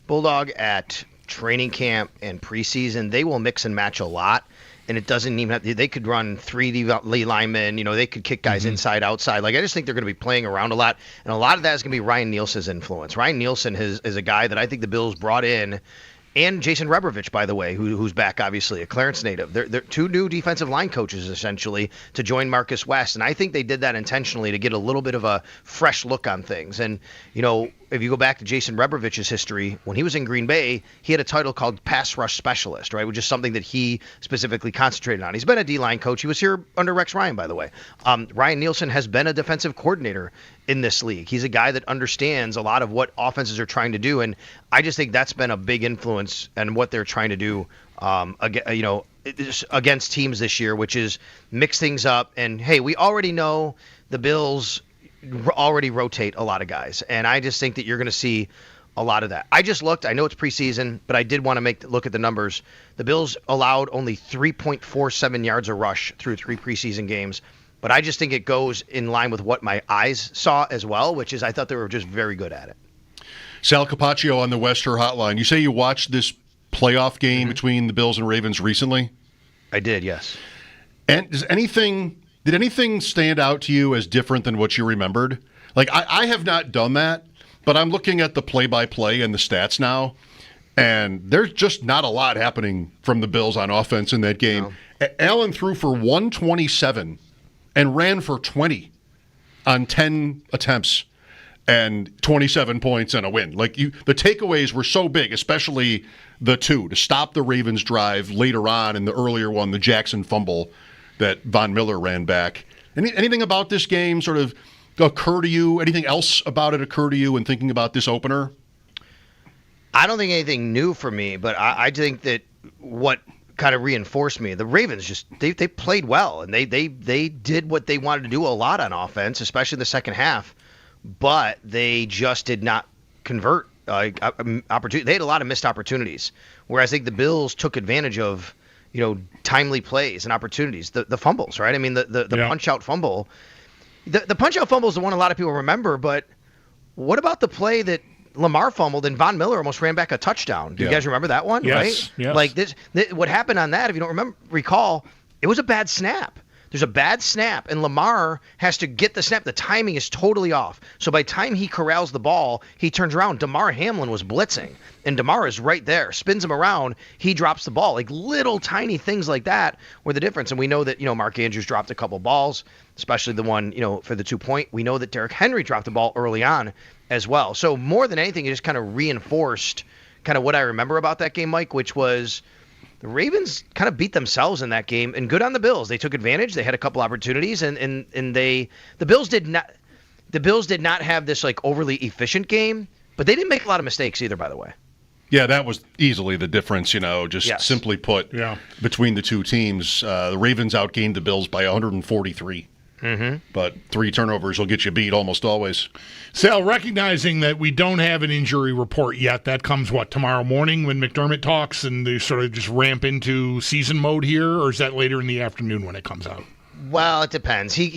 Bulldog at training camp and preseason, they will mix and match a lot. And it doesn't even have. They could run 3D linemen. They could kick guys inside, outside. Like I just think they're going to be playing around a lot, and a lot of that is going to be Ryan Nielsen's influence. Ryan Nielsen is a guy that I think the Bills brought in, and Jason Rebrovich, by the way, who's back, obviously a Clarence native. They're 2 new defensive line coaches essentially to join Marcus West, and I think they did that intentionally to get a little bit of a fresh look on things. And if you go back to Jason Rebrovich's history, when he was in Green Bay, he had a title called pass rush specialist, right, which is something that he specifically concentrated on. He's been a D-line coach. He was here under Rex Ryan, by the way. Ryan Nielsen has been a defensive coordinator in this league. He's a guy that understands a lot of what offenses are trying to do, and I just think that's been a big influence in what they're trying to do against teams this year, which is mix things up. And, hey, we already know the Bills already rotate a lot of guys, and I just think that you're going to see a lot of that. I just looked. I know it's preseason, but I did want to look at the numbers. The Bills allowed only 3.47 yards a rush through 3 preseason games, but I just think it goes in line with what my eyes saw as well, which is I thought they were just very good at it. Sal Capaccio on the Wester Hotline. You say you watched this playoff game between the Bills and Ravens recently? I did, yes. And did anything stand out to you as different than what you remembered? Like, I have not done that, but I'm looking at the play-by-play and the stats now, and there's just not a lot happening from the Bills on offense in that game. No. Allen threw for 127 and ran for 20 on 10 attempts and 27 points and a win. Like, the takeaways were so big, especially the 2, to stop the Ravens' drive later on, and the earlier one, the Jackson fumble that Von Miller ran back. Anything about this game sort of occur to you? Anything else about it occur to you in thinking about this opener? I don't think anything new for me, but I think that what kind of reinforced me, the Ravens just they played well, and they did what they wanted to do a lot on offense, especially in the second half, but they just did not convert opportunity. They had a lot of missed opportunities, whereas I think the Bills took advantage of timely plays and opportunities. The fumbles, right? I mean, the punch-out fumble. The punch-out fumble is the one a lot of people remember, but what about the play that Lamar fumbled and Von Miller almost ran back a touchdown? Do you guys remember that one? Yes, right? Yes. Like what happened on that, if you don't recall, it was a bad snap. There's a bad snap, and Lamar has to get the snap. The timing is totally off. So by the time he corrals the ball, he turns around. Damar Hamlin was blitzing, and Damar is right there, spins him around. He drops the ball. Like little tiny things like that were the difference. And we know that Mark Andrews dropped a couple balls, especially the one for the 2-point. We know that Derrick Henry dropped the ball early on as well. So more than anything, it just kind of reinforced kind of what I remember about that game, Mike, which was the Ravens kind of beat themselves in that game, and good on the Bills. They took advantage. They had a couple opportunities, and the Bills did not have this like overly efficient game, but they didn't make a lot of mistakes either, by the way. Yeah, that was easily the difference, simply put, between the two teams. The Ravens outgained the Bills by 143. But 3 turnovers will get you beat almost always. Sal, recognizing that we don't have an injury report yet, that comes, tomorrow morning when McDermott talks and they sort of just ramp into season mode here, or is that later in the afternoon when it comes out? Well, it depends. He'll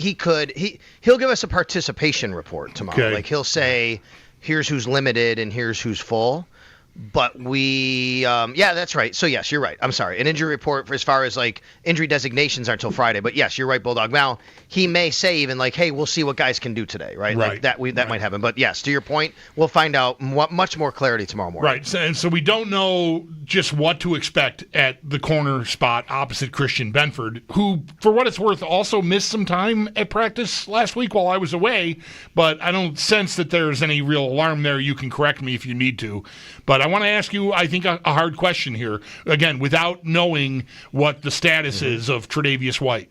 give us a participation report tomorrow. Okay. Like he'll say, here's who's limited and here's who's full. But that's right. So, yes, you're right. I'm sorry. An injury report for as far as, injury designations aren't until Friday. But, yes, you're right, Bulldog. Now, he may say even, hey, we'll see what guys can do today, right? Right. That might happen. But, yes, to your point, we'll find out much more clarity tomorrow morning. Right. And so we don't know just what to expect at the corner spot opposite Christian Benford, who, for what it's worth, also missed some time at practice last week while I was away. But I don't sense that there's any real alarm there. You can correct me if you need to. But I want to ask you, I think, a hard question here, again, without knowing what the status is of Tre'Davious White.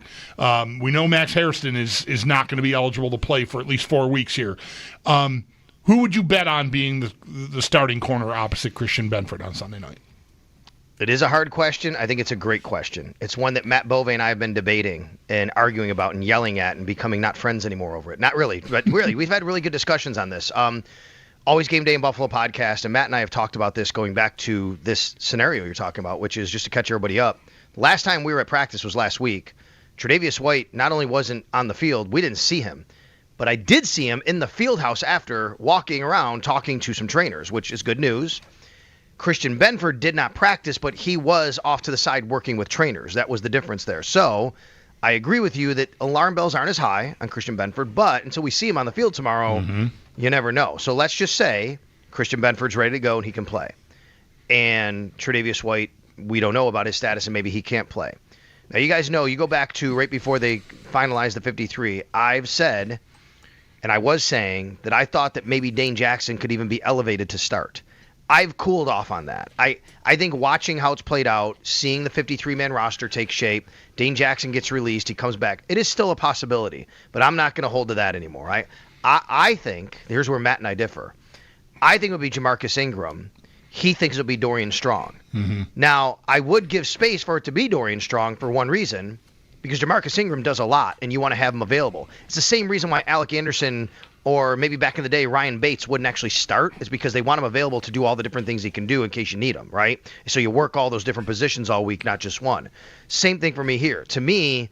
We know Max Hairston is not going to be eligible to play for at least 4 weeks here. Who would you bet on being the starting corner opposite Christian Benford on Sunday night? It is a hard question. I think it's a great question. It's one that Matt Bove and I have been debating and arguing about and yelling at and becoming not friends anymore over it. Not really, but really, we've had really good discussions on this. Always Game Day in Buffalo podcast, and Matt and I have talked about this going back to this scenario you're talking about, which is just to catch everybody up. Last time we were at practice was last week. Tre'Davious White not only wasn't on the field, we didn't see him, but I did see him in the field house after, walking around talking to some trainers, which is good news. Christian Benford did not practice, but he was off to the side working with trainers. That was the difference there. So I agree with you that alarm bells aren't as high on Christian Benford, but until we see him on the field tomorrow, you never know. So let's just say Christian Benford's ready to go and he can play. And Tre'Davious White, we don't know about his status and maybe he can't play. Now, you guys know, you go back to right before they finalized the 53, I've said, and I was saying, that I thought that maybe Dane Jackson could even be elevated to start. I've cooled off on that. I think watching how it's played out, seeing the 53-man roster take shape, Dane Jackson gets released, he comes back. It is still a possibility, but I'm not going to hold to that anymore. I think, here's where Matt and I differ, I think it would be Jamarcus Ingram. He thinks it would be Dorian Strong. Now, I would give space for it to be Dorian Strong for one reason, because Jamarcus Ingram does a lot, and you want to have him available. It's the same reason why Alec Anderson, or maybe back in the day, Ryan Bates wouldn't actually start, is because they want him available to do all the different things he can do in case you need him, right? So you work all those different positions all week, not just one. Same thing for me here. To me,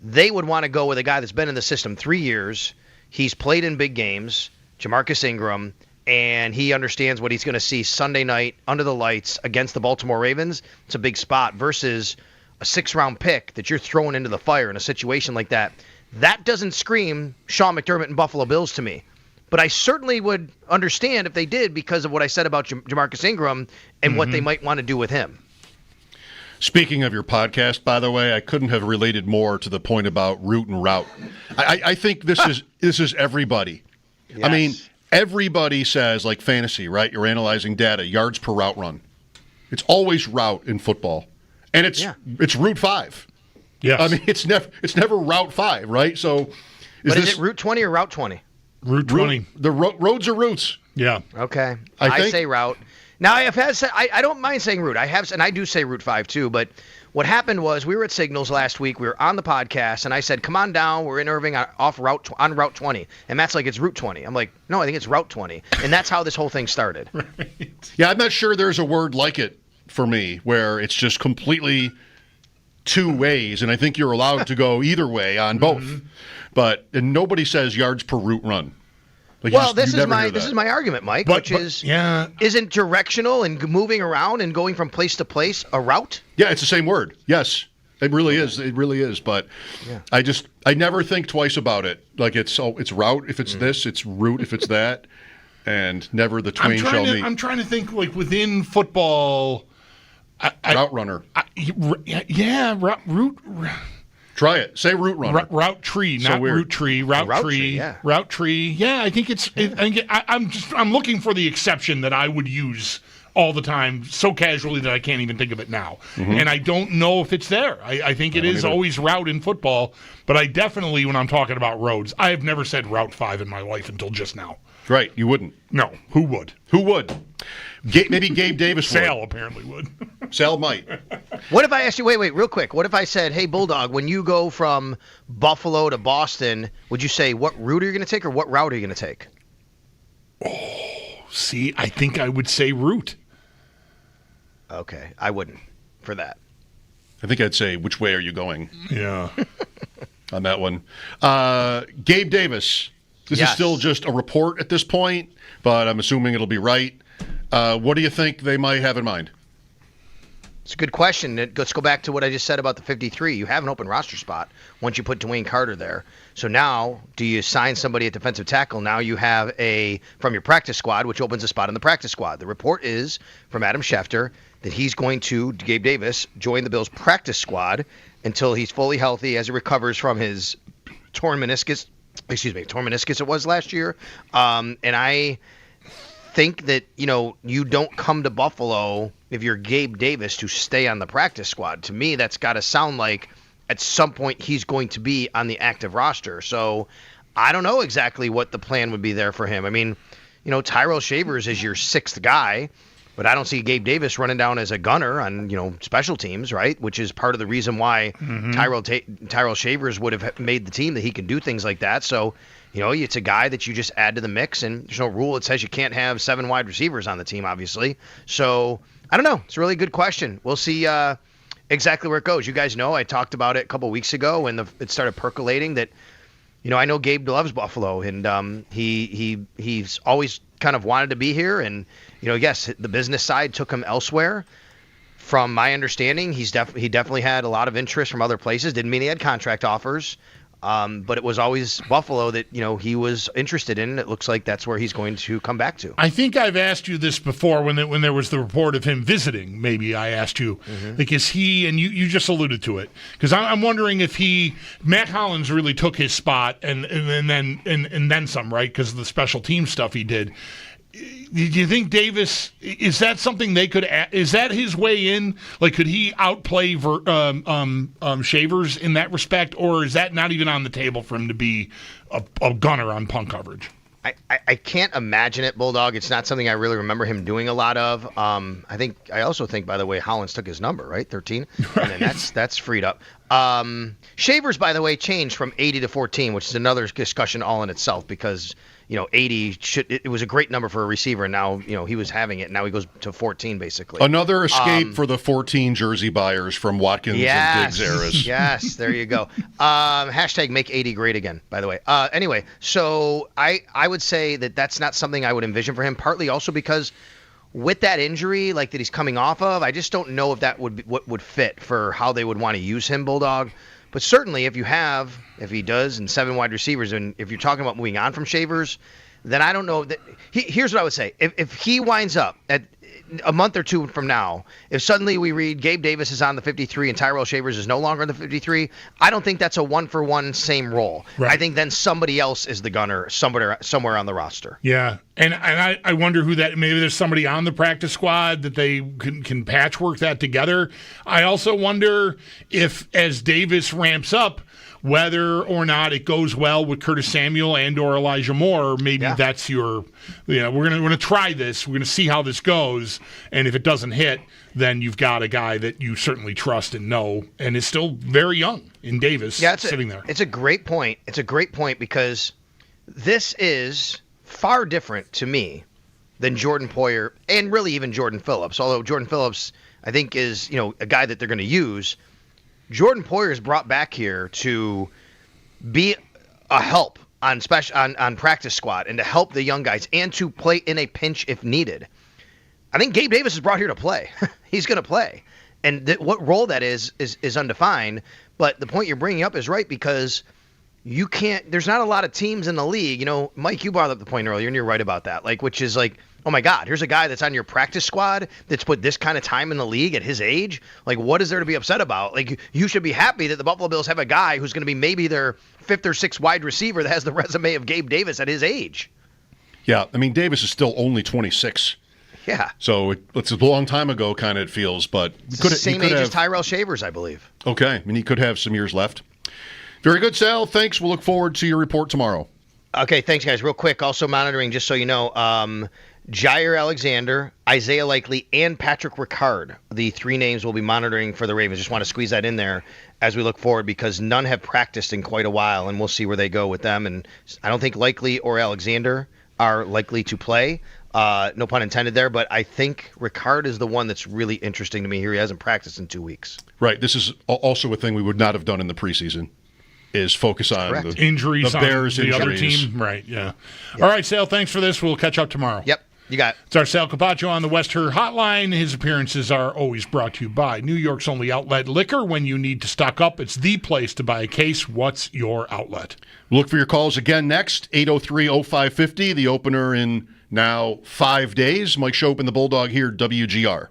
they would want to go with a guy that's been in the system 3 years. He's played in big games, Jamarcus Ingram, and he understands what he's going to see Sunday night under the lights against the Baltimore Ravens. It's a big spot versus a 6th-round pick that you're throwing into the fire in a situation like that. That doesn't scream Sean McDermott and Buffalo Bills to me. But I certainly would understand if they did because of what I said about Jamarcus Ingram and what they might want to do with him. Speaking of your podcast, by the way, I couldn't have related more to the point about route and route. I think this is everybody. Yes. I mean, everybody says, like fantasy, right? You're analyzing data, yards per route run. It's always route in football. And it's route 5. Yes. I mean, it's never route 5, right? So is it route 20 or route 20? Route 20. The roads are routes. Yeah. Okay. I think, say route. Now, I don't mind saying route. And I do say route 5 too, but what happened was we were at Signals last week. We were on the podcast, and I said, come on down. We're in Irving on route 20. And Matt's like, it's route 20. I'm like, no, I think it's route 20. And that's how this whole thing started. Right. Yeah, I'm not sure there's a word like it for me where it's just completely two ways, and I think you're allowed to go either way on both. And nobody says yards per route run. Like well, this is my argument, Mike, isn't directional and moving around and going from place to place a route? Yeah, it's the same word. Yes, it really is. It really is. But I never think twice about it. Like it's route if it's this, it's route if it's that, and never the twain shall meet. I'm trying to think like within football. Route runner. Route. Try it. Say route runner. Route tree, not route tree. Route tree. Route tree. Yeah, I think it's. I'm looking for the exception that I would use all the time so casually that I can't even think of it now. And I don't know if it's there. I think it is always route in football, but I definitely, when I'm talking about roads, I have never said route 5 in my life until just now. Right, you wouldn't. No, who would? Who would? Maybe Gabe Davis would. Sal apparently would. Sal might. What if I asked you, wait, real quick. What if I said, hey, Bulldog, when you go from Buffalo to Boston, would you say what route are you going to take or what route are you going to take? Oh, see, I think I would say route. Okay, I wouldn't for that. I think I'd say, which way are you going? Yeah. On that one. Gabe Davis. This is still just a report at this point, but I'm assuming it'll be right. What do you think they might have in mind? It's a good question. Let's go back to what I just said about the 53. You have an open roster spot once you put Dwayne Carter there. So now, do you sign somebody at defensive tackle? Now you have from your practice squad, which opens a spot in the practice squad. The report is from Adam Schefter that he's going to, Gabe Davis, join the Bills' practice squad until he's fully healthy as he recovers from his torn meniscus it was last year. And I think that, you don't come to Buffalo if you're Gabe Davis to stay on the practice squad. To me, that's got to sound like at some point he's going to be on the active roster. So I don't know exactly what the plan would be there for him. I mean, Tyrell Shavers is your 6th guy. But I don't see Gabe Davis running down as a gunner on, special teams, right? Which is part of the reason why Tyrell Shavers would have made the team, that he can do things like that. So, it's a guy that you just add to the mix, and there's no rule that says you can't have 7 wide receivers on the team, obviously. So, I don't know. It's a really good question. We'll see exactly where it goes. You guys know I talked about it a couple weeks ago when it started percolating that, I know Gabe loves Buffalo, and he's always kind of wanted to be here, and yes, the business side took him elsewhere. From my understanding, he definitely had a lot of interest from other places. Didn't mean he had contract offers, but it was always Buffalo that he was interested in. And it looks like that's where he's going to come back to. I think I've asked you this before when there was the report of him visiting. Maybe I asked you, like, is he, and you just alluded to it, because I'm wondering if Matt Hollins really took his spot and then some, right? Because of the special team stuff he did. Do you think Davis, is that something they could, is that his way in? Like, could he outplay Shavers in that respect, or is that not even on the table for him to be a gunner on punt coverage? I can't imagine it, Bulldog. It's not something I really remember him doing a lot of. I also think, by the way, Hollins took his number, right? 13? Right. And then that's freed up. Shavers, by the way, changed from 80 to 14, which is another discussion all in itself, because 80 it was a great number for a receiver, and now he was having it, and now he goes to 14, basically. Another escape for the 14 jersey buyers from Watkins and Diggs eras. Yes, there you go. Hashtag make 80 great again, by the way. Anyway, so I would say that's not something I would envision for him, partly also because with that injury like that he's coming off of, I just don't know if that would fit for how they would want to use him, Bulldog. But certainly if he does, and 7 wide receivers, and if you're talking about moving on from Shavers, then I don't know. Here's what I would say. If he winds up at a month or two from now, if suddenly we read Gabe Davis is on the 53 and Tyrell Shavers is no longer on the 53, I don't think that's a one-for-one same role. Right. I think then somebody else is the gunner somewhere on the roster. Yeah, and I wonder who that, maybe there's somebody on the practice squad that they can patchwork that together. I also wonder if, as Davis ramps up, whether or not it goes well with Curtis Samuel and or Elijah Moore, maybe that's your, we're gonna try this. We're gonna see how this goes, and if it doesn't hit, then you've got a guy that you certainly trust and know, and is still very young in Davis, sitting there. It's a great point. It's a great point, because this is far different to me than Jordan Poyer, and really even Jordan Phillips. Although Jordan Phillips, I think, is a guy that they're going to use. Jordan Poyer is brought back here to be a help on practice squad and to help the young guys and to play in a pinch if needed. I think Gabe Davis is brought here to play. He's going to play. And what role that is undefined. But the point you're bringing up is right, because you can't – there's not a lot of teams in the league. Mike, you brought up the point earlier, and you're right about that, which is like, oh, my God, here's a guy that's on your practice squad that's put this kind of time in the league at his age. Like, what is there to be upset about? Like, you should be happy that the Buffalo Bills have a guy who's going to be maybe their 5th or 6th wide receiver that has the resume of Gabe Davis at his age. Yeah, I mean, Davis is still only 26. Yeah. So it's a long time ago, kind of, it feels. But same age as Tyrell Shavers, I believe. Okay. I mean, he could have some years left. Very good, Sal. Thanks. We'll look forward to your report tomorrow. Okay, thanks, guys. Real quick, also monitoring, just so you know, Jair Alexander, Isaiah Likely, and Patrick Ricard. The 3 names we'll be monitoring for the Ravens. Just want to squeeze that in there as we look forward, because none have practiced in quite a while, and we'll see where they go with them. And I don't think Likely or Alexander are likely to play. No pun intended there, but I think Ricard is the one that's really interesting to me here. He hasn't practiced in 2 weeks. Right. This is also a thing we would not have done in the preseason, is focus on the injuries, the Bears' on the injuries. Other team. Right, yeah. All right, Sal, thanks for this. We'll catch up tomorrow. Yep. You got it. It's our Sal Capaccio on the West Her Hotline. His appearances are always brought to you by New York's only outlet liquor. When you need to stock up, it's the place to buy a case. What's your outlet? Look for your calls again next, 803-0550, the opener in now 5 days. Mike Schopp and the Bulldog here, WGR.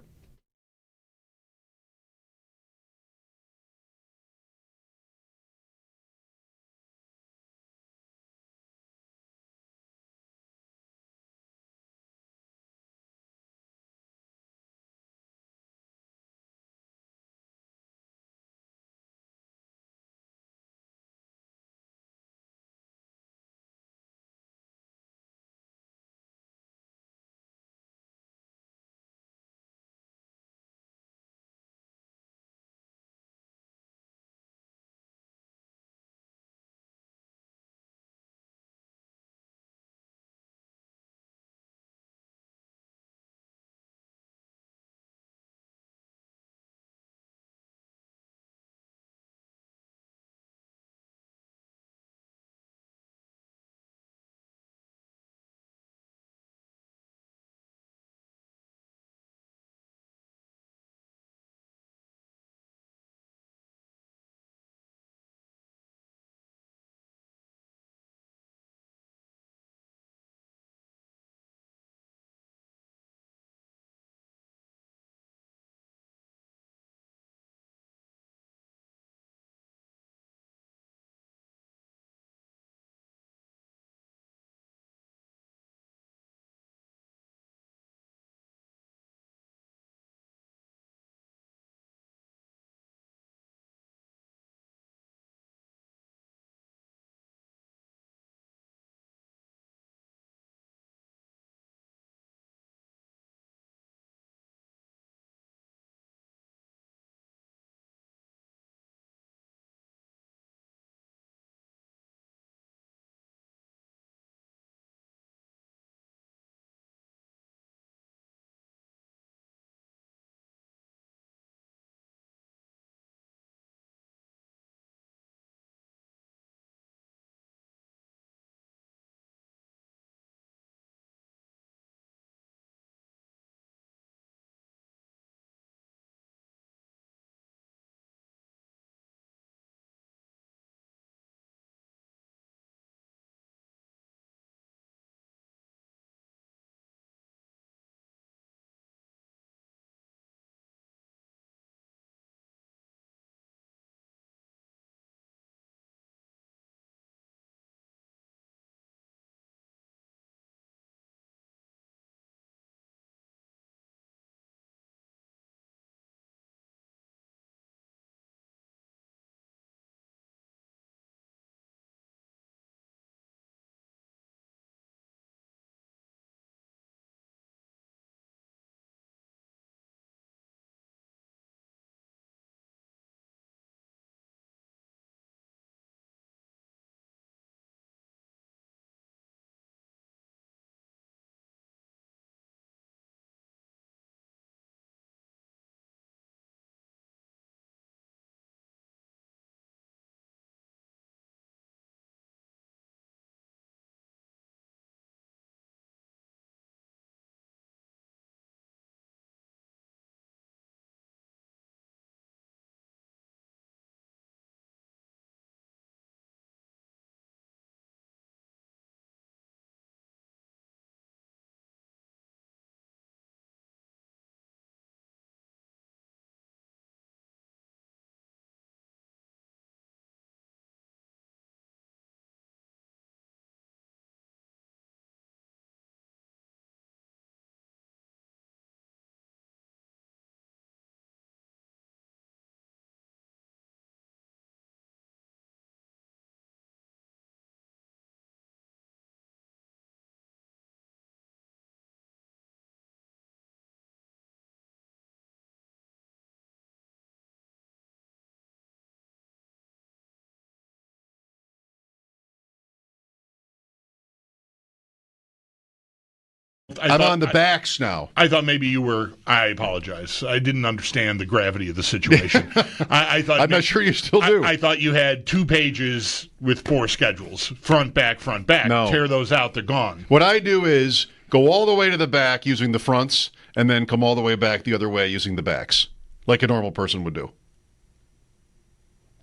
I'm on the backs now. I thought maybe you were. I apologize. I didn't understand the gravity of the situation. I thought I'm not sure you still do. I thought you had 2 pages with 4 schedules, front, back, front, back. No. Tear those out; they're gone. What I do is go all the way to the back using the fronts, and then come all the way back the other way using the backs, like a normal person would do.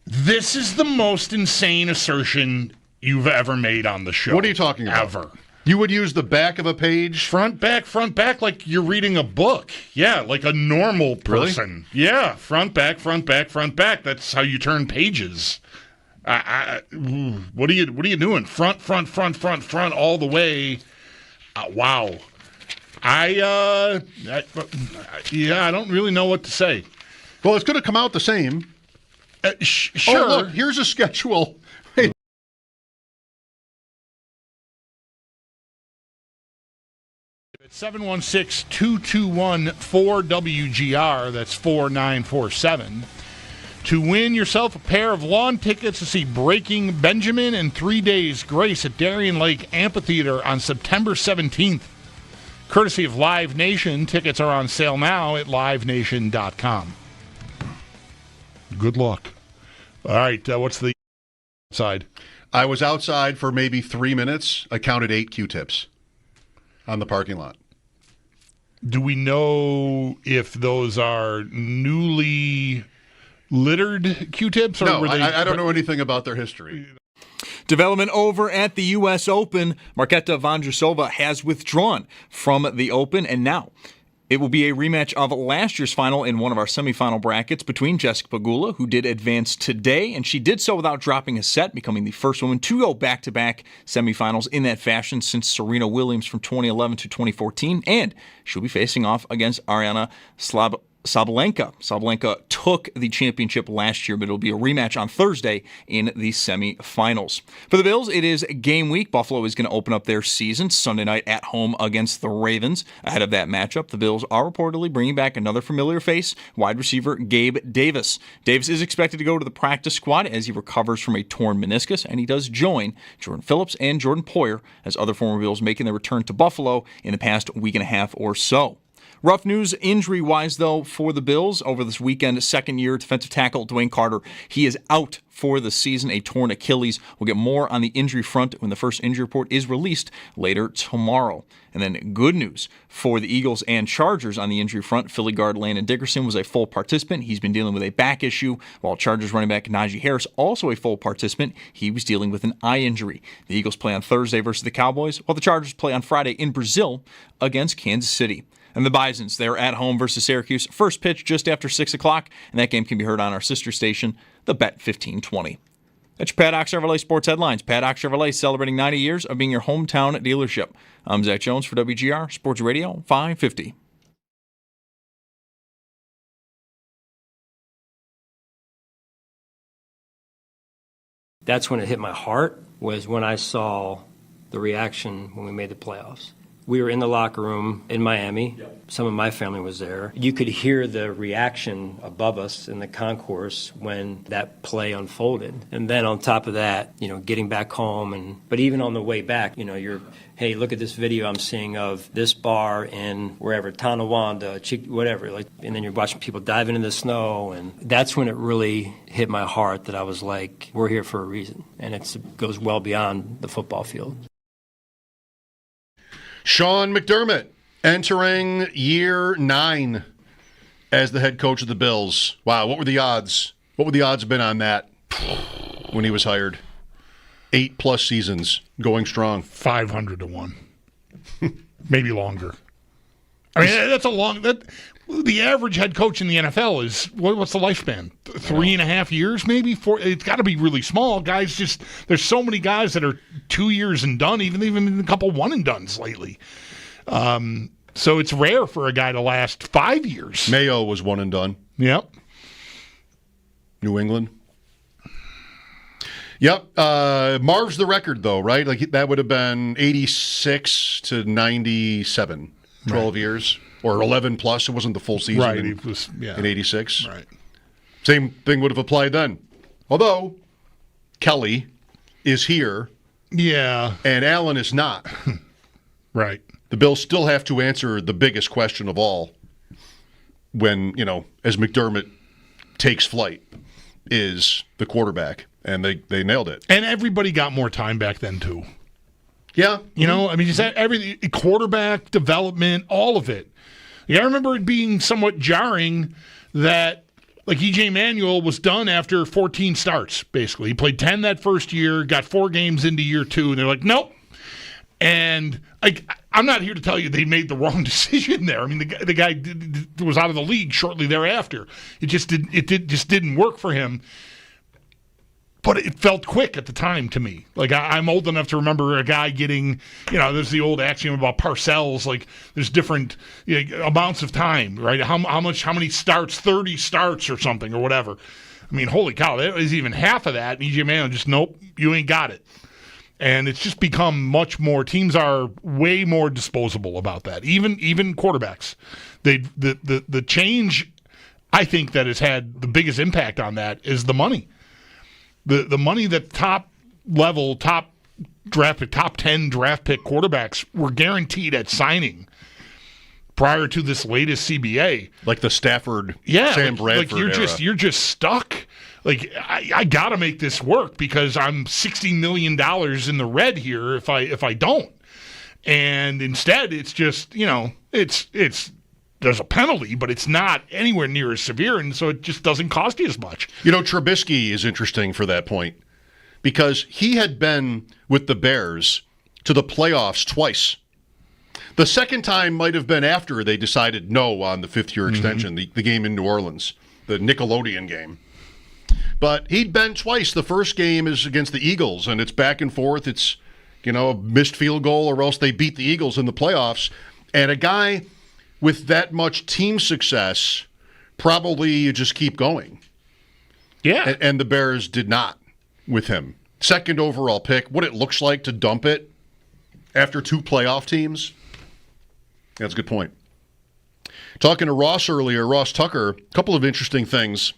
This is the most insane assertion you've ever made on the show. What are you talking about? Ever. You would use the back of a page? Front, back, like you're reading a book. Yeah, like a normal person. Really? Yeah, front, back, front, back, front, back. That's how you turn pages. What are you doing? Front, all the way. Wow. I don't really know what to say. Well, it's going to come out the same. Sure. Oh, look, here's a schedule. Hey. It's 716-221-4WGR. That's 4947. To win yourself a pair of lawn tickets to see Breaking Benjamin and 3 Days Grace at Darien Lake Amphitheater on September 17th. Courtesy of Live Nation. Tickets are on sale now at livenation.com. Good luck. All right, what's the side? I was outside for maybe 3 minutes. I counted 8 Q-tips on the parking lot. Do we know if those are newly littered Q-tips? Or No, were they... I don't know anything about their history. Development over at the U.S. Open. Marketa Vondrousova has withdrawn from the Open, and now it will be a rematch of last year's final in one of our semifinal brackets between Jessica Pegula, who did advance today, and she did so without dropping a set, becoming the first woman to go back-to-back semifinals in that fashion since Serena Williams from 2011 to 2014, and she'll be facing off against Ariana Sabalenka. Sabalenka took the championship last year, but it'll be a rematch on Thursday in the semifinals. For the Bills, it is game week. Buffalo is going to open up their season Sunday night at home against the Ravens. Ahead of that matchup, the Bills are reportedly bringing back another familiar face, wide receiver Gabe Davis. Davis is expected to go to the practice squad as he recovers from a torn meniscus, and he does join Jordan Phillips and Jordan Poyer as other former Bills making their return to Buffalo in the past week and a half or so. Rough news injury-wise, though, for the Bills over this weekend. Second-year defensive tackle Dwayne Carter, he is out for the season, a torn Achilles. We'll get more on the injury front when the first injury report is released later tomorrow. And then good news for the Eagles and Chargers on the injury front. Philly guard Landon Dickerson was a full participant. He's been dealing with a back issue, while Chargers running back Najee Harris, also a full participant. He was dealing with an eye injury. The Eagles play on Thursday versus the Cowboys, while the Chargers play on Friday in Brazil against Kansas City. And the Bisons, they're at home versus Syracuse. First pitch just after 6 o'clock, and that game can be heard on our sister station, the Bet 1520. That's your Paddock Chevrolet Sports Headlines. Paddock Chevrolet celebrating 90 years of being your hometown dealership. I'm Zach Jones for WGR Sports Radio 550. That's when it hit my heart, was when I saw the reaction when we made the playoffs. We were in the locker room in Miami. Some of my family was there. You could hear the reaction above us in the concourse when that play unfolded. And then on top of that, getting back home, but even on the way back, you're, hey, look at this video I'm seeing of this bar in wherever, Tonawanda, whatever. And then you're watching people diving in the snow. And that's when it really hit my heart that I was like, we're here for a reason. And it goes well beyond the football field. Sean McDermott entering year 9 as the head coach of the Bills. Wow, what were the odds? What would the odds have been on that when he was hired? 8+ seasons, going strong. 500 to 1. Maybe longer. I mean, that's a long... The average head coach in the NFL is, what's the lifespan? 3.5 years, maybe? 4? It's got to be really small. Guys there's so many guys that are 2 years and done, even a couple one-and-dones lately. So it's rare for a guy to last 5 years. Mayo was one and done. Yep. New England. Yep. Marv's the record, though, right? Like that would have been 86 to 97, 12 years. Or 11 plus. It wasn't the full season in 86. Right. Same thing would have applied then. Although Kelly is here. Yeah. And Allen is not. Right. The Bills still have to answer the biggest question of all when, as McDermott takes flight, is the quarterback. And they nailed it. And everybody got more time back then, too. Yeah. Just everything, quarterback, development, all of it. Yeah, I remember it being somewhat jarring that, E.J. Manuel was done after 14 starts, basically. He played 10 that first year, got 4 games into year 2, and they're like, nope. And I'm not here to tell you they made the wrong decision there. I mean, the guy was out of the league shortly thereafter. It just didn't work for him. But it felt quick at the time to me. I'm old enough to remember a guy getting, there's the old axiom about Parcells. There's different amounts of time, right? How many starts? 30 starts or something or whatever. I mean, holy cow, that was even half of that. And E.J. Manuel just, nope, you ain't got it. And it's just become much more. Teams are way more disposable about that. Even quarterbacks. The change, I think, that has had the biggest impact on that is the money. The money that top 10 draft pick quarterbacks were guaranteed at signing prior to this latest CBA. Like the Stafford, Sam Bradford era. You're just stuck. I got to make this work because I'm $60 million in the red here if I don't. And instead, it's just, it's there's a penalty, but it's not anywhere near as severe, and so it just doesn't cost you as much. Trubisky is interesting for that point because he had been with the Bears to the playoffs twice. The second time might have been after they decided no on the fifth-year extension, the game in New Orleans, the Nickelodeon game. But he'd been twice. The first game is against the Eagles, and it's back and forth. It's, a missed field goal or else they beat the Eagles in the playoffs. And a guy with that much team success, probably you just keep going. Yeah. And the Bears did not with him. Second overall pick, what it looks like to dump it after 2 playoff teams. That's a good point. Talking to Ross earlier, Ross Tucker, a couple of interesting things.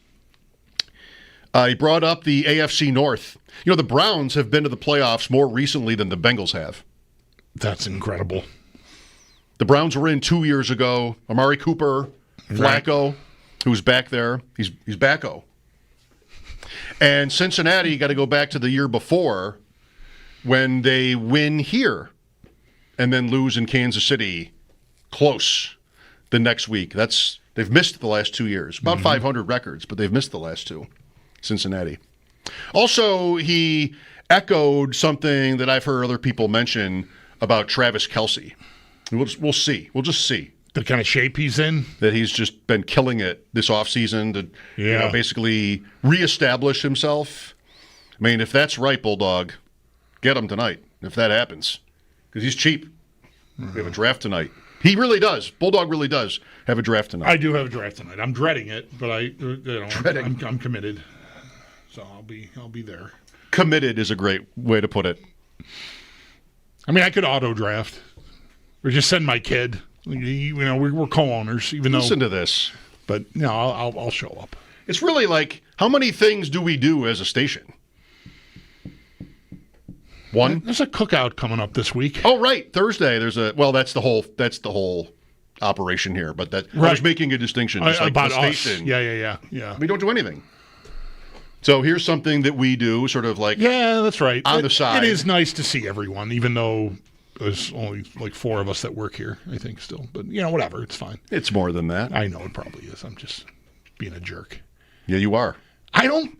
He brought up the AFC North. The Browns have been to the playoffs more recently than the Bengals have. That's incredible. The Browns were in 2 years ago. Amari Cooper, Flacco, who's back there. He's backo. And Cincinnati got to go back to the year before when they win here and then lose in Kansas City close the next week. They've missed the last 2 years. About 500 records, but they've missed the last 2. Cincinnati. Also, he echoed something that I've heard other people mention about Travis Kelce. We'll see. We'll just see. The kind of shape he's in? That he's just been killing it this offseason to basically reestablish himself. I mean, if that's right, Bulldog, get him tonight if that happens. Because he's cheap. We have a draft tonight. He really does. Bulldog really does have a draft tonight. I do have a draft tonight. I'm dreading it, but I'm committed. So I'll be there. Committed is a great way to put it. I mean, I could auto draft. Or just send my kid. We're co-owners, even though. Listen to this. But I'll show up. It's really like, how many things do we do as a station? One. There's a cookout coming up this week. Oh, right, Thursday. That's the whole operation here. But I was making a distinction. Just like about the station. Yeah. We don't do anything. So here's something that we do, sort of like. Yeah, that's right. On the side. It is nice to see everyone, even though. There's only 4 of us that work here, I think, still. But, whatever. It's fine. It's more than that. I know it probably is. I'm just being a jerk. Yeah, you are.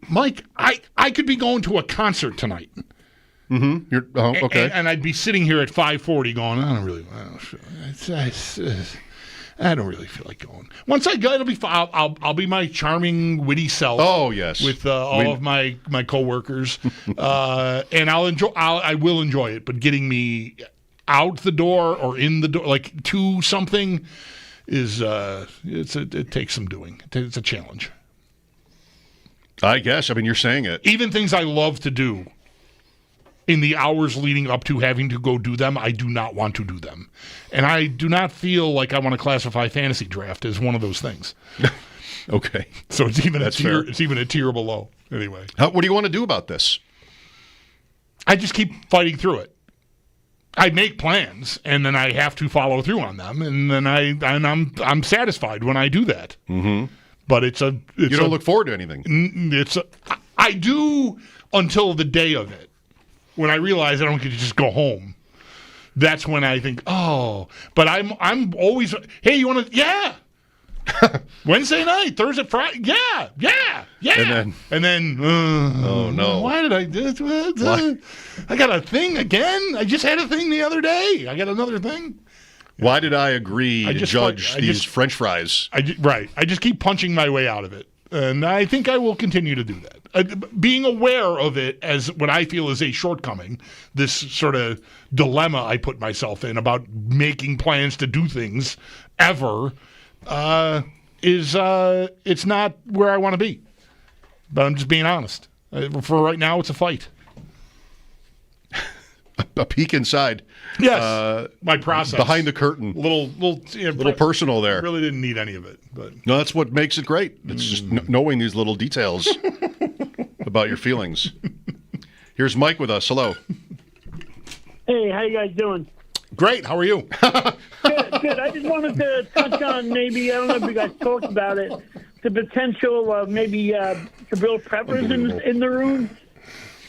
Mike, I could be going to a concert tonight. Mm-hmm. Okay. And I'd be sitting here at 5:40 going, I don't really feel like going. Once I go, it'll be fine. I'll be my charming, witty self. Oh, yes. With all of my coworkers. And I will enjoy it, but getting me out the door or in the door, to something, is it takes some doing. It's a challenge. I guess. I mean, you're saying it. Even things I love to do, in the hours leading up to having to go do them, I do not want to do them. And I do not feel like I want to classify fantasy draft as one of those things. Okay. So it's even fair. It's even a tier below. Anyway. What do you want to do about this? I just keep fighting through it. I make plans, and then I have to follow through on them, and then I'm satisfied when I do that. Mm-hmm. But you don't look forward to anything. I do until the day of it, when I realize I don't get to just go home. That's when I think, oh. But I'm always, hey, you want to? Yeah. Wednesday night, Thursday, Friday, yeah. And then, oh no! Why did I do this? I got a thing again. I just had a thing the other day. I got another thing. Why did I agree to judge these French fries? I just keep punching my way out of it, and I think I will continue to do that. Being aware of it as what I feel is a shortcoming, this sort of dilemma I put myself in about making plans to do things ever. It's not where I want to be. But I'm just being honest. For right now, it's a fight. A peek inside. Yes, my process. Behind the curtain. Little personal there. I really didn't need any of it. But no, that's what makes it great. It's just knowing these little details about your feelings. Here's Mike with us. Hello. Hey, how you guys doing? Great. How are you? Good. I just wanted to touch on maybe, I don't know if you guys talked about it, the potential of maybe Jabril Peppers in the room.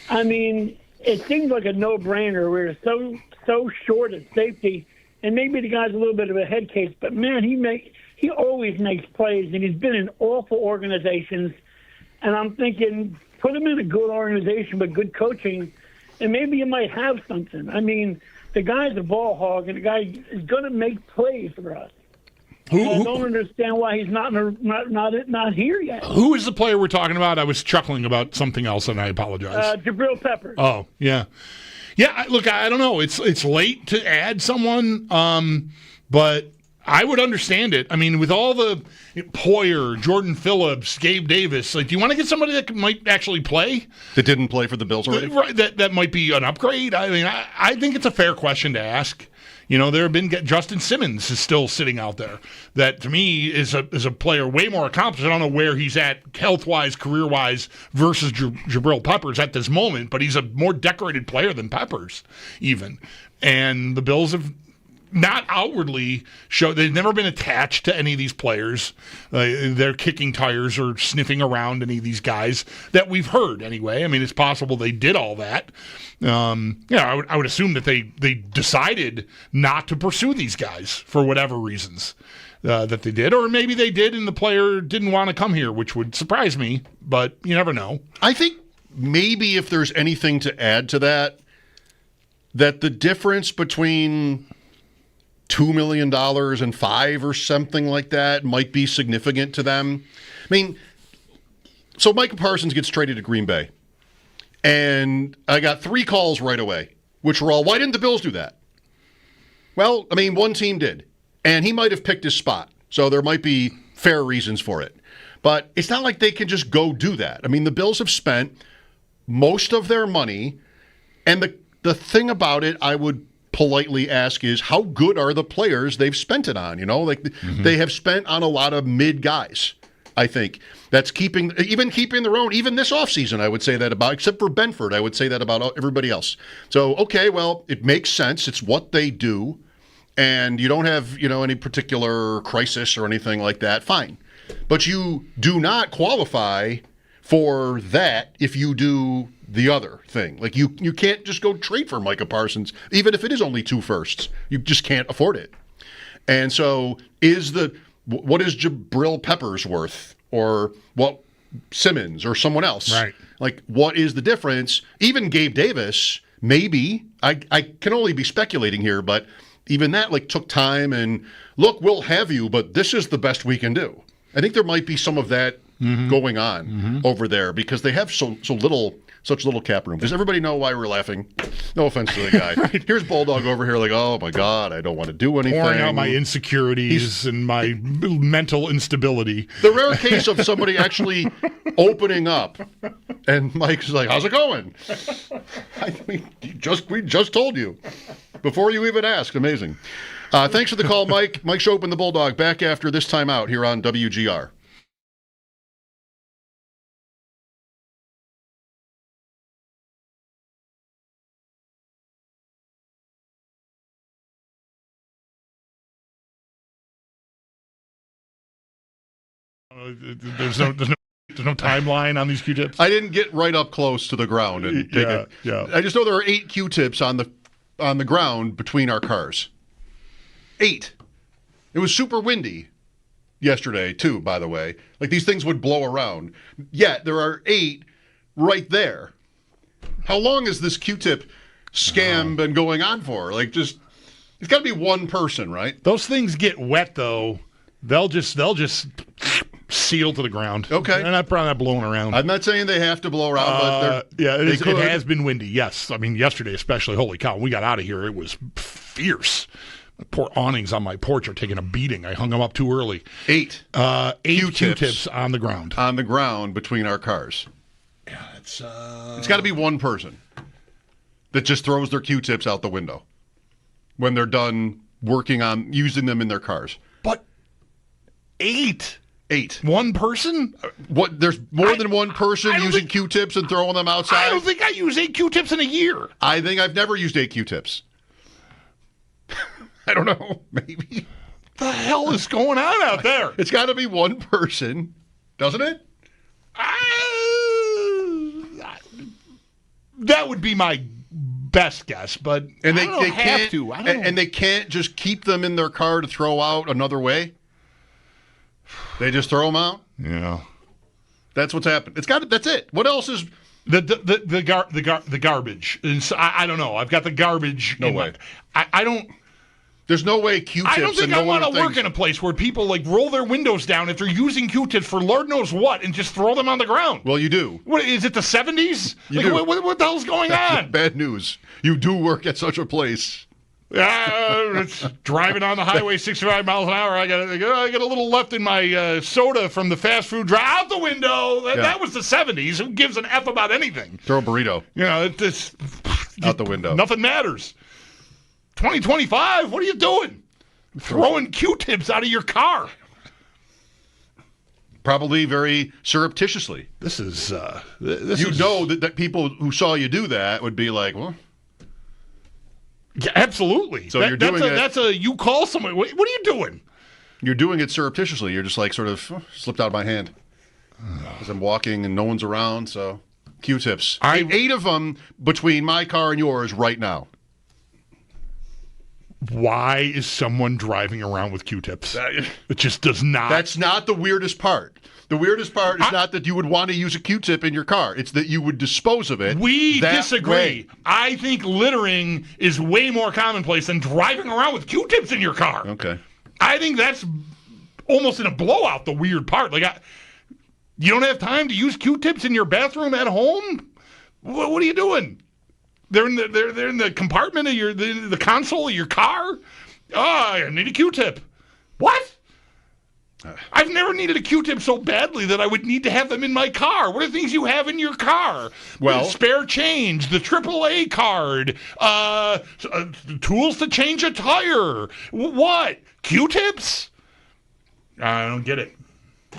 I mean, it seems like a no-brainer. We're so short at safety, and maybe the guy's a little bit of a head case, but man, he always makes plays, and he's been in awful organizations. And I'm thinking, put him in a good organization with good coaching, and maybe you might have something. I mean, the guy's a ball hog, and the guy is going to make plays for us. I don't understand why he's not here yet. Who is the player we're talking about? I was chuckling about something else, and I apologize. Jabril Peppers. Oh, yeah. Yeah, look, I don't know. It's late to add someone, but I would understand it. I mean, with all the Poyer, Jordan Phillips, Gabe Davis, like, do you want to get somebody that might actually play? That didn't play for the Bills already? Right, that might be an upgrade. I mean, I think it's a fair question to ask. You know, there have been Justin Simmons is still sitting out there. That to me is a player way more accomplished. I don't know where he's at health-wise, career-wise versus Jabril Peppers at this moment, but he's a more decorated player than Peppers even. And the Bills have not outwardly show they've never been attached to any of these players. They're kicking tires or sniffing around any of these guys that we've heard anyway. I mean, it's possible they did all that. I would assume that they decided not to pursue these guys for whatever reasons that they did, or maybe they did and the player didn't want to come here, which would surprise me. But you never know. I think maybe if there's anything to add to that the difference between $2 million and $5 or something like that might be significant to them. I mean, so Micah Parsons gets traded to Green Bay, and I got 3 calls right away, which were all, why didn't the Bills do that? Well, I mean, one team did, and he might have picked his spot, so there might be fair reasons for it. But it's not like they can just go do that. I mean, the Bills have spent most of their money, and the thing about it, I would politely ask is, how good are the players they've spent it on? You know, like they have spent on a lot of mid guys. I think that's keeping their own. Even this offseason, I would say that about, except for Benford, I would say that about everybody else. So, okay, well, it makes sense. It's what they do, and you don't have, any particular crisis or anything like that. Fine, but you do not qualify for that if you do the other thing. Like you can't just go trade for Micah Parsons, even if it is only 2 firsts. You just can't afford it. And so what is Jabril Peppers worth, or what Simmons or someone else? Right. Like, what is the difference? Even Gabe Davis, maybe. I can only be speculating here, but even that took time and look, we'll have you, but this is the best we can do. I think there might be some of that going on over there because they have such little cap room. Does everybody know why we're laughing? No offense to the guy. Right. Here's Bulldog over here like, oh my God, I don't want to do anything. Pouring out my insecurities and my mental instability. The rare case of somebody actually opening up, and Mike's like, how's it going? We just told you before you even asked. Amazing. Thanks for the call, Mike. Mike Schopp and the Bulldog back after this time out here on WGR. There's no timeline on these Q-tips. I didn't get right up close to the ground and take it. Yeah. I just know there are 8 Q-tips on the ground between our cars. 8. It was super windy yesterday too, by the way. Like these things would blow around. Yet there are 8 right there. How long has this Q-tip scam been going on for? Like just it's got to be one person, right? Those things get wet though. They'll just seal to the ground. Okay. They're probably not blowing around. I'm not saying they have to blow around, but it has been windy, yes. I mean, yesterday especially, holy cow, when we got out of here, it was fierce. The poor awnings on my porch are taking a beating. I hung them up too early. 8. 8 Q-tips on the ground. On the ground between our cars. Yeah, it's got to be one person that just throws their Q-tips out the window when they're done working on using them in their cars. But 8? 8. One person? What? There's more than one person using Q-tips and throwing them outside? I don't think I use 8 Q-tips in a year. I think I've never used 8 Q-tips. I don't know. Maybe. The hell is going on out there? It's got to be one person, doesn't it? That would be my best guess, but and they can't have to. And they can't just keep them in their car to throw out another way. They just throw them out. Yeah, that's what's happened. That's it. What else is the garbage? And so, I don't know. I've got the garbage. No way. I don't. There's no way Q-tips. I don't think I want to work in a place where people like roll their windows down if they're using Q-tips for Lord knows what and just throw them on the ground. Well, you do. What is it? The 70s? You do. What the hell's going on? Bad news. You do work at such a place. It's driving on the highway 65 miles an hour. I got a little left in my soda from the fast food drive out the window. That was the 70s. Who gives an F about anything? Throw a burrito. It's out the window. Nothing matters. 2025? What are you doing? Throwing Q-tips out of your car. Probably very surreptitiously. This is know that people who saw you do that would be like, well. Yeah, absolutely. So you're doing it. That's you call someone. What are you doing? You're doing it surreptitiously. You're just like sort of slipped out of my hand as I'm walking and no one's around. So Q-tips. 8 of them between my car and yours right now. Why is someone driving around with Q-tips? It just does not. That's not the weirdest part. The weirdest part is not that you would want to use a Q-tip in your car. It's that you would dispose of it. We disagree. Way. I think littering is way more commonplace than driving around with Q-tips in your car. Okay. I think that's almost in a blowout the weird part. Like, you don't have time to use Q-tips in your bathroom at home? What are you doing? They're in the compartment of the console of your car. Oh, I need a Q-tip. What? I've never needed a Q-tip so badly that I would need to have them in my car. What are things you have in your car? Well, spare change, the AAA card, tools to change a tire. What? Q-tips? I don't get it.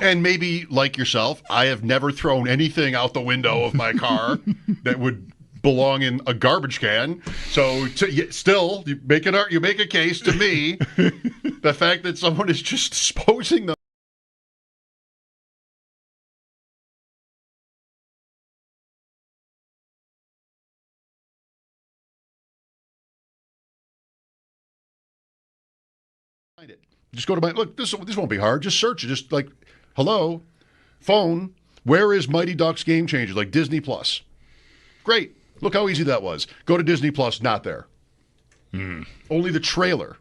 And maybe, like yourself, I have never thrown anything out the window of my car that would belong in a garbage can. So still, you make a case to me, the fact that someone is just disposing them. Just go to my, look, this won't be hard. Just search it. Just like, hello, phone, where is Mighty Ducks Game Changers? Like Disney Plus. Great. Look how easy that was. Go to Disney Plus, not there. Only the trailer.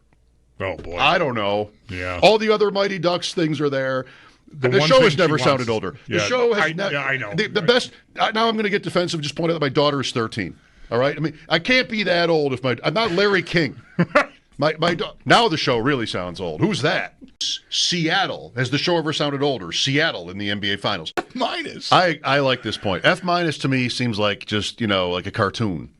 Oh, boy. I don't know. Yeah. All the other Mighty Ducks things are there. The show has never sounded older. Yeah, the show has never. I know. The best. Now I'm going to get defensive. Just point out that my daughter is 13. All right. I mean, I can't be that old if I'm not Larry King. Now the show really sounds old. Who's that? Seattle. Has the show ever sounded older? Seattle in the NBA Finals. F-. I like this point. F- to me seems like just, like a cartoon.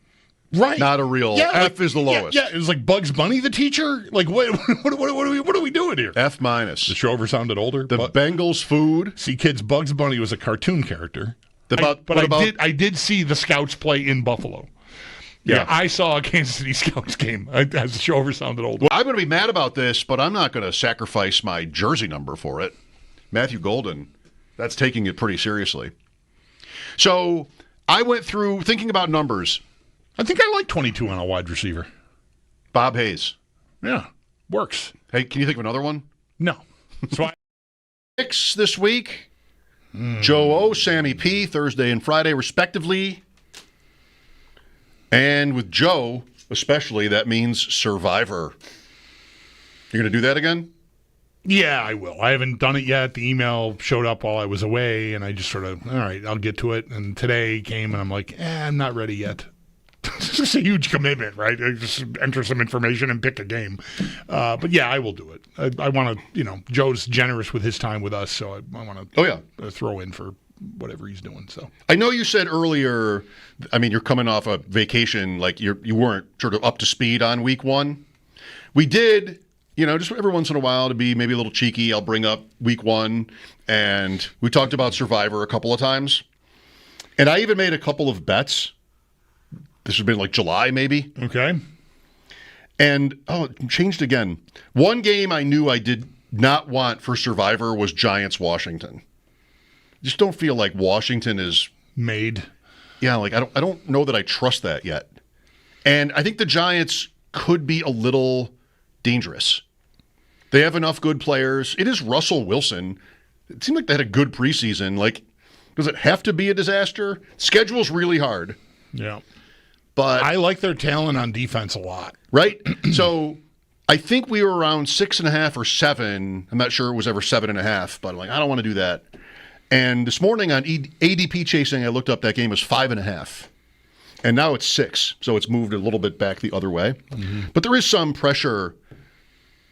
Right. Not a real. Yeah, F is the lowest. Yeah, it was like Bugs Bunny the teacher. Like, what are we doing here? F-. The show ever sounded older. The Bengals food. See, kids, Bugs Bunny was a cartoon character. I did see the Scouts play in Buffalo. Yeah, I saw a Kansas City Scouts game as the show ever sounded older. Well, I'm going to be mad about this, but I'm not going to sacrifice my jersey number for it. Matthew Golden, that's taking it pretty seriously. So I went through thinking about numbers. I think I like 22 on a wide receiver. Bob Hayes. Yeah, works. Hey, can you think of another one? No. That's why. Picks this week. Joe O, Sammy P, Thursday and Friday, respectively. And with Joe, especially, that means Survivor. You're going to do that again? Yeah, I will. I haven't done it yet. The email showed up while I was away, and I just sort of, all right, I'll get to it. And today came, and I'm like, I'm not ready yet. It's a huge commitment, right? I just enter some information and pick a game. But yeah, I will do it. I want to, Joe's generous with his time with us, so I want to throw in for whatever he's doing. So I know you said earlier, you're coming off a vacation, like you weren't sort of up to speed on week one. We did, just every once in a while to be maybe a little cheeky, I'll bring up week one, and we talked about Survivor a couple of times. And I even made a couple of bets. This has been like July, maybe. Okay. And, it changed again. One game I knew I did not want for Survivor was Giants-Washington. Just don't feel like Washington is made. Yeah, like I don't know that I trust that yet. And I think the Giants could be a little dangerous. They have enough good players. It is Russell Wilson. It seemed like they had a good preseason. Like, does it have to be a disaster? Schedule's really hard. Yeah. But I like their talent on defense a lot. Right? So I think we were around 6.5 or 7. I'm not sure it was ever 7.5, but I'm like, I don't want to do that. And this morning on ADP Chasing, I looked up that game was 5.5. And now it's 6. So it's moved a little bit back the other way. Mm-hmm. But there is some pressure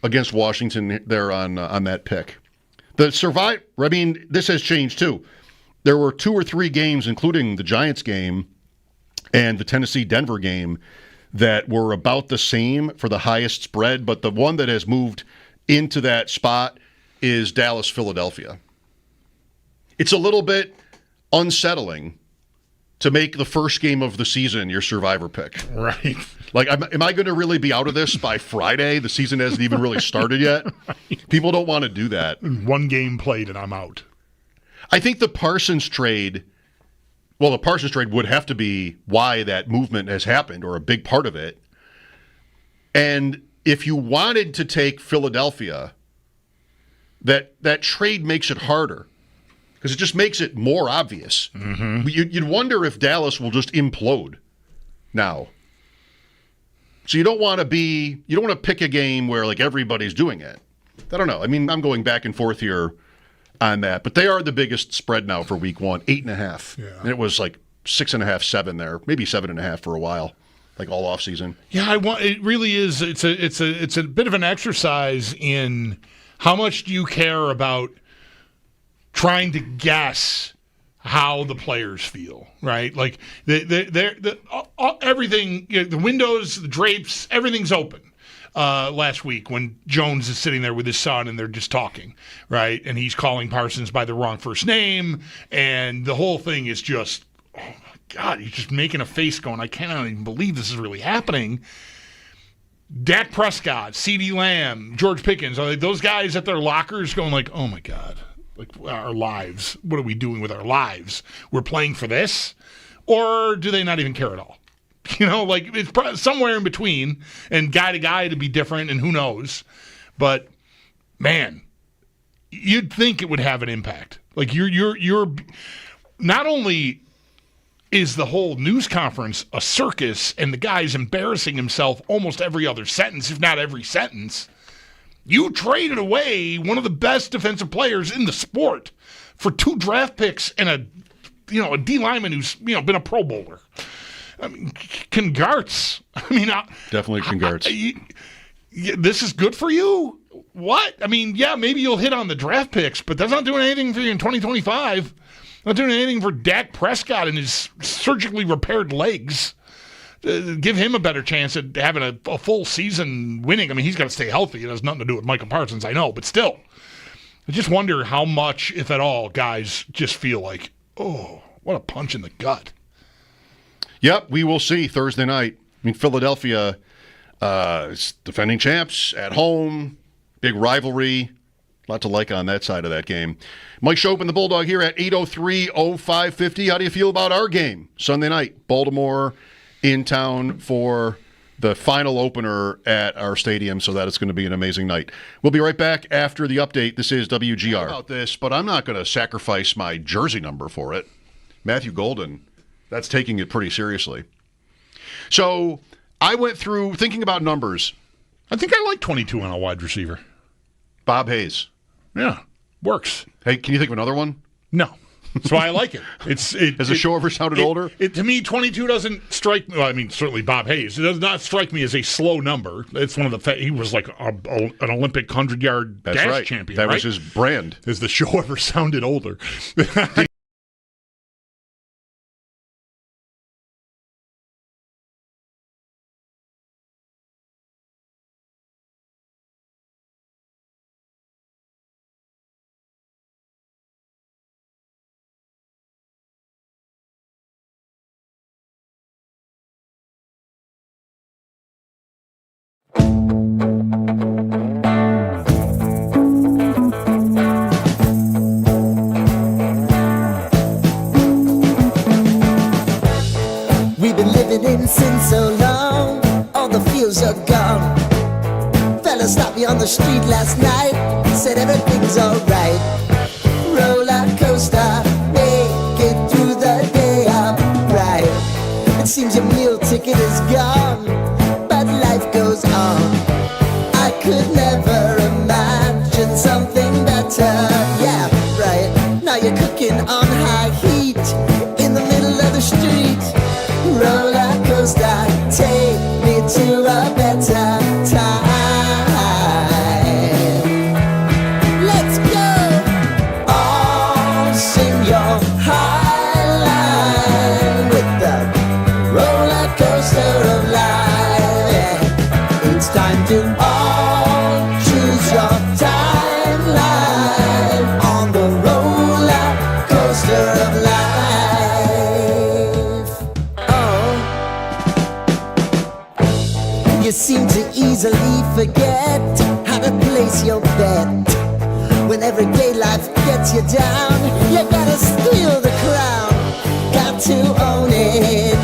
against Washington there on that pick. This has changed too. There were 2 or 3 games, including the Giants game and the Tennessee-Denver game, that were about the same for the highest spread, but the one that has moved into that spot is Dallas-Philadelphia. It's a little bit unsettling to make the first game of the season your Survivor pick. Right. Like, am I going to really be out of this by Friday? The season hasn't even really started yet. Right. People don't want to do that. One game played and I'm out. I think the Parsons trade would have to be why that movement has happened, or a big part of it. And if you wanted to take Philadelphia, that trade makes it harder because it just makes it more obvious. Mm-hmm. You'd wonder if Dallas will just implode now. So you don't want to pick a game where like everybody's doing it. I don't know. I'm going back and forth here on that, but they are the biggest spread now for week one, 8.5. Yeah. And it was like 6.5, 7 there, maybe 7.5 for a while, like all off season. Yeah, it really is. It's a bit of an exercise in how much do you care about trying to guess how the players feel, right? Like everything, the windows, the drapes, everything's open. Last week when Jones is sitting there with his son and they're just talking, right? And he's calling Parsons by the wrong first name, and the whole thing is just, oh my God, he's just making a face going, I cannot even believe this is really happening. Dak Prescott, CeeDee Lamb, George Pickens, are those guys at their lockers going like, oh my God, like our lives, what are we doing with our lives? We're playing for this? Or do they not even care at all? Like it's somewhere in between, and guy to guy to be different, and who knows. But man, you'd think it would have an impact. Like you're not only is the whole news conference a circus, and the guy's embarrassing himself almost every other sentence, if not every sentence. You traded away one of the best defensive players in the sport for 2 draft picks and a D lineman who's been a Pro Bowler. Congrats. Definitely congrats. This is good for you? What? Maybe you'll hit on the draft picks, but that's not doing anything for you in 2025. Not doing anything for Dak Prescott and his surgically repaired legs. Give him a better chance at having a full season winning. He's got to stay healthy. It has nothing to do with Micah Parsons, I know, but still. I just wonder how much, if at all, guys just feel like, oh, what a punch in the gut. Yep, we will see Thursday night. Philadelphia is defending champs at home, big rivalry. A lot to like on that side of that game. Mike Schopp and the Bulldog here at 803-0550. How do you feel about our game Sunday night? Baltimore in town for the final opener at our stadium, so that it's going to be an amazing night. We'll be right back after the update. This is WGR. About this, but I'm not going to sacrifice my jersey number for it. Matthew Golden, that's taking it pretty seriously. So I went through thinking about numbers. I think I like 22 on a wide receiver. Bob Hayes. Yeah, works. Hey, can you think of another one? No. That's why I like it. Has the show ever sounded older? To me, 22 doesn't strike me. Well, I mean, certainly Bob Hayes. It does not strike me as a slow number. It's one of the. He was like an Olympic 100-yard dash champion. That right? was his brand. Has the show ever sounded older? Sin so long, all the feels are gone. Fella stopped me on the street last night, said everything's alright. Roller coaster, make it through the day, alright. It seems your meal ticket is gone, but life goes on. I could never imagine something better. Yeah, right. Now you're cooking on high heat in the middle of the street. Roller coaster, take me to a better time. Let's go! All sing your high line with the roller coaster of life. Yeah. It's time to all choose your timeline on the roller coaster of life. You seem to easily forget how to place your bet. When everyday life gets you down, you gotta steal the crown. Got to own it.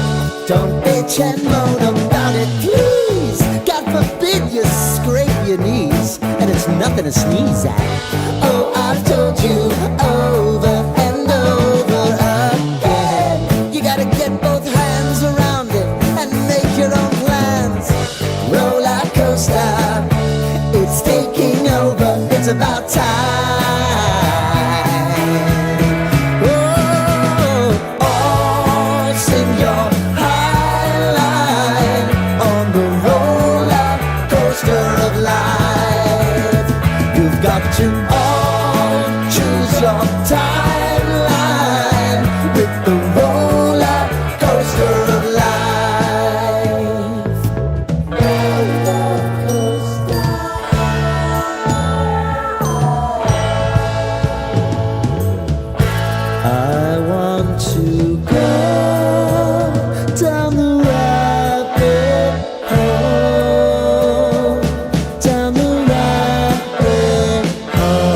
Don't bitch and moan about it, please. God forbid you scrape your knees, and it's nothing to sneeze at. Oh, I've told you over and over again. You gotta get both hands around it and make your own plans. Roller coaster, it's taking over, it's about time. Oh, all sing your high line on the roller coaster of life. You've got to all choose your timeline with the roller coaster of life. I want to go down the rabbit hole, down the rabbit hole.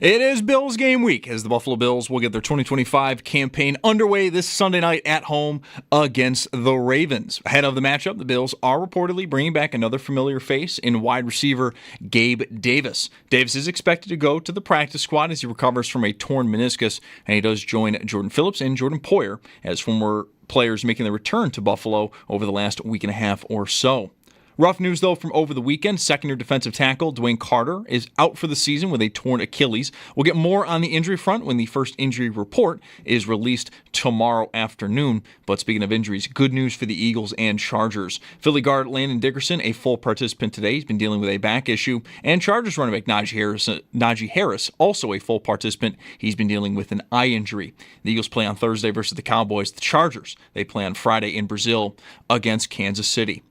It is Bills game week as the Buffalo Bills will get their 2025 campaign underway this Sunday night at home against the Ravens. Ahead of the matchup, the Bills are reportedly bringing back another familiar face in wide receiver Gabe Davis. Davis is expected to go to the practice squad as he recovers from a torn meniscus, and he does join Jordan Phillips and Jordan Poyer as former players making their return to Buffalo over the last week and a half or so. Rough news, though, from over the weekend. Second-year defensive tackle Dwayne Carter is out for the season with a torn Achilles. We'll get more on the injury front when the first injury report is released tomorrow afternoon. But speaking of injuries, good news for the Eagles and Chargers. Philly guard Landon Dickerson, a full participant today. He's been dealing with a back issue. And Chargers running back Najee Harris, also a full participant. He's been dealing with an eye injury. The Eagles play on Thursday versus the Cowboys. The Chargers, they play on Friday in Brazil against Kansas City.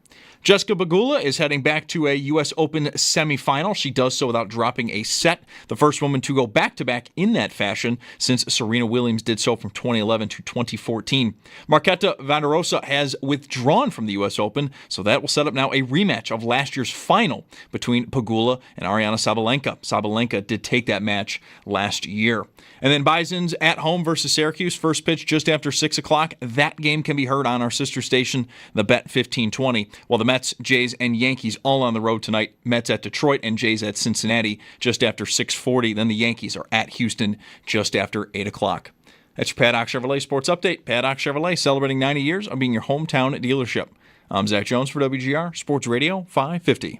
Jessica Pegula is heading back to a U.S. Open semifinal. She does so without dropping a set. The first woman to go back-to-back in that fashion since Serena Williams did so from 2011 to 2014. Marketa Vanderosa has withdrawn from the U.S. Open, so that will set up now a rematch of last year's final between Pegula and Ariana Sabalenka. Sabalenka did take that match last year. And then Bison's at home versus Syracuse. First pitch just after 6 o'clock. That game can be heard on our sister station, the Bet 1520. While the Mets, Jays, and Yankees all on the road tonight. Mets at Detroit and Jays at Cincinnati just after 6:40. Then the Yankees are at Houston just after 8 o'clock. That's your Paddock Chevrolet Sports Update. Paddock Chevrolet celebrating 90 years of being your hometown dealership. I'm Zach Jones for WGR Sports Radio 550.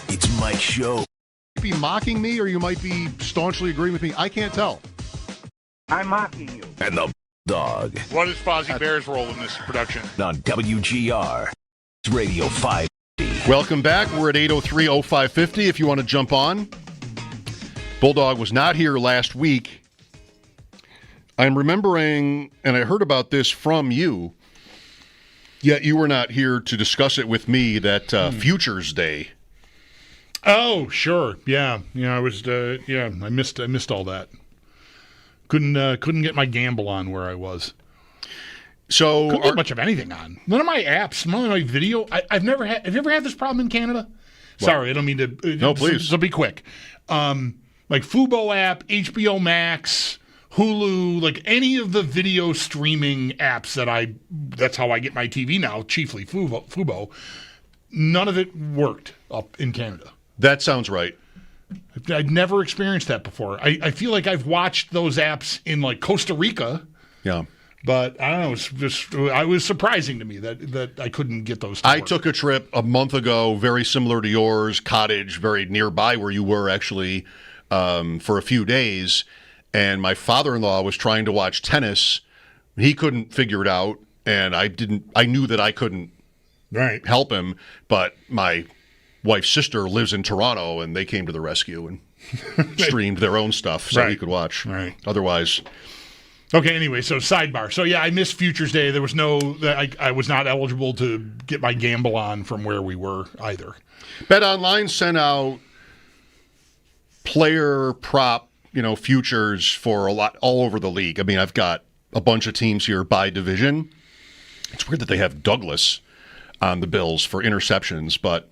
It's Mike's show. Be mocking me or you might be staunchly agreeing with me. I can't tell. I'm mocking you. And the Dog What is Fozzie Bear's role in this production? on WGR Radio 550. Welcome back. We're at 803-0550 if you want to jump on. Bulldog was not here last week. I'm remembering, and I heard about this from you, yet you were not here to discuss it with me, that Futures Day. Oh, sure. Yeah. I was I missed all that. Couldn't get my gamble on where I was. So couldn't get much of anything on. None of my apps, none of my video. I've never had. Have you ever had this problem in Canada? What? Sorry, I don't mean to. No, please. So be quick. Like Fubo app, HBO Max, Hulu, like any of the video streaming apps that's how I get my TV now, chiefly Fubo. None of it worked up in Canada. That sounds right. I'd never experienced that before. I feel like I've watched those apps in like Costa Rica. Yeah. But I don't know. It was surprising to me that I couldn't get those. I took a trip a month ago, very similar to yours, cottage, very nearby where you were actually, for a few days. And my father-in-law was trying to watch tennis. He couldn't figure it out, and I knew that I couldn't help him. But my wife's sister lives in Toronto, and they came to the rescue and streamed their own stuff so he could watch. Right. Otherwise. Okay, anyway, so sidebar. So, yeah, I missed Futures Day. There was I was not eligible to get my gamble on from where we were either. BetOnline sent out player prop, futures for all over the league. I mean, I've got a bunch of teams here by division. It's weird that they have Douglas on the Bills for interceptions, but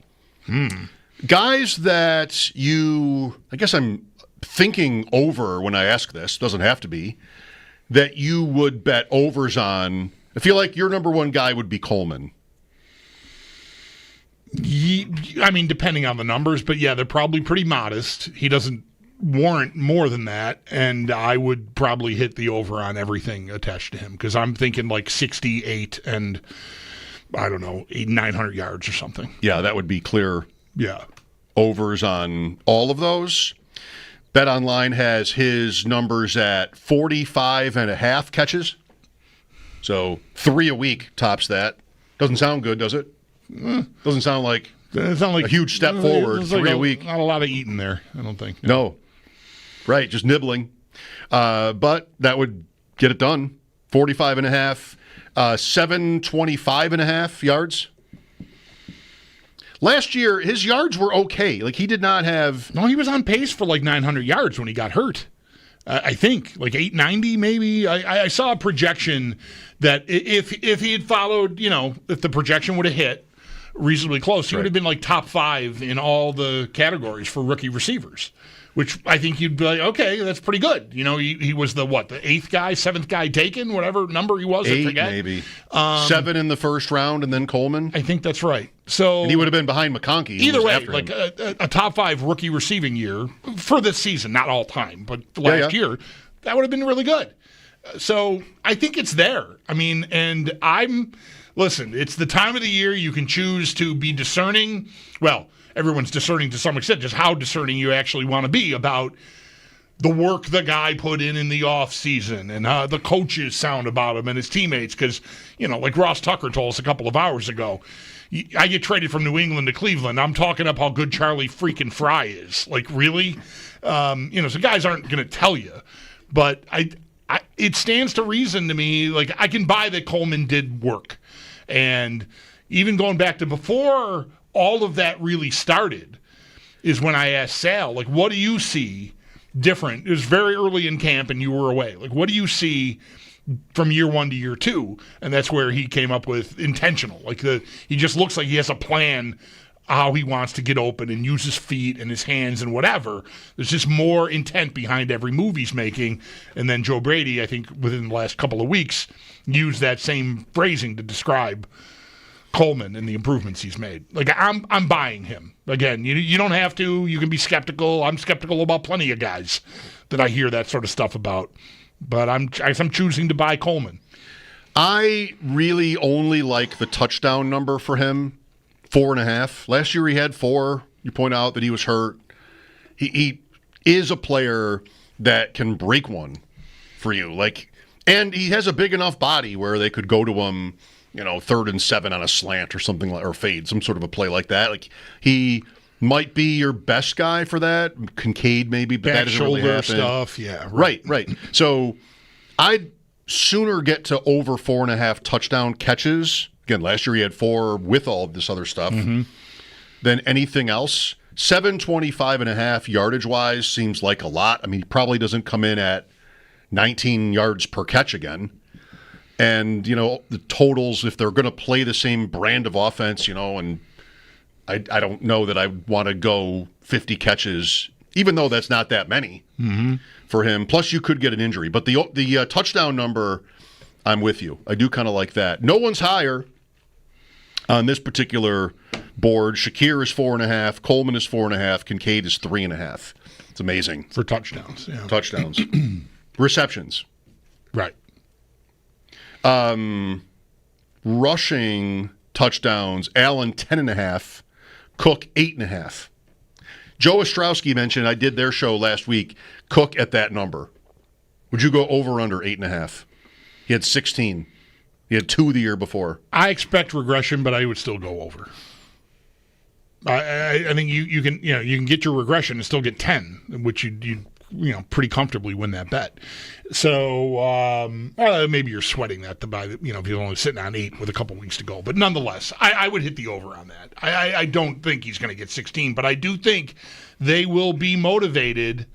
guys that I guess I'm thinking over when I ask this, doesn't have to be, that you would bet overs on. I feel like your number one guy would be Coleman. I mean, depending on the numbers, but yeah, they're probably pretty modest. He doesn't warrant more than that, and I would probably hit the over on everything attached to him because I'm thinking like 68 and I don't know, 900 yards or something. Yeah, that would be clear. Yeah, overs on all of those. BetOnline has his numbers at 45.5 catches. So 3 a week tops that. Doesn't sound good, does it? Doesn't sound like a huge step forward. 3 a week. Not a lot of eating there, I don't think. No. Right, just nibbling. But that would get it done. 45.5, 725.5 yards. Last year, his yards were okay. Like, he did not have... No, he was on pace for like 900 yards when he got hurt. I think like 890 maybe. I saw a projection that if he had followed, if the projection would have hit reasonably close, he would have been like top 5 in all the categories for rookie receivers, which I think you'd be like, okay, that's pretty good. He was the 8th guy, 7th guy taken, whatever number he was. 8 I forget. maybe. 7 in the first round and then Coleman. I think that's right. So and he would have been behind McConkey. Either way, like a top 5 rookie receiving year for this season, not all time, but last year, that would have been really good. So I think it's there. I mean, and listen, it's the time of the year you can choose to be discerning. Well, everyone's discerning to some extent, just how discerning you actually want to be about the work the guy put in the offseason and how the coaches sound about him and his teammates. Because, like Ross Tucker told us a couple of hours ago, I get traded from New England to Cleveland. I'm talking up how good Charlie freaking Fry is. Like, really? So guys aren't going to tell you. But it stands to reason to me, like, I can buy that Coleman did work. And even going back to before all of that really started is when I asked Sal, like, what do you see different? It was very early in camp and you were away. Like, what do you see from year 1 to year 2? And that's where he came up with intentional. Like, he just looks like he has a plan how he wants to get open and use his feet and his hands and whatever. There's just more intent behind every move he's making. And then Joe Brady, I think within the last couple of weeks, used that same phrasing to describe Coleman and the improvements he's made. Like, I'm buying him. Again, you don't have to. You can be skeptical. I'm skeptical about plenty of guys that I hear that sort of stuff about. But I'm choosing to buy Coleman. I really only like the touchdown number for him, 4.5. Last year he had 4. You point out that he was hurt. He is a player that can break one for you. Like, and he has a big enough body where they could go to him, 3rd and 7 on a slant or something or fade, some sort of a play like that. Like, he might be your best guy for that. Kincaid maybe, but that doesn't really happen. Stuff, yeah. Right. So I'd sooner get to over 4.5 touchdown catches. Again, last year he had 4 with all of this other stuff than anything else. 725.5 yardage-wise seems like a lot. I mean, he probably doesn't come in at 19 yards per catch again. And, the totals, if they're going to play the same brand of offense, and I don't know that I want to go 50 catches, even though that's not that many for him. Plus, you could get an injury. But the touchdown number, I'm with you. I do kind of like that. No one's higher on this particular board. Shakir is 4.5. Coleman is 4.5. Kincaid is 3.5. It's amazing. For touchdowns. Yeah. Touchdowns. Receptions. Right. Rushing touchdowns, Allen 10.5, Cook 8.5. Joe Ostrowski mentioned, I did their show last week, Cook at that number. Would you go over or under 8.5? He had 16. He had 2 the year before. I expect regression, but I would still go over. I think you can get your regression and still get 10, which you pretty comfortably win that bet. So maybe you're sweating that to buy, if you're only sitting on 8 with a couple weeks to go. But nonetheless, I would hit the over on that. I don't think he's going to get 16, but I do think they will be motivated.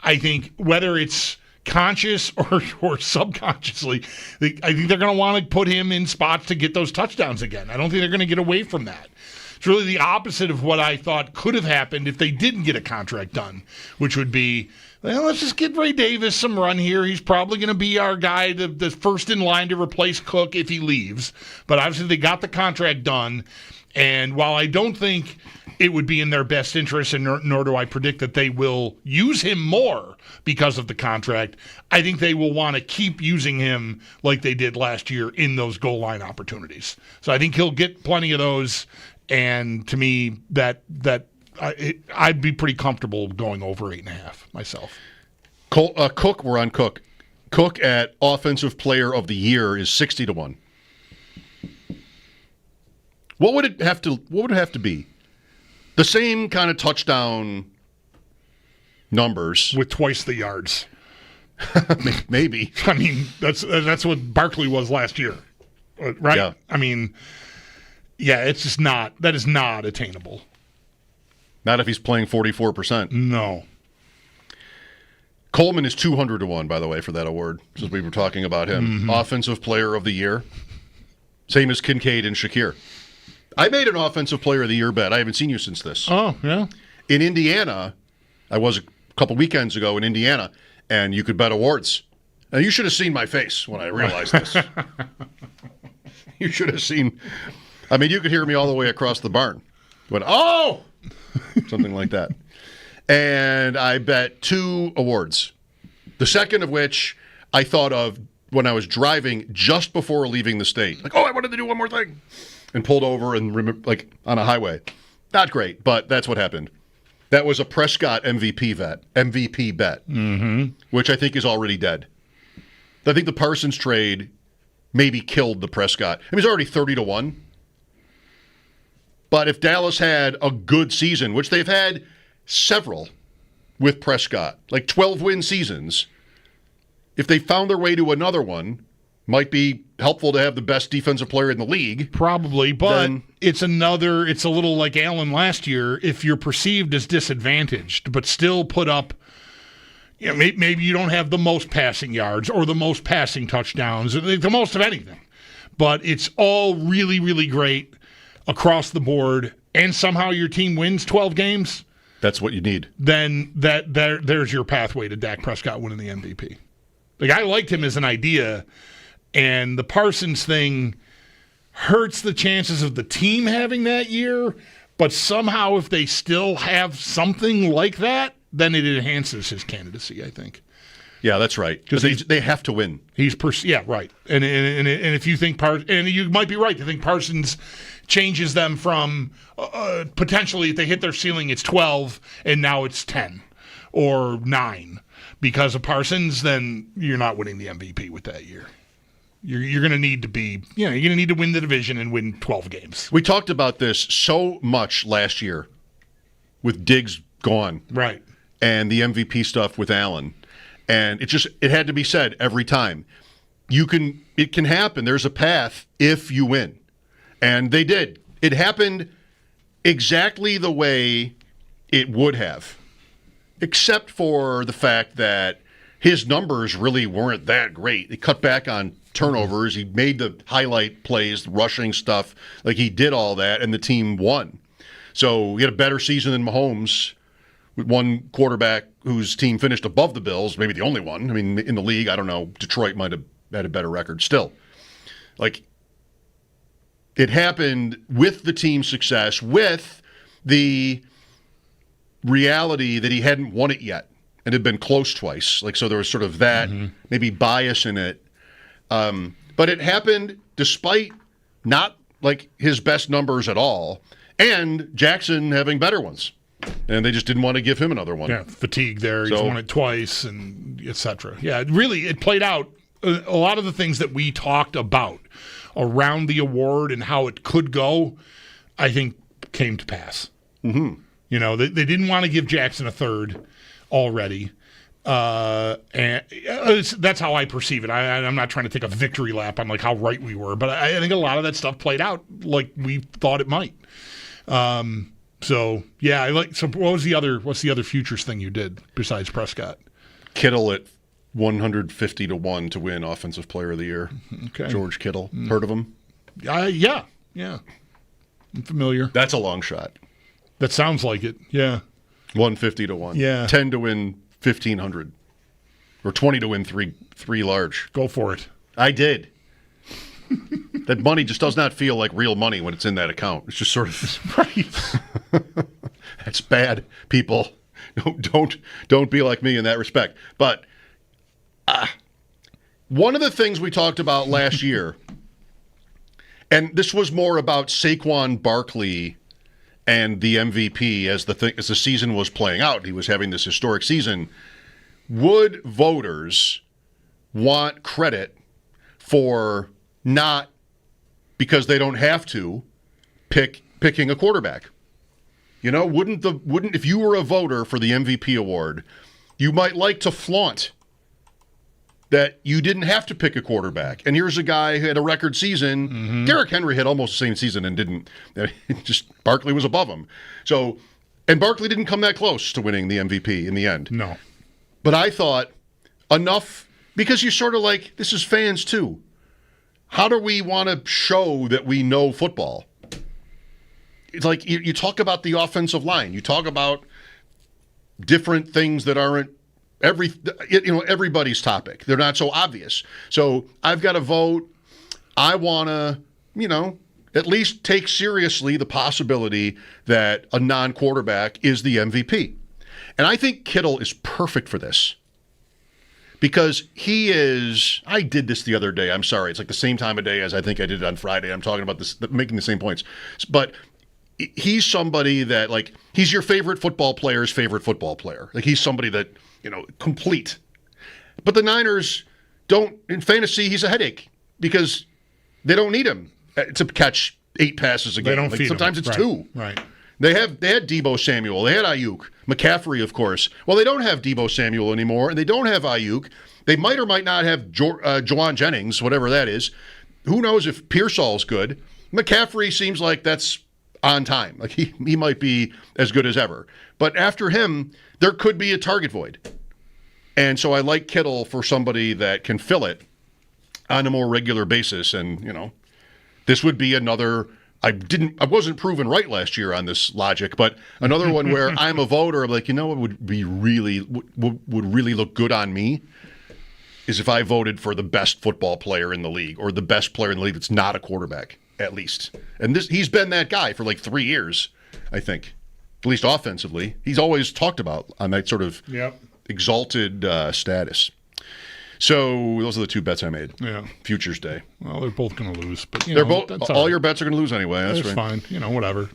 I think whether it's conscious or subconsciously, I think they're going to want to put him in spots to get those touchdowns again. I don't think they're going to get away from that. It's really the opposite of what I thought could have happened if they didn't get a contract done, which would be, well, let's just get Ray Davis some run here. He's probably going to be our guy, the first in line to replace Cook if he leaves. But obviously they got the contract done. And while I don't think it would be in their best interest, and nor do I predict that they will use him more because of the contract, I think they will want to keep using him like they did last year in those goal line opportunities. So I think he'll get plenty of those. And to me, I'd be pretty comfortable going over 8.5 myself. Cook, we're on Cook. Cook at Offensive Player of the Year is 60-1. What would it have to be? The same kind of touchdown numbers with twice the yards. Maybe. I mean, that's what Barkley was last year, right? Yeah. I mean. Yeah, it's just that is not attainable. Not if he's playing 44%. No. Coleman is 200 to 1, by the way, for that award, since we were talking about him. Offensive Player of the Year. Same as Kincaid and Shakir. I made an Offensive Player of the Year bet. I haven't seen you since this. Oh, yeah. In Indiana, I was a couple weekends ago in Indiana, and you could bet awards. Now, you should have seen my face when I realized this. You should have seen. I mean, you could hear me all the way across the barn. Went, oh! Something like that. And I bet 2 awards. The second of which I thought of when I was driving just before leaving the state. Like, I wanted to do one more thing. And pulled over and on a highway. Not great, but that's what happened. That was a Prescott MVP bet, which I think is already dead. I think the Parsons trade maybe killed the Prescott. I mean, he's already 30 to 1. But if Dallas had a good season, which they've had several with Prescott, like 12-win seasons, if they found their way to another one, might be helpful to have the best defensive player in the league. Probably, but it's a little like Allen last year. If you're perceived as disadvantaged, but still put up, maybe you don't have the most passing yards or the most passing touchdowns, or the most of anything, but it's all really, really great across the board, and somehow your team wins 12 games. That's what you need. Then there's your pathway to Dak Prescott winning the MVP. Like, I liked him as an idea, and the Parsons thing hurts the chances of the team having that year, but somehow if they still have something like that, then it enhances his candidacy, I think. Yeah, that's right. Because they have to win. Yeah, right. And if you think and you might be right to think Parsons changes them from potentially if they hit their ceiling it's 12 and now it's 10 or 9 because of Parsons, then you're not winning the MVP with that year. You're going to need to be, you're going to need to win the division and win 12 games. We talked about this so much last year with Diggs gone. Right. And the MVP stuff with Allen. And it had to be said every time. It can happen. There's a path if you win. And they did. It happened exactly the way it would have, except for the fact that his numbers really weren't that great. He cut back on turnovers. He made the highlight plays, the rushing stuff. Like, he did all that, and the team won. So he had a better season than Mahomes with one quarterback whose team finished above the Bills, maybe the only one. I mean, in the league, I don't know. Detroit might have had a better record. Still, like, it happened with the team's success, with the reality that he hadn't won it yet and had been close twice. Like, so there was sort of that maybe bias in it. But it happened despite not like his best numbers at all, and Jackson having better ones. And they just didn't want to give him another one. Yeah, fatigue there. He's won it twice, and et cetera. Yeah, it played out. A lot of the things that we talked about around the award and how it could go, I think, came to pass. Mm-hmm. They didn't want to give Jackson a third already. And that's how I perceive it. I'm not trying to take a victory lap on like how right we were, but I think a lot of that stuff played out like we thought it might. So what's the other futures thing you did besides Prescott? Kittle at 150 to 1 to win Offensive Player of the Year. Okay. George Kittle. Heard of him? Yeah. I'm familiar. That's a long shot. That sounds like it. Yeah. 150 to 1. Yeah. 10 to win 1,500. Or 20 to win three large. Go for it. I did. That money just does not feel like real money when it's in that account. It's just sort of right. That's bad, people. Don't be like me in that respect. But one of the things we talked about last year, and this was more about Saquon Barkley and the MVP as the season was playing out. He was having this historic season. Would voters want credit for not, because they don't have to, picking a quarterback? Wouldn't if you were a voter for the MVP award, you might like to flaunt that you didn't have to pick a quarterback. And here's a guy who had a record season. Mm-hmm. Derrick Henry had almost the same season and didn't. Just Barkley was above him. So, and Barkley didn't come that close to winning the MVP in the end. No. But I thought enough, because you sort of like, this is fans too. How do we want to show that we know football? It's like you talk about the offensive line. You talk about different things that aren't everybody's topic. They're not so obvious. So I've got to vote. I want to, at least take seriously the possibility that a non-quarterback is the MVP. And I think Kittle is perfect for this. Because he is, I did this the other day. I'm sorry. It's like the same time of day as I think I did it on Friday. I'm talking about this, making the same points. But he's somebody that, like, he's your favorite football player's favorite football player. Like, he's somebody that, complete. But the Niners don't, in fantasy, he's a headache because they don't need him to catch 8 passes a game. They don't feed sometimes him. It's 2. Right. They had Deebo Samuel. They had Ayuk. McCaffrey, of course. Well, they don't have Deebo Samuel anymore, and they don't have Ayuk. They might or might not have Juwan Jennings, whatever that is. Who knows if Pearsall's good. McCaffrey seems like that's on time. Like he might be as good as ever. But after him, there could be a target void. And so I like Kittle for somebody that can fill it on a more regular basis. And, this would be another... I wasn't proven right last year on this logic, but another one where I'm a voter. I'm like, what would be would really look good on me is if I voted for the best football player in the league or the best player in the league that's not a quarterback, at least. And he's been that guy for like 3 years, I think, at least offensively. He's always talked about on that sort of exalted status. So those are the 2 bets I made. Yeah. Futures day. Well, they're both going to lose, but they're both. All your bets are going to lose anyway. That's right. Fine. Whatever.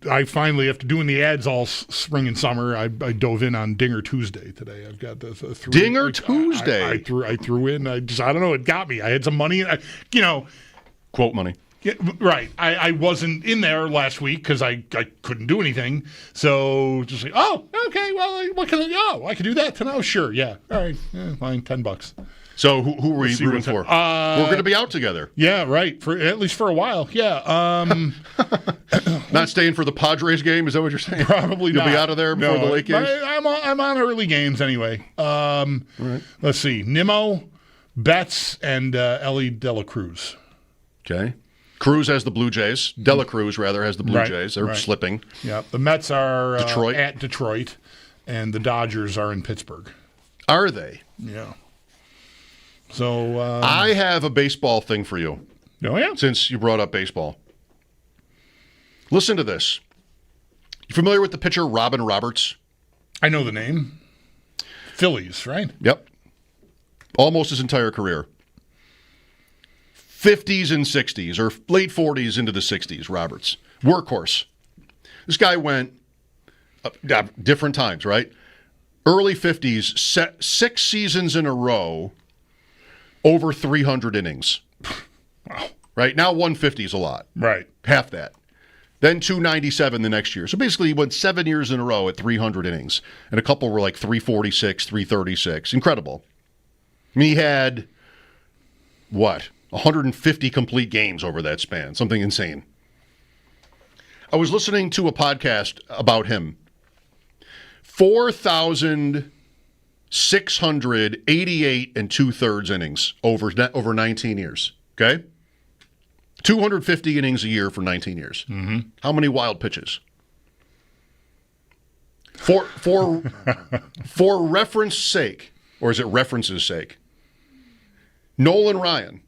I finally, after doing the ads all spring and summer, I dove in on Dinger Tuesday today. I've got the 3. Dinger Tuesday. I threw in. I don't know. It got me. I had some money. Quote money. Yeah, right. I wasn't in there last week because I couldn't do anything. So just like, okay, well, what can I can do that tonight. Oh, sure, yeah. All right, fine, $10. So who were you rooting for? We're going to be out together. Yeah, right. For at least for a while. Yeah. Not staying for the Padres game. Is that what you're saying? Probably You'll not. be out of there before the late games. I'm on early games anyway. Right. Let's see. Nimmo, Betts, and Ellie Dela Cruz. Okay. Cruz has the Blue Jays. Dela Cruz, rather, has the Blue Jays. They're slipping. Yeah. The Mets are Detroit. At Detroit, and the Dodgers are in Pittsburgh. Are they? Yeah. So I have a baseball thing for you. Oh, yeah? Since you brought up baseball. Listen to this. You familiar with the pitcher Robin Roberts? I know the name. Phillies, right? Yep. Almost his entire career. 50s and 60s, or late 40s into the 60s, Roberts. Workhorse. This guy went different times, right? Early 50s, 6 seasons in a row, over 300 innings. Wow. Right? Now 150 is a lot. Right. Half that. Then 297 the next year. So basically he went 7 years in a row at 300 innings. And a couple were like 346, 336. Incredible. I mean, he had, 150 complete games over that span. Something insane. I was listening to a podcast about him. 4,688 and 2/3 innings over 19 years. Okay? 250 innings a year for 19 years. Mm-hmm. How many wild pitches? For reference sake, or is it reference's sake? Nolan Ryan,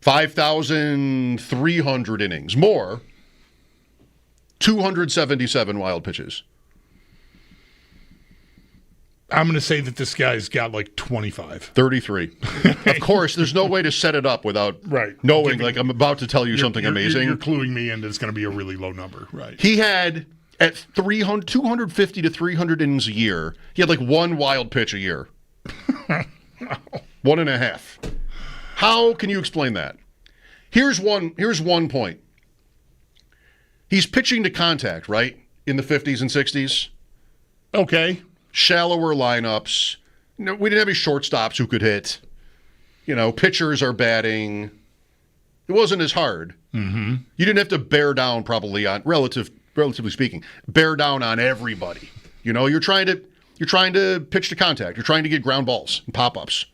5,300 innings. More, 277 wild pitches. I'm going to say that this guy's got like 25. 33. Of course, there's no way to set it up without knowing, like I'm about to tell you something amazing. You're cluing me in that it's going to be a really low number. Right. He had, at 250 to 300 innings a year, he had like one wild pitch a year. 1.5. How can you explain that? Here's one point. He's pitching to contact, right? In the 50s and 60s. Okay. Shallower lineups. We didn't have any shortstops who could hit. Pitchers are batting. It wasn't as hard. Mm-hmm. You didn't have to bear down probably on relative relatively speaking, bear down on everybody. You know, you're trying to pitch to contact. You're trying to get ground balls and pop-ups.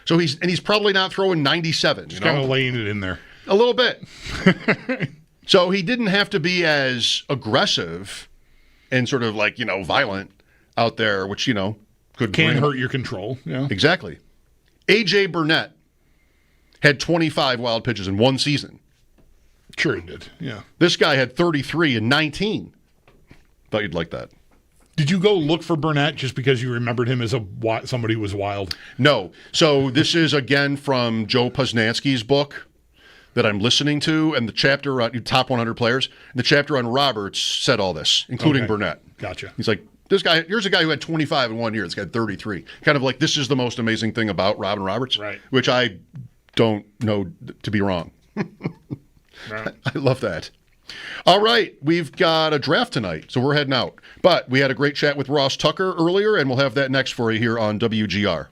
So he's probably not throwing 97. Just kind of laying it in there. A little bit. So he didn't have to be as aggressive and sort of like, violent out there, which, could hurt your control. Yeah. Exactly. A.J. Burnett had 25 wild pitches in one season. Sure he did, yeah. This guy had 33 and 19. Thought you'd like that. Did you go look for Burnett just because you remembered him as somebody who was wild? No. So this is, again, from Joe Posnanski's book that I'm listening to, and the chapter on top 100 players. And the chapter on Roberts said all this, including Burnett. Gotcha. He's like, here's a guy who had 25 in 1 year. This guy had 33. Kind of like, this is the most amazing thing about Robin Roberts, right? Which I don't know to be wrong. Right. I love that. All right, we've got a draft tonight, so we're heading out. But we had a great chat with Ross Tucker earlier, and we'll have that next for you here on WGR.